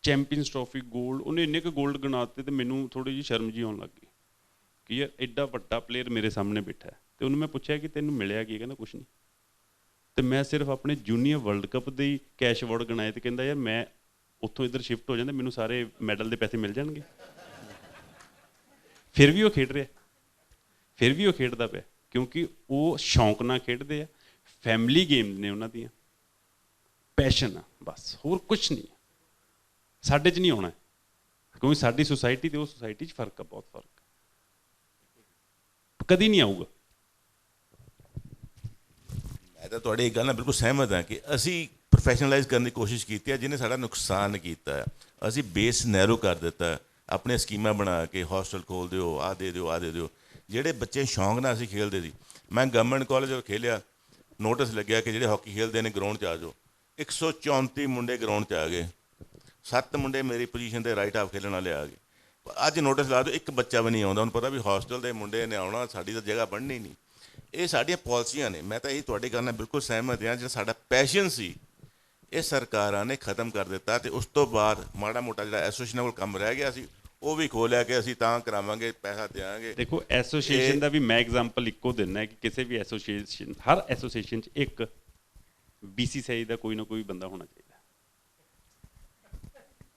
ਚੈਂਪੀਅਨਸ ਟਰੋਫੀ ਗੋਲਡ। ਉਹਨੇ ਇੰਨੇ ਕੁ ਗੋਲਡ ਗਿਣਾਤੇ ਤੇ ਮੈਨੂੰ ਥੋੜ੍ਹੀ ਜਿਹੀ ਸ਼ਰਮ ਜਿਹੀ ਆਉਣ ਲੱਗ ਗਈ ਕਿ ਯਾਰ ਐਡਾ ਵੱਡਾ ਪਲੇਅਰ ਮੇਰੇ ਸਾਹਮਣੇ ਬੈਠਾ। ਤੇ ਉਹਨੂੰ ਮੈਂ ਪੁੱਛਿਆ ਕਿ ਤੈਨੂੰ ਮਿਲਿਆ ਕੀ? ਕਹਿੰਦਾ ਕੁਛ ਨਹੀਂ। ਤੇ ਮੈਂ ਸਿਰਫ ਆਪਣੇ ਜੂਨੀਅਰ ਵਰਲਡ ਕੱਪ ਦੇ ਹੀ ਕੈਸ਼ ਅਵਾਰਡ ਗਿਣਾਏ ਤੇ ਕਹਿੰਦਾ ਯਾਰ ਮੈਂ ਉੱਥੋਂ ਇੱਧਰ ਸ਼ਿਫਟ ਹੋ ਜਾਂਦਾ, ਮੈਨੂੰ ਸਾਰੇ ਮੈਡਲ ਦੇ ਪੈਸੇ ਮਿਲ ਜਾਣਗੇ। ਫਿਰ ਵੀ ਉਹ ਖੇਡ ਰਿਹਾ, ਫਿਰ ਵੀ ਉਹ ਖੇਡਦਾ ਪਿਆ, ਕਿਉਂਕਿ ਉਹ ਸ਼ੌਂਕ ਨਾਲ ਖੇਡਦੇ ਆ। ਫੈਮਿਲੀ ਗੇਮ ਨੇ ਉਹਨਾਂ ਦੀਆਂ, ਪੈਸ਼ਨ ਆ ਬਸ, ਹੋਰ ਕੁਛ ਨਹੀਂ। ਸਾਡੇ 'ਚ ਨਹੀਂ ਆਉਣਾ, ਕਿਉਂਕਿ ਸਾਡੀ ਸੁਸਾਇਟੀ ਤੇ ਉਹ ਸੁਸਾਇਟੀ 'ਚ ਫਰਕ ਆ, ਬਹੁਤ ਫਰਕ। ਕਦੀ ਨਹੀਂ ਆਊਗਾ। ਮੈਂ ਤਾਂ ਤੁਹਾਡੀ ਇਹ ਗੱਲ ਨਾਲ ਬਿਲਕੁਲ ਸਹਿਮਤ ਹਾਂ ਕਿ ਅਸੀਂ ਪ੍ਰੋਫੈਸ਼ਨਲਾਈਜ਼ ਕਰਨ ਦੀ ਕੋਸ਼ਿਸ਼ ਕੀਤੀ ਹੈ, ਜਿਹਨੇ ਸਾਡਾ ਨੁਕਸਾਨ ਕੀਤਾ ਹੈ। ਅਸੀਂ ਬੇਸ ਨੈਰੋ ਕਰ ਦਿੱਤਾ, ਆਪਣੇ ਸਕੀਮਾਂ ਬਣਾ ਕੇ ਹੋਸਟਲ ਖੋਲ ਦਿਓ, ਆਹ ਦੇ ਦਿਓ, ਆਹ ਦੇ ਦਿਓ। ਜਿਹੜੇ ਬੱਚੇ ਸ਼ੌਂਕ ਨਾਲ ਅਸੀਂ ਖੇਡਦੇ ਸੀ, ਮੈਂ ਗਵਰਨਮੈਂਟ ਕਾਲਜ ਖੇਲਿਆ, ਨੋਟਿਸ ਲੱਗਿਆ ਕਿ ਜਿਹੜੇ ਹਾਕੀ ਖੇਡਦੇ ਨੇ ਗਰਾਊਂਡ 'ਚ ਆ ਜਾਓ। 134 ਮੁੰਡੇ ਗਰਾਊਂਡ 'ਚ ਆ ਗਏ, 7 ਮੁੰਡੇ ਮੇਰੀ ਪੋਜੀਸ਼ਨ 'ਤੇ ਰਾਈਟ ਹਾਫ ਖੇਡਣ ਵਾਲੇ ਆ ਗਏ। ਅੱਜ ਨੋਟਿਸ ਲਾ ਦਿਓ, ਇੱਕ ਬੱਚਾ ਵੀ ਨਹੀਂ ਆਉਂਦਾ। ਉਹਨੂੰ ਪਤਾ ਵੀ ਹੋਸਟਲ ਦੇ ਮੁੰਡੇ ਨੇ ਆਉਣਾ, ਸਾਡੀ ਤਾਂ ਜਗ੍ਹਾ ਬਣਨੀ ਨਹੀਂ। ਇਹ ਸਾਡੀਆਂ ਪਾਲਿਸੀਆਂ ਨੇ। ਮੈਂ ਤਾਂ ਇਹ ਤੁਹਾਡੀ ਗੱਲ ਨਾਲ ਬਿਲਕੁਲ ਸਹਿਮਤ ਹਾਂ। ਜਿਹੜਾ ਸਾਡਾ ਪੈਸ਼ਨ ਸੀ, ਇਹ ਸਰਕਾਰਾਂ ਨੇ ਖ਼ਤਮ ਕਰ ਦਿੱਤਾ। ਤੇ ਉਸ ਤੋਂ ਬਾਅਦ ਮਾੜਾ ਮੋਟਾ ਜਿਹੜਾ ਐਸੋਸੀਏਸ਼ਨ ਕੋਲ ਕੰਮ ਰਹਿ ਗਿਆ ਸੀ, ਉਹ ਵੀ ਖੋਲਿਆ ਕਿ ਅਸੀਂ ਤਾਂ ਕਰਾਵਾਂਗੇ, ਪੈਸਾ ਦਿਆਂਗੇ। ਦੇਖੋ, ਐਸੋਸੀਏਸ਼ਨ ਦਾ ਵੀ ਮੈਂ ਐਗਜ਼ਾਮਪਲ ਇੱਕੋ ਦਿੰਦਾ ਕਿ ਕਿਸੇ ਵੀ ਐਸੋਸੀਏਸ਼ਨ, ਹਰ ਐਸੋਸੀਏਸ਼ਨ 'ਚ ਇੱਕ BCCI ਦਾ ਕੋਈ ਨਾ ਕੋਈ ਬੰਦਾ ਹੋਣਾ ਚਾਹੀਦਾ,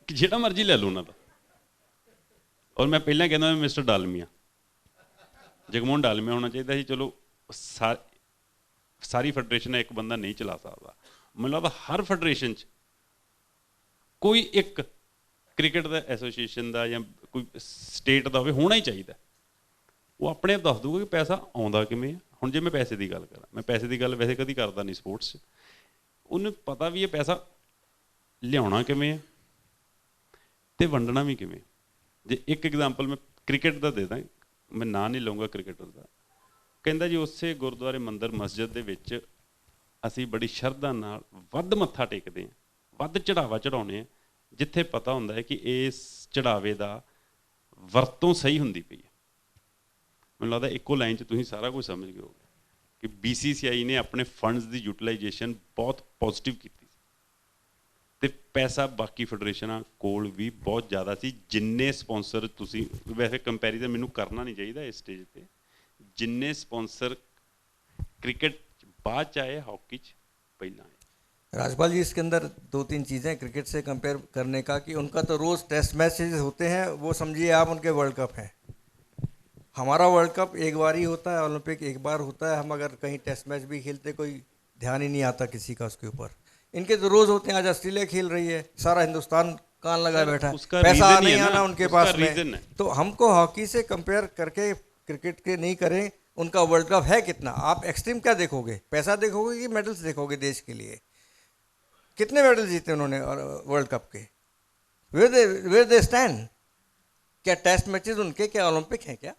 ਕਿ ਜਿਹੜਾ ਮਰਜ਼ੀ ਲੈ ਲਓ ਉਹਨਾਂ ਦਾ। ਔਰ ਮੈਂ ਪਹਿਲਾਂ ਕਹਿੰਦਾ ਮਿਸਟਰ ਡਾਲਮੀਆ, ਜਗਮੋਹਨ ਡਾਲਮੀਆ ਹੋਣਾ ਚਾਹੀਦਾ ਸੀ। ਚਲੋ ਸਾਰੀ ਫੈਡਰੇਸ਼ਨ ਇੱਕ ਬੰਦਾ ਨਹੀਂ ਚਲਾ ਸਕਦਾ। ਮੈਨੂੰ ਲੱਗਦਾ ਹਰ ਫੈਡਰੇਸ਼ਨ 'ਚ ਕੋਈ ਇੱਕ ਕ੍ਰਿਕਟ ਦਾ ਐਸੋਸੀਏਸ਼ਨ ਦਾ ਜਾਂ ਕੋਈ ਸਟੇਟ ਦਾ ਹੋਣਾ ਹੀ ਚਾਹੀਦਾ। ਉਹ ਆਪਣੇ ਆਪ ਦੱਸ ਦੂਗਾ ਕਿ ਪੈਸਾ ਆਉਂਦਾ ਕਿਵੇਂ ਆ। ਹੁਣ ਜੇ ਮੈਂ ਪੈਸੇ ਦੀ ਗੱਲ ਕਰਾਂ, ਮੈਂ ਪੈਸੇ ਦੀ ਗੱਲ ਵੈਸੇ ਕਦੀ ਕਰਦਾ ਨਹੀਂ ਸਪੋਰਟਸ 'ਚ। ਉਹਨੂੰ ਪਤਾ ਵੀ ਇਹ ਪੈਸਾ ਲਿਆਉਣਾ ਕਿਵੇਂ ਆ ਤੇ ਵੰਡਣਾ ਵੀ ਕਿਵੇਂ। ਜੇ ਇੱਕ ਐਗਜ਼ਾਮਪਲ ਮੈਂ ਕ੍ਰਿਕਟ ਦਾ ਦੇ ਦਾਂ, ਮੈਂ ਨਾਂ ਨਹੀਂ ਲਊਂਗਾ ਕ੍ਰਿਕਟਰ ਦਾ। ਕਹਿੰਦਾ ਜੀ ਉਸੇ ਗੁਰਦੁਆਰੇ ਮੰਦਿਰ ਮਸਜਿਦ ਦੇ ਵਿੱਚ ਅਸੀਂ ਬੜੀ ਸ਼ਰਧਾ ਨਾਲ ਵੱਧ ਮੱਥਾ ਟੇਕਦੇ ਹਾਂ, ਵੱਧ ਚੜਾਵਾ ਚੜਾਉਂਦੇ ਹਾਂ, ਜਿੱਥੇ ਪਤਾ ਹੁੰਦਾ ਹੈ ਕਿ ਇਸ ਚੜਾਵੇ ਦਾ ਵਰਤੋਂ ਸਹੀ ਹੁੰਦੀ ਪਈ ਹੈ। ਮੈਨੂੰ ਲੱਗਦਾ ਇੱਕੋ ਲਾਈਨ 'ਚ ਤੁਸੀਂ ਸਾਰਾ ਕੁਝ ਸਮਝ ਗਏ ਹੋ ਕਿ BCCI ਨੇ ਆਪਣੇ ਫੰਡਸ ਦੀ ਯੂਟੀਲਾਈਜੇਸ਼ਨ ਬਹੁਤ ਪੋਜ਼ਿਟਿਵ ਕੀਤੀ ਤੇ ਪੈਸਾ ਬਾਕੀ ਫੈਡਰੇਸ਼ਨਾਂ ਕੋਲ ਵੀ ਬਹੁਤ ਜ਼ਿਆਦਾ ਸੀ। ਜਿੰਨੇ ਸਪੋਂਸਰ ਤੁਸੀਂ, ਵੈਸੇ ਕੰਪੈਰੀਜ਼ਨ ਮੈਨੂੰ ਕਰਨਾ ਨਹੀਂ ਚਾਹੀਦਾ ਇਸ ਸਟੇਜ 'ਤੇ, जिन्ने स्पॉन्सर क्रिकेट बाद चाहे हॉकी पहला है। राजपाल जी, इसके अंदर 2-3 चीज़ें क्रिकेट से कंपेयर करने का कि उनका तो रोज़ टेस्ट मैचेज होते हैं, वो समझिए आप उनके वर्ल्ड कप हैं। हमारा वर्ल्ड कप एक बार ही होता है, ओलंपिक एक बार होता है। हम अगर कहीं टेस्ट मैच भी खेलते कोई ध्यान ही नहीं आता किसी का उसके ऊपर। इनके तो रोज़ होते हैं। आज ऑस्ट्रेलिया खेल रही है, सारा हिंदुस्तान कान लगा बैठा है, पैसा नहीं आना उनके पास में। तो हमको हॉकी से कंपेयर करके क्रिकेट के नहीं करें। उनका वर्ल्ड कप है कितना, आप एक्सट्रीम क्या देखोगे, पैसा देखोगे कि मेडल्स देखोगे? देश के लिए कितने मेडल जीते उन्होंने वर्ल्ड कप के? Where they stand? क्या टेस्ट मैचेस उनके क्या ओलंपिक हैं क्या?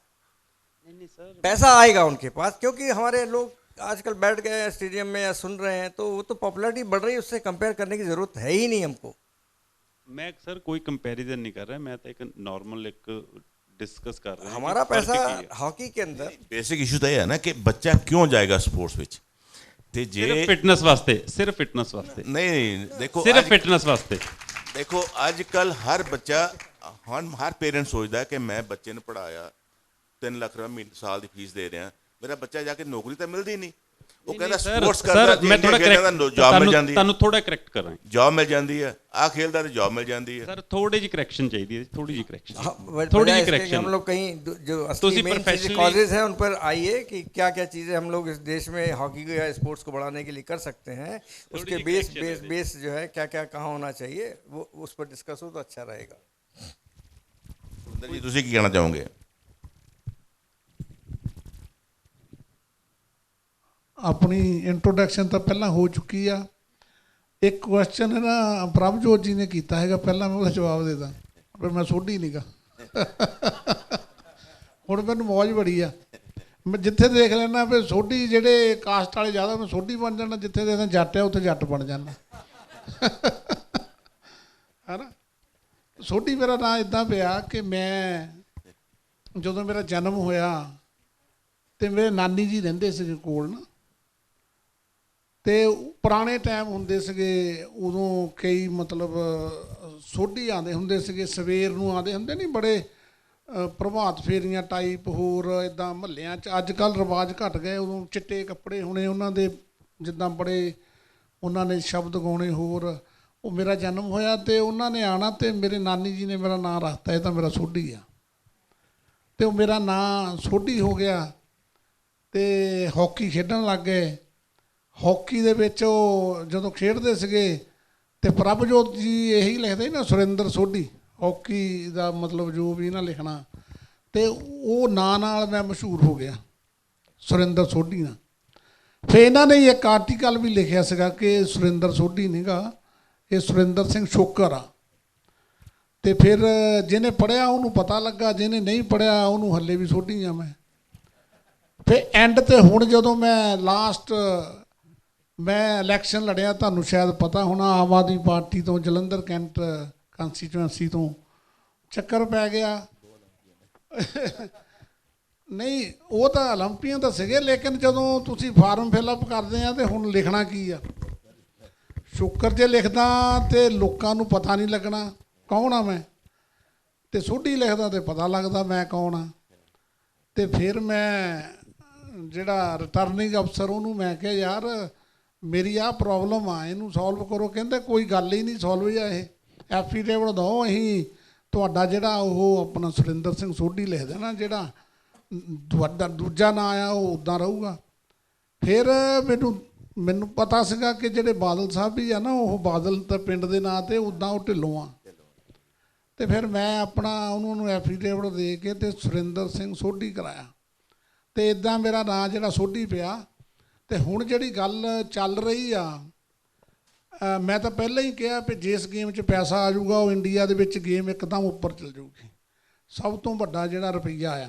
नहीं सर, पैसा आएगा उनके पास, क्योंकि हमारे लोग आजकल बैठ गए स्टेडियम में या सुन रहे हैं, तो वो तो पॉपुलैरिटी बढ़ रही है, उससे कंपेयर करने की ज़रूरत है ही नहीं हमको। मैं सर कोई कंपैरिजन नहीं कर रहा, मैं तो एक नॉर्मल एक डिस्कस कर रहा हूं। हमारा पैसा हॉकी के अंदर ਬੇਸਿਕ ਇਸ਼ੂ ਤਾਂ ਇਹ ਹੈ ਨਾ ਕਿ ਬੱਚਾ ਕਿਉਂ ਜਾਏਗਾ ਸਪੋਰਟਸ ਵਿੱਚ, ਤੇ ਜੇ ਸਿਰਫ ਫਿਟਨੈਸ ਵਾਸਤੇ, ਸਿਰਫ ਫਿਟਨੈਸ ਵਾਸਤੇ, ਨਹੀਂ ਦੇਖੋ ਸਿਰਫ ਫਿਟਨੈਸ ਵਾਸਤੇ। ਦੇਖੋ ਅੱਜ ਕੱਲ ਹਰ ਬੱਚਾ, ਹੁਣ ਹਰ ਪੇਰੈਂਟ ਸੋਚਦਾ ਕਿ ਮੈਂ ਬੱਚੇ ਨੂੰ ਪੜਾਇਆ 3 ਲੱਖ ਰੁਪਏ ਸਾਲ ਦੀ ਫੀਸ ਦੇ ਰਿਹਾ, ਮੇਰਾ ਬੱਚਾ ਜਾ ਕੇ ਨੌਕਰੀ ਤਾਂ ਮਿਲਦੀ ਨਹੀਂ, ਉਹ ਕਹਿੰਦਾ ਸਪੋਰਟਸ ਕਰਦਾ ਮੈਂ ਥੋੜਾ ਜੌਬ ਮਿਲ ਜਾਂਦੀ ਹੈ, ਤੁਹਾਨੂੰ ਥੋੜਾ ਕਰੈਕਟ ਕਰਾਂ, ਜੌਬ ਮਿਲ ਜਾਂਦੀ ਹੈ, ਆ ਖੇਲਦਾ ਤੇ ਜੌਬ ਮਿਲ ਜਾਂਦੀ ਹੈ। ਸਰ ਥੋੜੀ ਜਿਹੀ ਕਰੈਕਸ਼ਨ ਚਾਹੀਦੀ ਹੈ, ਥੋੜੀ ਜਿਹੀ ਕਰੈक्शन, थोड़ी जी करेक्शन। हम लोग कहीं जो असली मेन professionally- कॉजेज हैं उन पर आइए कि क्या क्या चीज़ें हम लोग इस देश में हॉकी को या स्पोर्ट्स को बढ़ाने के लिए कर सकते हैं, उसके जी बेस correction बेस है। बेस जो है क्या क्या कहाँ होना चाहिए, वो उस पर डिस्कस हो तो अच्छा रहेगा। ਸੁਰਿੰਦਰ ਜੀ ਤੁਸੀਂ ਕੀ ਕਹਿਣਾ ਚਾਹੋਗੇ? ਆਪਣੀ ਇੰਟਰੋਡਕਸ਼ਨ ਤਾਂ ਪਹਿਲਾਂ ਹੋ ਚੁੱਕੀ ਆ। ਇੱਕ ਕੁਐਸਚਨ ਹੈ ਨਾ ਪ੍ਰਭਜੋਤ ਜੀ ਨੇ ਕੀਤਾ ਹੈਗਾ, ਪਹਿਲਾਂ ਮੈਂ ਉਹਦਾ ਜਵਾਬ ਦੇ ਦਾਂ, ਪਰ ਮੈਂ ਸੋਢੀ ਨਹੀਂ ਗਾ। ਹੁਣ ਮੈਨੂੰ ਮੌਜ ਬੜੀ ਆ, ਮੈਂ ਜਿੱਥੇ ਦੇਖ ਲੈਣਾ ਵੀ ਸੋਢੀ ਜਿਹੜੇ ਕਾਸਟ ਵਾਲੇ ਜ਼ਿਆਦਾ, ਮੈਂ ਸੋਢੀ ਬਣ ਜਾਣਾ, ਜਿੱਥੇ ਦੇਖਦਾ ਜੱਟ ਆ ਉੱਥੇ ਜੱਟ ਬਣ ਜਾਂਦਾ ਹੈ ਨਾ। ਸੋਢੀ ਮੇਰਾ ਨਾਂ ਇੱਦਾਂ ਪਿਆ ਕਿ ਮੈਂ ਜਦੋਂ ਮੇਰਾ ਜਨਮ ਹੋਇਆ ਤੇ ਮੇਰੇ ਨਾਨੀ ਜੀ ਰਹਿੰਦੇ ਸੀਗੇ ਕੋਲ ਨਾ, ਤੇ ਪੁਰਾਣੇ ਟਾਈਮ ਹੁੰਦੇ ਸੀਗੇ ਉਦੋਂ, ਕਈ ਮਤਲਬ ਸੋਢੀ ਆਉਂਦੇ ਹੁੰਦੇ ਸੀਗੇ, ਸਵੇਰ ਨੂੰ ਆਉਂਦੇ ਹੁੰਦੇ ਨਹੀਂ, ਬੜੇ ਪ੍ਰਭਾਤ ਫੇਰੀਆਂ ਟਾਈਪ ਹੋਰ ਇੱਦਾਂ ਮਹੱਲਿਆਂ 'ਚ। ਅੱਜ ਕੱਲ੍ਹ ਰਿਵਾਜ ਘਟ ਗਏ, ਉਦੋਂ ਚਿੱਟੇ ਕੱਪੜੇ ਹੋਣੇ ਉਹਨਾਂ ਦੇ, ਜਿੱਦਾਂ ਬੜੇ ਉਹਨਾਂ ਨੇ ਸ਼ਬਦ ਗਾਉਣੇ ਹੋਰ। ਉਹ ਮੇਰਾ ਜਨਮ ਹੋਇਆ ਤੇ ਉਹਨਾਂ ਨੇ ਆਉਣਾ, ਤੇ ਮੇਰੇ ਨਾਨੀ ਜੀ ਨੇ ਮੇਰਾ ਨਾਂ ਰੱਖਤਾ, ਇਹ ਤਾਂ ਮੇਰਾ ਸੋਢੀ ਆ। ਤੇ ਉਹ ਮੇਰਾ ਨਾਂ ਸੋਢੀ ਹੋ ਗਿਆ, ਤੇ ਹਾਕੀ ਖੇਡਣ ਲੱਗ ਗਏ। ਹਾਕੀ ਦੇ ਵਿੱਚ ਉਹ ਜਦੋਂ ਖੇਡਦੇ ਸੀਗੇ ਤੇ ਪ੍ਰਭਜੋਤ ਜੀ ਇਹੀ ਲਿਖਦੇ ਨਾ, ਸੁਰਿੰਦਰ ਸੋਢੀ, ਹਾਕੀ ਦਾ ਮਤਲਬ ਜੋ ਵੀ ਇਹਨਾਂ ਲਿਖਣਾ, ਤੇ ਉਹ ਨਾਂ ਨਾਲ ਮੈਂ ਮਸ਼ਹੂਰ ਹੋ ਗਿਆ, ਸੁਰਿੰਦਰ ਸੋਢੀ ਨਾਲ। ਫਿਰ ਇਹਨਾਂ ਨੇ ਇੱਕ ਆਰਟੀਕਲ ਵੀ ਲਿਖਿਆ ਸੀਗਾ ਕਿ ਸੁਰਿੰਦਰ ਸੋਢੀ ਨਹੀਂਗਾ, ਇਹ ਸੁਰਿੰਦਰ ਸਿੰਘ ਸ਼ੋਕਰ ਆ। ਤੇ ਫਿਰ ਜਿਹਨੇ ਪੜ੍ਹਿਆ ਉਹਨੂੰ ਪਤਾ ਲੱਗਾ, ਜਿਹਨੇ ਨਹੀਂ ਪੜ੍ਹਿਆ ਉਹਨੂੰ ਹੱਲੇ ਵੀ ਸੋਢੀ ਆ ਮੈਂ। ਫਿਰ ਐਂਡ ਤੇ ਹੁਣ ਜਦੋਂ ਮੈਂ ਲਾਸਟ ਮੈਂ ਇਲੈਕਸ਼ਨ ਲੜਿਆ, ਤੁਹਾਨੂੰ ਸ਼ਾਇਦ ਪਤਾ ਹੋਣਾ, ਆਮ ਆਦਮੀ ਪਾਰਟੀ ਤੋਂ ਜਲੰਧਰ ਕੈਂਟ ਕੰਸਟੀਚੁਐਂਸੀ ਤੋਂ ਚੱਕਰ ਪੈ ਗਿਆ। ਨਹੀਂ ਉਹ ਤਾਂ ਓਲੰਪੀਅਨ ਤਾਂ ਸੀਗੇ, ਲੇਕਿਨ ਜਦੋਂ ਤੁਸੀਂ ਫਾਰਮ ਫਿਲਅਪ ਕਰਦੇ ਆ ਤੇ ਹੁਣ ਲਿਖਣਾ ਕੀ ਆ, ਸ਼ੁਕਰ ਜੇ ਲਿਖਦਾ ਤੇ ਲੋਕਾਂ ਨੂੰ ਪਤਾ ਨਹੀਂ ਲੱਗਣਾ ਕੌਣ ਆ ਮੈਂ, ਤੇ ਸੋਢੀ ਲਿਖਦਾ ਤੇ ਪਤਾ ਲੱਗਦਾ ਮੈਂ ਕੌਣ ਆ। ਤੇ ਫਿਰ ਮੈਂ ਜਿਹੜਾ ਰਿਟਰਨਿੰਗ ਅਫਸਰ ਉਹਨੂੰ ਮੈਂ ਕਿਹਾ ਯਾਰ ਮੇਰੀ ਆਹ ਪ੍ਰੋਬਲਮ ਆ, ਇਹਨੂੰ ਸੋਲਵ ਕਰੋ। ਕਹਿੰਦੇ ਕੋਈ ਗੱਲ ਹੀ ਨਹੀਂ ਸੋਲਵ ਆ, ਇਹ ਐਫੀਡੇਵਿਟ ਦਿਓ, ਅਸੀਂ ਤੁਹਾਡਾ ਜਿਹੜਾ ਉਹ ਆਪਣਾ ਸੁਰਿੰਦਰ ਸਿੰਘ ਸੋਢੀ ਲਿਖ ਦੇਣਾ, ਜਿਹੜਾ ਤੁਹਾਡਾ ਦੂਜਾ ਨਾਂ ਆ ਉਹ ਉੱਦਾਂ ਰਹੂਗਾ। ਫਿਰ ਮੈਨੂੰ ਪਤਾ ਸੀਗਾ ਕਿ ਜਿਹੜੇ ਬਾਦਲ ਸਾਹਿਬ ਵੀ ਆ ਨਾ, ਉਹ ਬਾਦਲ ਤਾਂ ਪਿੰਡ ਦੇ ਨਾਂ 'ਤੇ, ਉੱਦਾਂ ਉਹ ਢਿੱਲੋਂ ਆ। ਤੇ ਫਿਰ ਮੈਂ ਆਪਣਾ ਉਹਨੂੰ ਐਫੀਡੇਵਿਟ ਦੇ ਕੇ ਤੇ ਸੁਰਿੰਦਰ ਸਿੰਘ ਸੋਢੀ ਕਰਾਇਆ, ਤੇ ਇੱਦਾਂ ਮੇਰਾ ਨਾਂ ਜਿਹੜਾ ਸੋਢੀ ਪਿਆ। ਤੇ ਹੁਣ ਜਿਹੜੀ ਗੱਲ ਚੱਲ ਰਹੀ ਆ, ਮੈਂ ਤਾਂ ਪਹਿਲਾਂ ਹੀ ਕਿਹਾ ਵੀ ਜਿਸ ਗੇਮ 'ਚ ਪੈਸਾ ਆ ਜਾਊਗਾ ਉਹ ਇੰਡੀਆ ਦੇ ਵਿੱਚ ਗੇਮ ਇੱਕਦਮ ਉੱਪਰ ਚੱਲ ਜਾਊਗੀ, ਸਭ ਤੋਂ ਵੱਡਾ ਜਿਹੜਾ ਰੁਪਈਆ ਆ।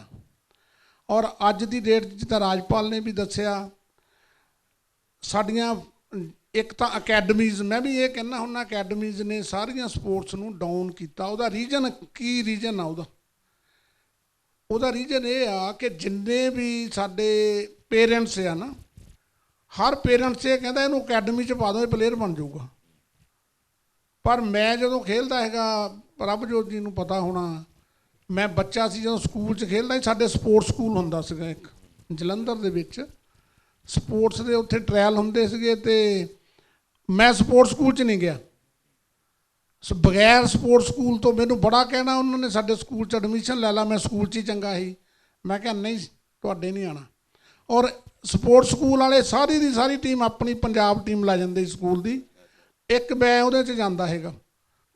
ਔਰ ਅੱਜ ਦੀ ਡੇਟ 'ਚ ਤਾਂ ਰਾਜਪਾਲ ਨੇ ਵੀ ਦੱਸਿਆ, ਸਾਡੀਆਂ ਇੱਕ ਤਾਂ ਅਕੈਡਮੀਜ਼, ਮੈਂ ਵੀ ਇਹ ਕਹਿੰਦਾ ਹੁੰਦਾ, ਅਕੈਡਮੀਜ਼ ਨੇ ਸਾਰੀਆਂ ਸਪੋਰਟਸ ਨੂੰ ਡਾਊਨ ਕੀਤਾ। ਉਹਦਾ ਰੀਜ਼ਨ ਕੀ ਰੀਜ਼ਨ ਆ ਉਹਦਾ ਰੀਜ਼ਨ ਇਹ ਆ ਕਿ ਜਿੰਨੇ ਵੀ ਸਾਡੇ ਪੇਰੈਂਟਸ ਆ ਨਾ, ਹਰ ਪੇਰੈਂਟਸ ਇਹ ਕਹਿੰਦਾ ਇਹਨੂੰ ਅਕੈਡਮੀ 'ਚ ਪਾ ਦਿਓ, ਇਹ ਪਲੇਅਰ ਬਣ ਜਾਊਗਾ। ਪਰ ਮੈਂ ਜਦੋਂ ਖੇਡਦਾ ਹੈਗਾ, ਪ੍ਰਭਜੋਤ ਜੀ ਨੂੰ ਪਤਾ ਹੋਣਾ, ਮੈਂ ਬੱਚਾ ਸੀ ਜਦੋਂ ਸਕੂਲ 'ਚ ਖੇਡਦਾ ਸੀ, ਸਾਡੇ ਸਪੋਰਟਸ ਸਕੂਲ ਹੁੰਦਾ ਸੀਗਾ ਇੱਕ ਜਲੰਧਰ ਦੇ ਵਿੱਚ, ਸਪੋਰਟਸ ਦੇ ਉੱਥੇ ਟ੍ਰਾਇਲ ਹੁੰਦੇ ਸੀਗੇ, ਤੇ ਮੈਂ ਸਪੋਰਟਸ ਸਕੂਲ 'ਚ ਨਹੀਂ ਗਿਆ। ਬਗੈਰ ਸਪੋਰਟਸ ਸਕੂਲ ਤੋਂ ਮੈਨੂੰ ਬੜਾ ਕਹਿਣਾ, ਉਹਨਾਂ ਨੇ ਸਾਡੇ ਸਕੂਲ 'ਚ ਐਡਮਿਸ਼ਨ ਲੈ ਲਾ, ਮੈਂ ਸਕੂਲ 'ਚ ਹੀ ਚੰਗਾ ਸੀ। ਮੈਂ ਕਿਹਾ ਨਹੀਂ, ਤੁਹਾਡੇ ਨਹੀਂ ਆਉਣਾ। ਔਰ ਸਪੋਰਟਸ ਸਕੂਲ ਵਾਲੇ ਸਾਰੀ ਦੀ ਸਾਰੀ ਟੀਮ ਆਪਣੀ ਪੰਜਾਬ ਟੀਮ ਲੈ ਜਾਂਦੇ ਸਕੂਲ ਦੀ, ਇੱਕ ਮੈਂ ਉਹਦੇ 'ਚ ਜਾਂਦਾ ਹੈਗਾ,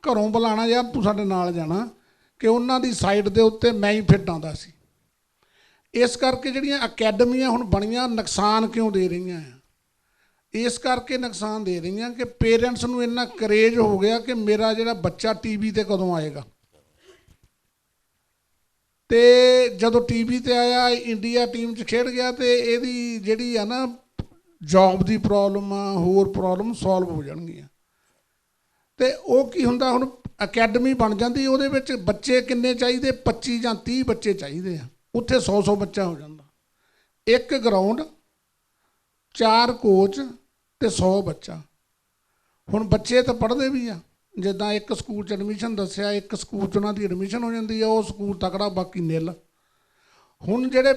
ਘਰੋਂ ਬੁਲਾਉਣਾ ਯਾਰ ਤੂੰ ਸਾਡੇ ਨਾਲ ਜਾਣਾ, ਕਿ ਉਹਨਾਂ ਦੀ ਸਾਈਡ ਦੇ ਉੱਤੇ ਮੈਂ ਹੀ ਫਿੱਟ ਆਉਂਦਾ ਸੀ। ਇਸ ਕਰਕੇ ਜਿਹੜੀਆਂ ਅਕੈਡਮੀਆਂ ਹੁਣ ਬਣੀਆਂ ਨੁਕਸਾਨ ਕਿਉਂ ਦੇ ਰਹੀਆਂ ਆ, ਇਸ ਕਰਕੇ ਨੁਕਸਾਨ ਦੇ ਰਹੀਆਂ ਕਿ ਪੇਰੈਂਟਸ ਨੂੰ ਇੰਨਾ ਕਰੇਜ ਹੋ ਗਿਆ ਕਿ ਮੇਰਾ ਜਿਹੜਾ ਬੱਚਾ ਟੀਵੀ ਤੇ ਕਦੋਂ ਆਏਗਾ। ਤੇ ਜਦੋਂ ਟੀਵੀ ਤੇ ਆਇਆ, ਇੰਡੀਆ ਟੀਮ 'ਚ ਖੇਡ ਗਿਆ, ਤੇ ਇਹਦੀ ਜਿਹੜੀ ਆ ਨਾ ਜੌਬ ਦੀ ਪ੍ਰੋਬਲਮ ਆ, ਹੋਰ ਪ੍ਰੋਬਲਮ ਸੋਲਵ ਹੋ ਜਾਣਗੀਆਂ। ਤੇ ਉਹ ਕੀ ਹੁੰਦਾ, ਹੁਣ ਅਕੈਡਮੀ ਬਣ ਜਾਂਦੀ, ਉਹਦੇ ਵਿੱਚ ਬੱਚੇ ਕਿੰਨੇ ਚਾਹੀਦੇ, 25 ਜਾਂ 30 ਬੱਚੇ ਚਾਹੀਦੇ ਆ, ਉੱਥੇ 100 ਬੱਚਾ ਹੋ ਜਾਂਦਾ। ਇੱਕ ਗਰਾਊਂਡ, 4 ਕੋਚ ਤੇ 100 ਬੱਚਾ। ਹੁਣ ਬੱਚੇ ਤਾਂ ਪੜ੍ਹਦੇ ਵੀ ਆ, ਜਿੱਦਾਂ ਇੱਕ ਸਕੂਲ 'ਚ ਐਡਮਿਸ਼ਨ ਦੱਸਿਆ, ਇੱਕ ਸਕੂਲ 'ਚ ਉਹਨਾਂ ਦੀ ਐਡਮਿਸ਼ਨ ਹੋ ਜਾਂਦੀ ਆ, ਉਹ ਸਕੂਲ ਤਕੜਾ, ਬਾਕੀ ਨਿੱਲ। ਹੁਣ ਜਿਹੜੇ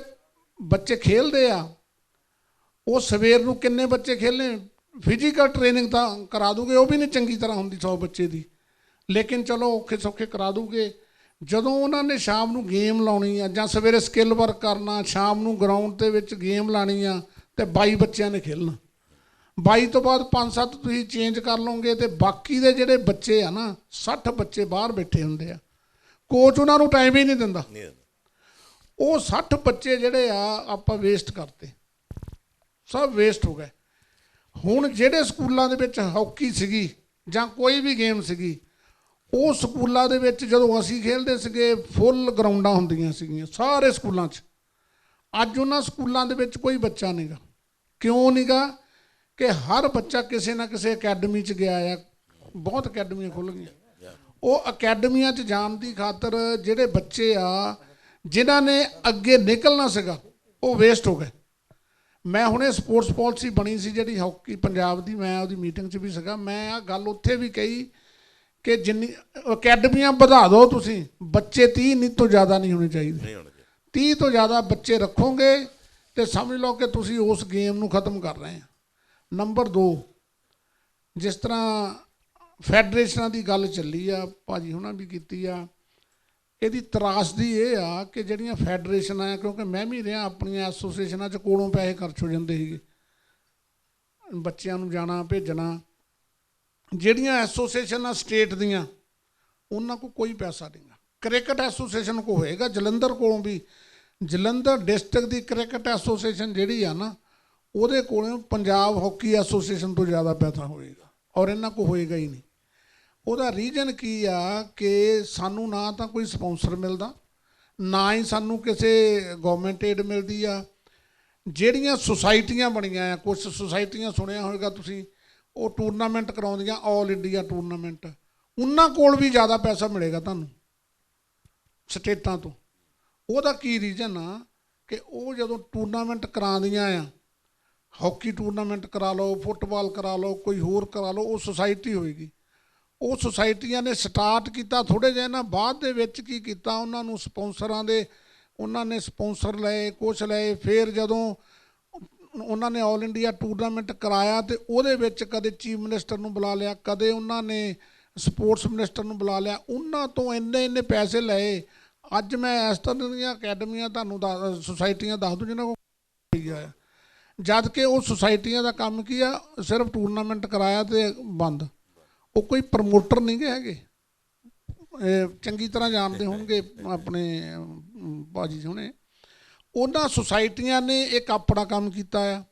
ਬੱਚੇ ਖੇਲਦੇ ਆ, ਉਹ ਸਵੇਰ ਨੂੰ ਕਿੰਨੇ ਬੱਚੇ ਖੇਲਣੇ, ਫਿਜ਼ੀਕਲ ਟ੍ਰੇਨਿੰਗ ਤਾਂ ਕਰਾ ਦੂਗੇ, ਉਹ ਵੀ ਨਹੀਂ ਚੰਗੀ ਤਰ੍ਹਾਂ ਹੁੰਦੀ 100 ਬੱਚੇ ਦੀ, ਲੇਕਿਨ ਚਲੋ ਔਖੇ ਸੌਖੇ ਕਰਾ ਦੂਗੇ। ਜਦੋਂ ਉਹਨਾਂ ਨੇ ਸ਼ਾਮ ਨੂੰ ਗੇਮ ਲਾਉਣੀ ਆ, ਜਾਂ ਸਵੇਰੇ ਸਕਿੱਲ ਵਰਕ ਕਰਨਾ, ਸ਼ਾਮ ਨੂੰ ਗਰਾਊਂਡ ਦੇ ਵਿੱਚ ਗੇਮ ਲਾਣੀ ਆ, ਤੇ 22 ਬੱਚਿਆਂ ਨੇ ਖੇਲਣਾ। 22 ਤੋਂ ਬਾਅਦ 5-7 ਤੁਸੀਂ ਚੇਂਜ ਕਰ ਲਓਗੇ, ਤੇ ਬਾਕੀ ਦੇ ਜਿਹੜੇ ਬੱਚੇ ਆ ਨਾ, 60 ਬੱਚੇ ਬਾਹਰ ਬੈਠੇ ਹੁੰਦੇ ਆ, ਕੋਚ ਉਹਨਾਂ ਨੂੰ ਟਾਈਮ ਹੀ ਨਹੀਂ ਦਿੰਦਾ। ਉਹ 60 ਬੱਚੇ ਜਿਹੜੇ ਆ ਆਪਾਂ ਵੇਸਟ ਕਰਤੇ, ਸਭ ਵੇਸਟ ਹੋ ਗਏ। ਹੁਣ ਜਿਹੜੇ ਸਕੂਲਾਂ ਦੇ ਵਿੱਚ ਹਾਕੀ ਸੀਗੀ ਜਾਂ ਕੋਈ ਵੀ ਗੇਮ ਸੀਗੀ, ਉਹ ਸਕੂਲਾਂ ਦੇ ਵਿੱਚ ਜਦੋਂ ਅਸੀਂ ਖੇਡਦੇ ਸੀਗੇ ਫੁੱਲ ਗਰਾਊਂਡਾਂ ਹੁੰਦੀਆਂ ਸੀਗੀਆਂ ਸਾਰੇ ਸਕੂਲਾਂ 'ਚ। ਅੱਜ ਉਹਨਾਂ ਸਕੂਲਾਂ ਦੇ ਵਿੱਚ ਕੋਈ ਬੱਚਾ ਨਹੀਂਗਾ। ਕਿਉਂ ਨਹੀਂਗਾ? ਕਿ ਹਰ ਬੱਚਾ ਕਿਸੇ ਨਾ ਕਿਸੇ ਅਕੈਡਮੀ 'ਚ ਗਿਆ ਆ, ਬਹੁਤ ਅਕੈਡਮੀਆਂ ਖੁੱਲ੍ਹ ਗਈਆਂ। ਉਹ ਅਕੈਡਮੀਆਂ 'ਚ ਜਾਣ ਦੀ ਖਾਤਰ ਜਿਹੜੇ ਬੱਚੇ ਆ ਜਿਨ੍ਹਾਂ ਨੇ ਅੱਗੇ ਨਿਕਲਣਾ ਸੀਗਾ, ਉਹ ਵੇਸਟ ਹੋ ਗਏ। ਮੈਂ ਹੁਣੇ ਸਪੋਰਟਸ ਪਾਲਿਸੀ ਬਣੀ ਸੀ ਜਿਹੜੀ ਹਾਕੀ ਪੰਜਾਬ ਦੀ, ਮੈਂ ਉਹਦੀ ਮੀਟਿੰਗ 'ਚ ਵੀ ਸੀਗਾ। ਮੈਂ ਆ ਗੱਲ ਉੱਥੇ ਵੀ ਕਹੀ ਕਿ ਜਿੰਨੀ ਅਕੈਡਮੀਆਂ ਵਧਾ ਦਿਓ ਤੁਸੀਂ, ਬੱਚੇ 30 ਨਹੀਂ ਤੋਂ ਜ਼ਿਆਦਾ ਨਹੀਂ ਹੋਣੇ ਚਾਹੀਦੇ। 30 ਤੋਂ ਜ਼ਿਆਦਾ ਬੱਚੇ ਰੱਖੋਗੇ ਤੇ ਸਮਝ ਲਓ ਕਿ ਤੁਸੀਂ ਉਸ ਗੇਮ ਨੂੰ ਖਤਮ ਕਰ ਰਹੇ ਆ। ਨੰਬਰ 2, ਜਿਸ ਤਰ੍ਹਾਂ ਫੈਡਰੇਸ਼ਨਾਂ ਦੀ ਗੱਲ ਚੱਲੀ ਆ, ਭਾਜੀ ਹੁਣਾਂ ਵੀ ਕੀਤੀ ਆ, ਇਹਦੀ ਤਰਾਸਦੀ ਇਹ ਆ ਕਿ ਜਿਹੜੀਆਂ ਫੈਡਰੇਸ਼ਨਾਂ ਆ, ਕਿਉਂਕਿ ਮੈਂ ਵੀ ਰਿਹਾ ਆਪਣੀਆਂ ਐਸੋਸੀਏਸ਼ਨਾਂ 'ਚ, ਕੋਲੋਂ ਪੈਸੇ ਖਰਚ ਹੋ ਜਾਂਦੇ ਸੀਗੇ ਬੱਚਿਆਂ ਨੂੰ ਜਾਣਾ ਭੇਜਣਾ। ਜਿਹੜੀਆਂ ਐਸੋਸੀਏਸ਼ਨਾਂ ਸਟੇਟ ਦੀਆਂ, ਉਹਨਾਂ ਕੋਲ ਕੋਈ ਪੈਸਾ ਨਹੀਂ ਗਾ। ਕ੍ਰਿਕਟ ਐਸੋਸੀਏਸ਼ਨ ਕੋ ਹੋਏਗਾ, ਜਲੰਧਰ ਕੋਲੋਂ ਵੀ, ਜਲੰਧਰ ਡਿਸਟ੍ਰਿਕਟ ਦੀ ਕ੍ਰਿਕਟ ਐਸੋਸੀਏਸ਼ਨ ਜਿਹੜੀ ਆ ਨਾ, ਉਹਦੇ ਕੋਲੋਂ ਪੰਜਾਬ ਹਾਕੀ ਐਸੋਸੀਏਸ਼ਨ ਤੋਂ ਜ਼ਿਆਦਾ ਪੈਸਾ ਹੋਏਗਾ, ਔਰ ਇਹਨਾਂ ਕੋਲ ਹੋਏਗਾ ਹੀ ਨਹੀਂ। ਉਹਦਾ ਰੀਜ਼ਨ ਕੀ ਆ ਕਿ ਸਾਨੂੰ ਨਾ ਤਾਂ ਕੋਈ ਸਪੌਂਸਰ ਮਿਲਦਾ, ਨਾ ਹੀ ਸਾਨੂੰ ਕਿਸੇ ਗੌਰਮੈਂਟ ਏਡ ਮਿਲਦੀ ਆ। ਜਿਹੜੀਆਂ ਸੁਸਾਇਟੀਆਂ ਬਣੀਆਂ ਆ, ਕੁਛ ਸੁਸਾਇਟੀਆਂ ਸੁਣਿਆ ਹੋਵੇਗਾ ਤੁਸੀਂ, ਉਹ ਟੂਰਨਾਮੈਂਟ ਕਰਾਉਂਦੀਆਂ, ਆਲ ਇੰਡੀਆ ਟੂਰਨਾਮੈਂਟ, ਉਹਨਾਂ ਕੋਲ ਵੀ ਜ਼ਿਆਦਾ ਪੈਸਾ ਮਿਲੇਗਾ ਤੁਹਾਨੂੰ ਸਟੇਟਾਂ ਤੋਂ। ਉਹਦਾ ਕੀ ਰੀਜ਼ਨ ਆ ਕਿ ਉਹ ਜਦੋਂ ਟੂਰਨਾਮੈਂਟ ਕਰਾਉਂਦੀਆਂ ਆ, ਹਾਕੀ ਟੂਰਨਾਮੈਂਟ ਕਰਾ ਲਓ, ਫੁੱਟਬਾਲ ਕਰਾ ਲਓ, ਕੋਈ ਹੋਰ ਕਰਾ ਲਓ, ਉਹ ਸੁਸਾਇਟੀ ਹੋਏਗੀ। ਉਹ ਸੁਸਾਇਟੀਆਂ ਨੇ ਸਟਾਰਟ ਕੀਤਾ ਥੋੜ੍ਹੇ ਜਿਹੇ ਨਾ, ਬਾਅਦ ਦੇ ਵਿੱਚ ਕੀ ਕੀਤਾ, ਉਹਨਾਂ ਨੂੰ ਸਪੌਂਸਰਾਂ ਦੇ, ਉਹਨਾਂ ਨੇ ਸਪੌਂਸਰ ਲਏ, ਕੁਛ ਲਏ। ਫਿਰ ਜਦੋਂ ਉਹਨਾਂ ਨੇ ਆਲ ਇੰਡੀਆ ਟੂਰਨਾਮੈਂਟ ਕਰਾਇਆ, ਤੇ ਉਹਦੇ ਵਿੱਚ ਕਦੇ ਚੀਫ ਮਿਨਿਸਟਰ ਨੂੰ ਬੁਲਾ ਲਿਆ, ਕਦੇ ਉਹਨਾਂ ਨੇ ਸਪੋਰਟਸ ਮਿਨਿਸਟਰ ਨੂੰ ਬੁਲਾ ਲਿਆ, ਉਹਨਾਂ ਤੋਂ ਇੰਨੇ ਪੈਸੇ ਲਏ। ਅੱਜ ਮੈਂ ਇਸ ਤਰ੍ਹਾਂ ਦੀਆਂ ਅਕੈਡਮੀਆਂ ਤੁਹਾਨੂੰ ਸੁਸਾਇਟੀਆਂ ਦੱਸ ਦੂੰ ਜਿਹਨਾਂ ਕੋਲ ਗਿਆ ਆ, ਜਦ ਕਿ ਉਹ ਸੁਸਾਇਟੀਆਂ ਦਾ ਕੰਮ ਕੀ ਆ, ਸਿਰਫ ਟੂਰਨਾਮੈਂਟ ਕਰਾਇਆ ਤੇ ਬੰਦ। ਉਹ ਕੋਈ ਪ੍ਰਮੋਟਰ ਨਹੀਂ ਗੇ ਹੈਗੇ, ਚੰਗੀ ਤਰ੍ਹਾਂ ਜਾਣਦੇ ਹੋਣਗੇ ਆਪਣੇ ਭਾਜੀ ਹੁਣੇ। ਉਹਨਾਂ ਸੁਸਾਇਟੀਆਂ ਨੇ ਇੱਕ ਆਪਣਾ ਕੰਮ ਕੀਤਾ ਆ,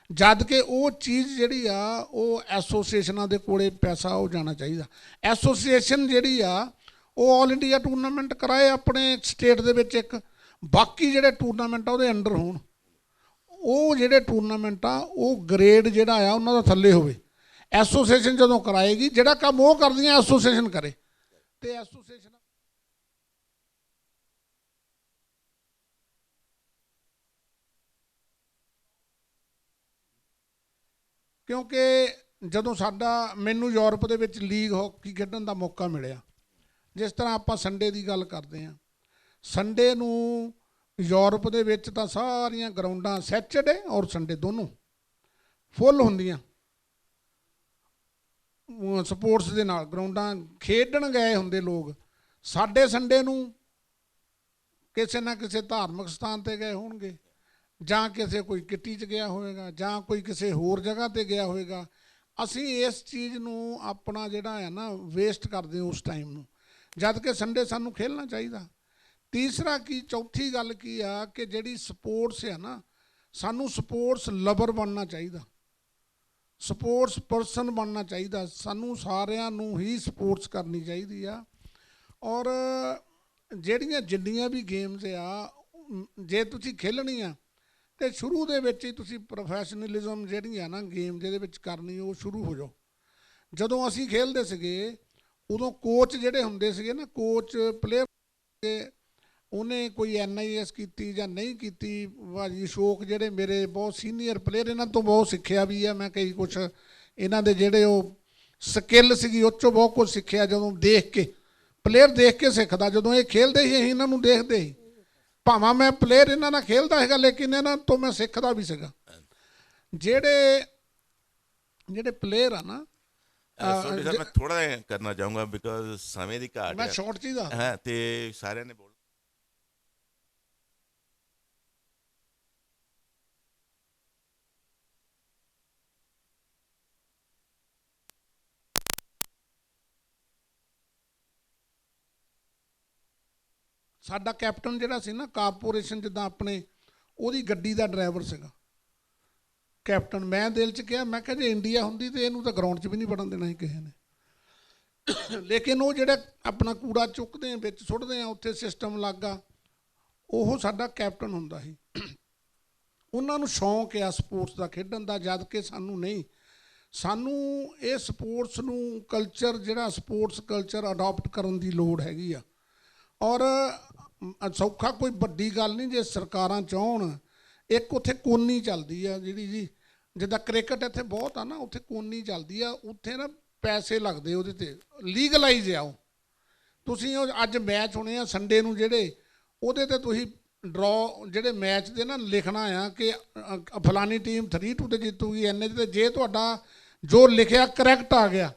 ਜਦ ਕਿ ਉਹ ਚੀਜ਼ ਜਿਹੜੀ ਆ ਉਹ ਐਸੋਸੀਏਸ਼ਨਾਂ ਦੇ ਕੋਲੇ ਪੈਸਾ ਉਹ ਜਾਣਾ ਚਾਹੀਦਾ। ਐਸੋਸੀਏਸ਼ਨ ਜਿਹੜੀ ਆ ਉਹ ਆਲ ਇੰਡੀਆ ਟੂਰਨਾਮੈਂਟ ਕਰਾਏ ਆਪਣੇ ਸਟੇਟ ਦੇ ਵਿੱਚ ਇੱਕ, ਬਾਕੀ ਜਿਹੜੇ ਟੂਰਨਾਮੈਂਟ ਆ ਉਹਦੇ ਅੰਡਰ ਹੋਣ। ਉਹ ਜਿਹੜੇ ਟੂਰਨਾਮੈਂਟ ਆ ਉਹ ਗ੍ਰੇਡ ਜਿਹੜਾ ਆ ਉਹਨਾਂ ਦਾ ਥੱਲੇ ਹੋਵੇ। ਐਸੋਸੀਏਸ਼ਨ ਜਦੋਂ ਕਰਾਏਗੀ, ਜਿਹੜਾ ਕੰਮ ਉਹ ਕਰਦੀਆਂ ਐਸੋਸੀਏਸ਼ਨ ਕਰੇ, ਤੇ ਐਸੋਸੀਏਸ਼ਨ ਕਿਉਂਕਿ ਜਦੋਂ ਮੈਨੂੰ ਯੂਰਪ ਦੇ ਵਿੱਚ ਲੀਗ ਹਾਕੀ ਖੇਡਣ ਦਾ ਮੌਕਾ ਮਿਲਿਆ, ਜਿਸ ਤਰ੍ਹਾਂ ਆਪਾਂ ਸੰਡੇ ਦੀ ਗੱਲ ਕਰਦੇ ਹਾਂ, ਸੰਡੇ ਨੂੰ ਯੂਰਪ ਦੇ ਵਿੱਚ ਤਾਂ ਸਾਰੀਆਂ ਗਰਾਊਂਡਾਂ ਸੈਚਰਡੇ ਔਰ ਸੰਡੇ ਦੋਨੋਂ ਫੁੱਲ ਹੁੰਦੀਆਂ, ਸਪੋਰਟਸ ਦੇ ਨਾਲ ਗਰਾਊਂਡਾਂ ਖੇਡਣ ਗਏ ਹੁੰਦੇ ਲੋਕ। ਸਾਡੇ ਸੰਡੇ ਨੂੰ ਕਿਸੇ ਨਾ ਕਿਸੇ ਧਾਰਮਿਕ ਸਥਾਨ 'ਤੇ ਗਏ ਹੋਣਗੇ, ਜਾਂ ਕਿਸੇ ਕੋਈ ਕਿੱਟੀ 'ਚ ਗਿਆ ਹੋਵੇਗਾ, ਜਾਂ ਕੋਈ ਕਿਸੇ ਹੋਰ ਜਗ੍ਹਾ 'ਤੇ ਗਿਆ ਹੋਵੇਗਾ। ਅਸੀਂ ਇਸ ਚੀਜ਼ ਨੂੰ ਆਪਣਾ ਜਿਹੜਾ ਹੈ ਨਾ ਵੇਸਟ ਕਰਦੇ ਉਸ ਟਾਈਮ ਨੂੰ, ਜਦ ਕਿ ਸੰਡੇ ਸਾਨੂੰ ਖੇਡਣਾ ਚਾਹੀਦਾ। ਤੀਸਰਾ ਚੌਥੀ ਗੱਲ ਕੀ ਆ ਕਿ ਜਿਹੜੀ ਸਪੋਰਟਸ ਆ ਨਾ, ਸਾਨੂੰ ਸਪੋਰਟਸ ਲਵਰ ਬਣਨਾ ਚਾਹੀਦਾ। ਸਪੋਰਟਸ ਪਰਸਨ ਬਣਨਾ ਚਾਹੀਦਾ। ਸਾਨੂੰ ਸਾਰਿਆਂ ਨੂੰ ਹੀ ਸਪੋਰਟਸ ਕਰਨੀ ਚਾਹੀਦੀ ਆ। ਔਰ ਜਿਹੜੀਆਂ ਜਿੰਨੀਆਂ ਵੀ ਗੇਮਸ ਆ, ਜੇ ਤੁਸੀਂ ਖੇਲਣੀ ਆ ਤੇ ਸ਼ੁਰੂ ਦੇ ਵਿੱਚ ਹੀ ਤੁਸੀਂ ਪ੍ਰੋਫੈਸ਼ਨਲਿਜ਼ਮ ਜਿਹੜੀ ਆ ਨਾ ਗੇਮ ਜਿਹਦੇ ਵਿੱਚ ਕਰਨੀ, ਉਹ ਸ਼ੁਰੂ ਹੋ ਜਾਓ। ਜਦੋਂ ਅਸੀਂ ਖੇਲਦੇ ਸੀਗੇ ਉਦੋਂ ਕੋਚ ਜਿਹੜੇ ਹੁੰਦੇ ਸੀਗੇ ਨਾ, ਕੋਚ ਪਲੇਅਰ, ਉਹਨੇ ਕੋਈ NIS ਕੀਤੀ ਜਾਂ ਨਹੀਂ ਕੀਤੀ, ਭਾਜੀ ਅਸ਼ੋਕ ਜਿਹੜੇ ਮੇਰੇ ਬਹੁਤ ਸੀਨੀਅਰ ਪਲੇਅਰ, ਇਹਨਾਂ ਤੋਂ ਬਹੁਤ ਸਿੱਖਿਆ ਵੀ ਆ ਮੈਂ। ਕਈ ਕੁਛ ਇਹਨਾਂ ਦੇ ਜਿਹੜੇ ਉਹ ਸਕਿੱਲ ਸੀਗੀ ਉਹ 'ਚੋਂ ਬਹੁਤ ਕੁਝ ਸਿੱਖਿਆ। ਜਦੋਂ ਦੇਖ ਕੇ ਪਲੇਅਰ ਦੇਖ ਕੇ ਸਿੱਖਦਾ, ਜਦੋਂ ਇਹ ਖੇਲਦੇ ਸੀ ਅਸੀਂ ਇਹਨਾਂ ਨੂੰ ਦੇਖਦੇ ਸੀ। ਭਾਵੇਂ ਮੈਂ ਪਲੇਅਰ ਇਹਨਾਂ ਨਾਲ ਖੇਲਦਾ ਹੈਗਾ, ਲੇਕਿਨ ਇਹਨਾਂ ਤੋਂ ਮੈਂ ਸਿੱਖਦਾ ਵੀ ਸੀਗਾ। ਜਿਹੜੇ ਪਲੇਅਰ ਆ ਨਾ, ਸੋਰੀ ਸਰ, ਮੈਂ ਥੋੜਾ ਜਿਹਾ ਕਰਨਾ ਚਾਹੂੰਗਾ ਬਿਕਾਜ਼ ਸਮੇਂ ਦੀ ਘਾਟ ਮੈਂ ਸ਼ਾਰਟ ਚੀਜ਼ ਦਾ ਹੈ ਤੇ ਸਾਰਿਆਂ ਨੇ ਬੋਲ ਸਾਡਾ ਕੈਪਟਨ ਜਿਹੜਾ ਸੀ ਨਾ ਕਾਰਪੋਰੇਸ਼ਨ, ਜਿੱਦਾਂ ਆਪਣੇ ਉਹਦੀ ਗੱਡੀ ਦਾ ਡਰਾਈਵਰ ਸੀਗਾ ਕੈਪਟਨ। ਮੈਂ ਦਿਲ 'ਚ ਕਿਹਾ, ਮੈਂ ਕਿਹਾ ਜੇ ਇੰਡੀਆ ਹੁੰਦੀ ਤੇ ਇਹਨੂੰ ਤਾਂ ਗਰਾਊਂਡ 'ਚ ਵੀ ਨਹੀਂ ਵੜਨ ਦੇਣਾ ਸੀ ਕਿਸੇ ਨੇ। ਲੇਕਿਨ ਉਹ ਜਿਹੜਾ ਆਪਣਾ ਕੂੜਾ ਚੁੱਕਦੇ ਆ ਵਿੱਚ ਸੁੱਟਦੇ ਆ, ਉੱਥੇ ਸਿਸਟਮ ਲੱਗਾ, ਉਹ ਸਾਡਾ ਕੈਪਟਨ ਹੁੰਦਾ ਸੀ। ਉਹਨਾਂ ਨੂੰ ਸ਼ੌਂਕ ਆ ਸਪੋਰਟਸ ਦਾ ਖੇਡਣ ਦਾ, ਜਦ ਕਿ ਸਾਨੂੰ ਨਹੀਂ। ਸਾਨੂੰ ਇਹ ਸਪੋਰਟਸ ਨੂੰ ਕਲਚਰ, ਜਿਹੜਾ ਸਪੋਰਟਸ ਕਲਚਰ ਅਡਾਪਟ ਕਰਨ ਦੀ ਲੋੜ ਹੈਗੀ ਆ। ਔਰ ਸੌਖਾ ਕੋਈ ਵੱਡੀ ਗੱਲ ਨਹੀਂ ਜੇ ਸਰਕਾਰਾਂ ਚਾਹੁਣ। ਇੱਕ ਉੱਥੇ ਕੋਨੀ ਚੱਲਦੀ ਆ ਜਿਹੜੀ ਜੀ, ਜਿੱਦਾਂ ਕ੍ਰਿਕਟ ਇੱਥੇ ਬਹੁਤ ਆ ਨਾ, ਉੱਥੇ ਕੋਨੀ ਚੱਲਦੀ ਆ। ਉੱਥੇ ਨਾ ਪੈਸੇ ਲੱਗਦੇ ਉਹਦੇ 'ਤੇ, ਲੀਗਲਾਈਜ਼ ਆ ਉਹ। ਤੁਸੀਂ ਉਹ ਅੱਜ ਮੈਚ ਹੋਣੇ ਆ ਸੰਡੇ ਨੂੰ ਜਿਹੜੇ, ਉਹਦੇ 'ਤੇ ਤੁਸੀਂ ਡਰਾ ਜਿਹੜੇ ਮੈਚ ਦੇ ਨਾ ਲਿਖਣਾ ਆ ਕਿ ਫਲਾਨੀ ਟੀਮ 3-2 'ਤੇ ਜਿੱਤੂਗੀ ਇੰਨੇ 'ਤੇ। ਜੇ ਤੁਹਾਡਾ ਜੋ ਲਿਖਿਆ ਕਰੈਕਟ ਆ ਗਿਆ,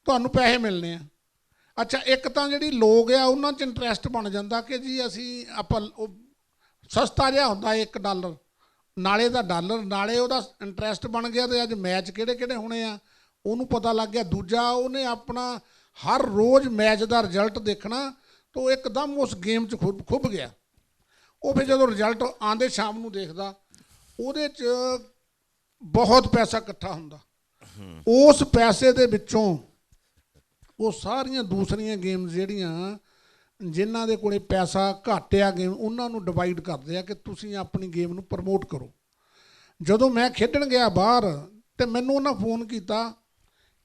ਤੁਹਾਨੂੰ ਪੈਸੇ ਮਿਲਣੇ ਆ। ਅੱਛਾ, ਇੱਕ ਤਾਂ ਜਿਹੜੀ ਲੋਕ ਆ ਉਹਨਾਂ 'ਚ ਇੰਟਰਸਟ ਬਣ ਜਾਂਦਾ ਕਿ ਜੀ ਅਸੀਂ ਆਪਾਂ, ਉਹ ਸਸਤਾ ਜਿਹਾ ਹੁੰਦਾ $1, ਨਾਲੇ ਦਾ ਡਾਲਰ, ਨਾਲੇ ਉਹਦਾ ਇੰਟਰਸਟ ਬਣ ਗਿਆ। ਤੇ ਅੱਜ ਮੈਚ ਕਿਹੜੇ ਕਿਹੜੇ ਹੋਣੇ ਆ ਉਹਨੂੰ ਪਤਾ ਲੱਗ ਗਿਆ। ਦੂਜਾ, ਉਹਨੇ ਆਪਣਾ ਹਰ ਰੋਜ਼ ਮੈਚ ਦਾ ਰਿਜ਼ਲਟ ਦੇਖਣਾ, ਤਾਂ ਉਹ ਇੱਕਦਮ ਉਸ ਗੇਮ 'ਚ ਖੁੱਭ ਗਿਆ। ਉਹ ਫਿਰ ਜਦੋਂ ਰਿਜ਼ਲਟ ਆਉਂਦੇ ਸ਼ਾਮ ਨੂੰ ਦੇਖਦਾ, ਉਹਦੇ 'ਚ ਬਹੁਤ ਪੈਸਾ ਇਕੱਠਾ ਹੁੰਦਾ। ਉਸ ਪੈਸੇ ਦੇ ਵਿੱਚੋਂ ਉਹ ਸਾਰੀਆਂ ਦੂਸਰੀਆਂ ਗੇਮਸ ਜਿਹੜੀਆਂ ਜਿਨ੍ਹਾਂ ਦੇ ਕੋਲੇ ਪੈਸਾ ਘੱਟ ਆ ਗੇਮ, ਉਹਨਾਂ ਨੂੰ ਡਿਵਾਈਡ ਕਰਦੇ ਆ ਕਿ ਤੁਸੀਂ ਆਪਣੀ ਗੇਮ ਨੂੰ ਪ੍ਰਮੋਟ ਕਰੋ। ਜਦੋਂ ਮੈਂ ਖੇਡਣ ਗਿਆ ਬਾਹਰ, ਤੇ ਮੈਨੂੰ ਉਹਨਾਂ ਫੋਨ ਕੀਤਾ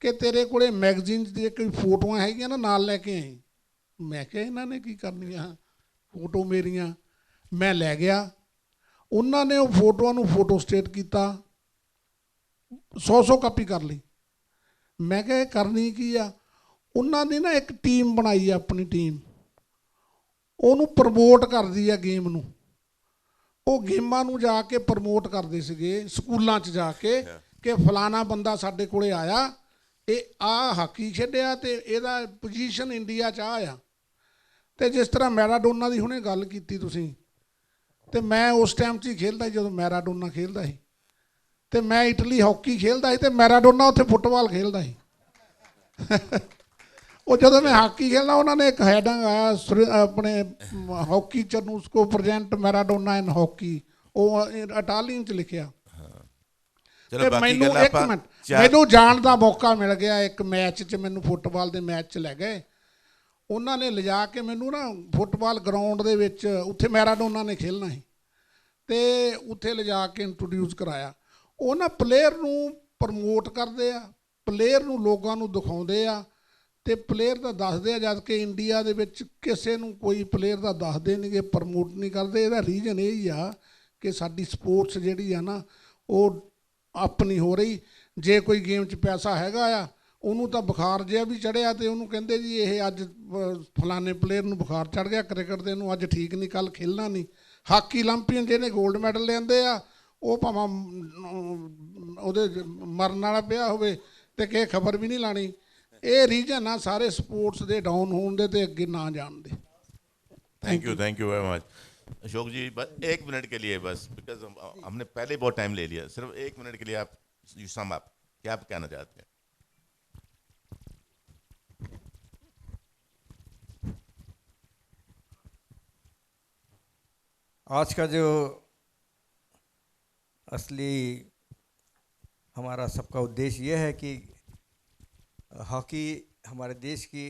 ਕਿ ਤੇਰੇ ਕੋਲੇ ਮੈਗਜ਼ੀਨ ਦੀਆਂ ਕੋਈ ਫੋਟੋਆਂ ਹੈਗੀਆਂ ਨਾ, ਨਾਲ ਲੈ ਕੇ ਆਈ। ਮੈਂ ਕਿਹਾ ਇਹਨਾਂ ਨੇ ਕੀ ਕਰਨੀਆਂ ਫੋਟੋ ਮੇਰੀਆਂ। ਮੈਂ ਲੈ ਗਿਆ, ਉਹਨਾਂ ਨੇ ਉਹ ਫੋਟੋਆਂ ਨੂੰ ਫੋਟੋ ਸਟੇਟ ਕੀਤਾ, 100 ਕਾਪੀ ਕਰ ਲਈ। ਮੈਂ ਕਿਹਾ ਇਹ ਕਰਨੀ ਕੀ ਆ? ਉਹਨਾਂ ਨੇ ਨਾ ਇੱਕ ਟੀਮ ਬਣਾਈ ਆ, ਆਪਣੀ ਟੀਮ, ਉਹਨੂੰ ਪ੍ਰਮੋਟ ਕਰਦੀ ਆ ਗੇਮ ਨੂੰ। ਉਹ ਗੇਮਾਂ ਨੂੰ ਜਾ ਕੇ ਪ੍ਰਮੋਟ ਕਰਦੇ ਸੀਗੇ ਸਕੂਲਾਂ 'ਚ ਜਾ ਕੇ ਕਿ ਫਲਾਣਾ ਬੰਦਾ ਸਾਡੇ ਕੋਲੇ ਆਇਆ, ਇਹ ਆਹ ਹਾਕੀ ਖੇਡਿਆ ਤੇ ਇਹਦਾ ਪੋਜੀਸ਼ਨ ਇੰਡੀਆ 'ਚ ਆ। ਤੇ ਜਿਸ ਤਰ੍ਹਾਂ ਮੈਰਾਡੋਨਾ ਦੀ ਹੁਣੇ ਗੱਲ ਕੀਤੀ ਤੁਸੀਂ, ਤੇ ਮੈਂ ਉਸ ਟਾਈਮ 'ਚ ਹੀ ਖੇਲਦਾ ਸੀ ਜਦੋਂ ਮੈਰਾਡੋਨਾ ਖੇਲਦਾ ਸੀ। ਤੇ ਮੈਂ ਇਟਲੀ ਹਾਕੀ ਖੇਲਦਾ ਸੀ ਤੇ ਮੈਰਾਡੋਨਾ ਉੱਥੇ ਫੁੱਟਬਾਲ ਖੇਲਦਾ ਸੀ। ਉਹ ਜਦੋਂ ਮੈਂ ਹਾਕੀ ਖੇਲਦਾ, ਉਹਨਾਂ ਨੇ ਇੱਕ ਹੈਡਿੰਗ ਆਇਆ ਆਪਣੇ ਹਾਕੀ ਚਨੂੰ ਉਸਕੋ ਪ੍ਰੈਜ਼ੈਂਟ ਮੈਰਾਡੋਨਾ ਇਨ ਹਾਕੀ, ਉਹ ਇਟਾਲੀਅਨ 'ਚ ਲਿਖਿਆ। ਤੇ ਮੈਨੂੰ ਇੱਕ ਮਿੰਟ, ਮੈਨੂੰ ਜਾਣ ਦਾ ਮੌਕਾ ਮਿਲ ਗਿਆ ਇੱਕ ਮੈਚ 'ਚ, ਮੈਨੂੰ ਫੁੱਟਬਾਲ ਦੇ ਮੈਚ 'ਚ ਲੈ ਗਏ। ਉਹਨਾਂ ਨੇ ਲਿਜਾ ਕੇ ਮੈਨੂੰ ਨਾ ਫੁੱਟਬਾਲ ਗਰਾਊਂਡ ਦੇ ਵਿੱਚ, ਉੱਥੇ ਮੈਰਾਡੋਨਾ ਨੇ ਖੇਲਣਾ ਸੀ, ਤੇ ਉੱਥੇ ਲਿਜਾ ਕੇ ਇੰਟਰੋਡਿਊਸ ਕਰਾਇਆ। ਉਹ ਨਾ ਪਲੇਅਰ ਨੂੰ ਪ੍ਰਮੋਟ ਕਰਦੇ ਆ, ਪਲੇਅਰ ਨੂੰ ਲੋਕਾਂ ਨੂੰ ਦਿਖਾਉਂਦੇ ਆ, ਤੇ ਪਲੇਅਰ ਦਾ ਦੱਸਦੇ ਆ। ਜਦ ਕਿ ਇੰਡੀਆ ਦੇ ਵਿੱਚ ਕਿਸੇ ਨੂੰ ਕੋਈ ਪਲੇਅਰ ਦਾ ਦੱਸਦੇ ਨਹੀਂ ਗੇ, ਪ੍ਰਮੋਟ ਨਹੀਂ ਕਰਦੇ। ਇਹਦਾ ਰੀਜ਼ਨ ਇਹ ਹੀ ਆ ਕਿ ਸਾਡੀ ਸਪੋਰਟਸ ਜਿਹੜੀ ਆ ਨਾ, ਉਹ ਅਪ ਨਹੀਂ ਹੋ ਰਹੀ। ਜੇ ਕੋਈ ਗੇਮ 'ਚ ਪੈਸਾ ਹੈਗਾ ਆ, ਉਹਨੂੰ ਤਾਂ ਬੁਖਾਰ ਜਿਹਾ ਵੀ ਚੜ੍ਹਿਆ, ਤੇ ਉਹਨੂੰ ਕਹਿੰਦੇ ਜੀ ਇਹ ਅੱਜ ਫਲਾਣੇ ਪਲੇਅਰ ਨੂੰ ਬੁਖਾਰ ਚੜ੍ਹ ਗਿਆ, ਕ੍ਰਿਕਟ ਦੇ ਨੂੰ ਅੱਜ ਠੀਕ ਨਹੀਂ, ਕੱਲ੍ਹ ਖੇਲਣਾ ਨਹੀਂ। ਹਾਕੀ ਓਲੰਪੀਅਨ ਜਿਹਨੇ 골ਡ ਮੈਡਲ ਲਿਆਂਦੇ ਆ, ਉਹ ਭਾਵੇਂ ਉਹਦੇ ਮਰਨ ਵਾਲਾ ਪਿਆ ਹੋਵੇ ਤੇ ਕਿਸੇ ਖਬਰ ਵੀ ਨਹੀਂ ਲਾਣੀ। ਇਹ ਰੀਜਨ ਆ ਸਾਰੇ ਸਪੋਰਟਸ ਦੇ डाउन होने दे, ते अगे ना जान दे। Thank you very much Ashok ji. बस 1 मिनट के लिए, बस बिकॉज हमने पहले बहुत टाइम ले लिया, सिर्फ 1 मिनट के लिए आप यू सम अप, क्या आप कहना चाहते हैं? आज का जो असली हमारा सबका उद्देश्य यह है कि हॉकी हमारे देश की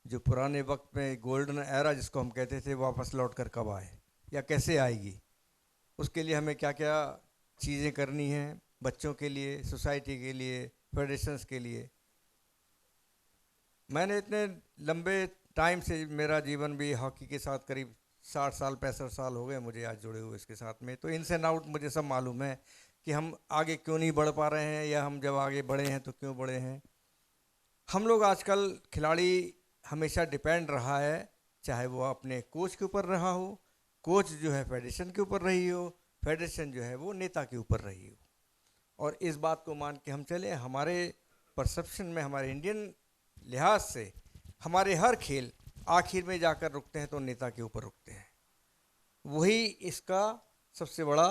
जो पुराने वक्त में गोल्डन एरा जिसको हम कहते थे वापस लौट कर कब आए या कैसे आएगी, उसके लिए हमें क्या क्या चीज़ें करनी हैं बच्चों के लिए, सोसाइटी के लिए, फेडरेशंस के लिए। मैंने इतने लंबे टाइम से, मेरा जीवन भी हॉकी के साथ करीब 60 साल 65 साल हो गए मुझे आज जुड़े हुए इसके साथ में, तो इनसे आउट मुझे सब मालूम है कि हम आगे क्यों नहीं बढ़ पा रहे हैं या हम जब आगे बढ़े हैं तो क्यों बढ़े हैं। हम लोग आजकल खिलाड़ी हमेशा डिपेंड रहा है, चाहे वो अपने कोच के ऊपर रहा हो, कोच जो है फेडरेशन के ऊपर रही हो, फेडरेशन जो है वो नेता के ऊपर रही हो। और इस बात को मान के हम चले, हमारे परसेप्शन में, हमारे इंडियन लिहाज से हमारे हर खेल आखिर में जाकर रुकते हैं तो नेता के ऊपर रुकते हैं। वही इसका सबसे बड़ा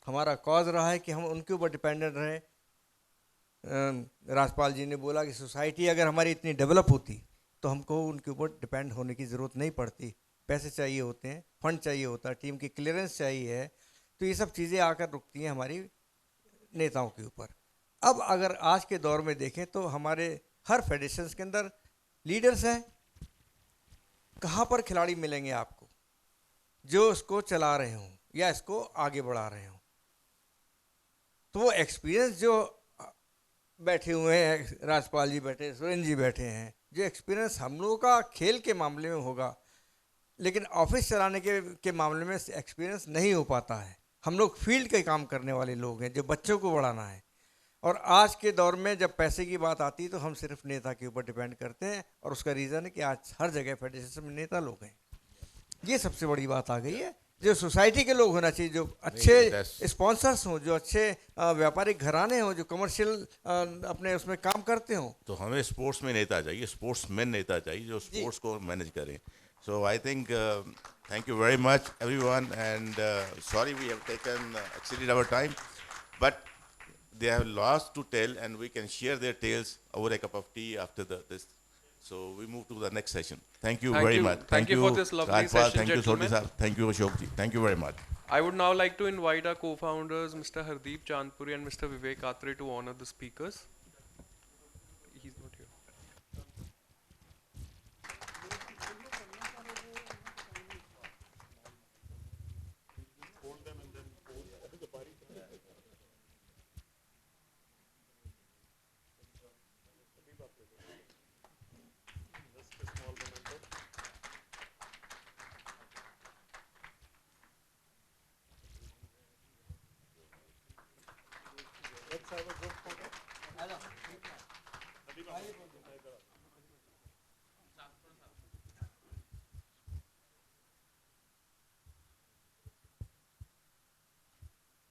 हमारा कॉज रहा है कि हम उनके ऊपर डिपेंडेंट रहे। राजपाल जी ने बोला कि सोसाइटी अगर हमारी इतनी डेवलप होती तो हमको उनके ऊपर डिपेंड होने की ज़रूरत नहीं पड़ती। पैसे चाहिए होते हैं, फंड चाहिए होता है, टीम की क्लियरेंस चाहिए है, तो ये सब चीज़ें आकर रुकती हैं हमारी नेताओं के ऊपर। अब अगर आज के दौर में देखें तो हमारे हर फेडरेशन के अंदर लीडर्स हैं, कहाँ पर खिलाड़ी मिलेंगे आपको जो इसको चला रहे हों या इसको आगे बढ़ा रहे हों? तो वो एक्सपीरियंस जो बैठे हुए हैं, राजपाल जी बैठे, सुरेंद्र जी बैठे हैं, जो एक्सपीरियंस हम लोगों का खेल के मामले में होगा, लेकिन ऑफिस चलाने के मामले में एक्सपीरियंस नहीं हो पाता है। हम लोग फील्ड के काम करने वाले लोग हैं जो बच्चों को बढ़ाना है। और आज के दौर में जब पैसे की बात आती है तो हम सिर्फ नेता के ऊपर डिपेंड करते हैं, और उसका रीज़न है कि आज हर जगह फेडरेशन में नेता लोग हैं। ये सबसे बड़ी बात आ गई है। जो सोसाइटी के लोग होना चाहिए, जो अच्छे स्पॉन्सर्स हों, जो अच्छे व्यापारिक घराने हों, जो कमर्शियल अपने उसमें काम करते हों। तो हमें स्पोर्ट्स में नेता चाहिए, स्पोर्ट्समैन नेता चाहिए जो स्पोर्ट्स को मैनेज करें। So I think thank you very much everyone, and sorry we have exceeded our time, but they have lots to tell and we can share their tales over a cup of tea after this. So we move to the next session. Thank you very much. Thank you for this lovely Rajpal, session, thank you gentlemen. Sodhi sahab, thank you Ashok ji, thank you very much. I would now like to invite our co-founders, Mr. Hardeep Chandpuri and Mr. Vivek Atre, to honor the speakers. He's not here. Let's have a good photo.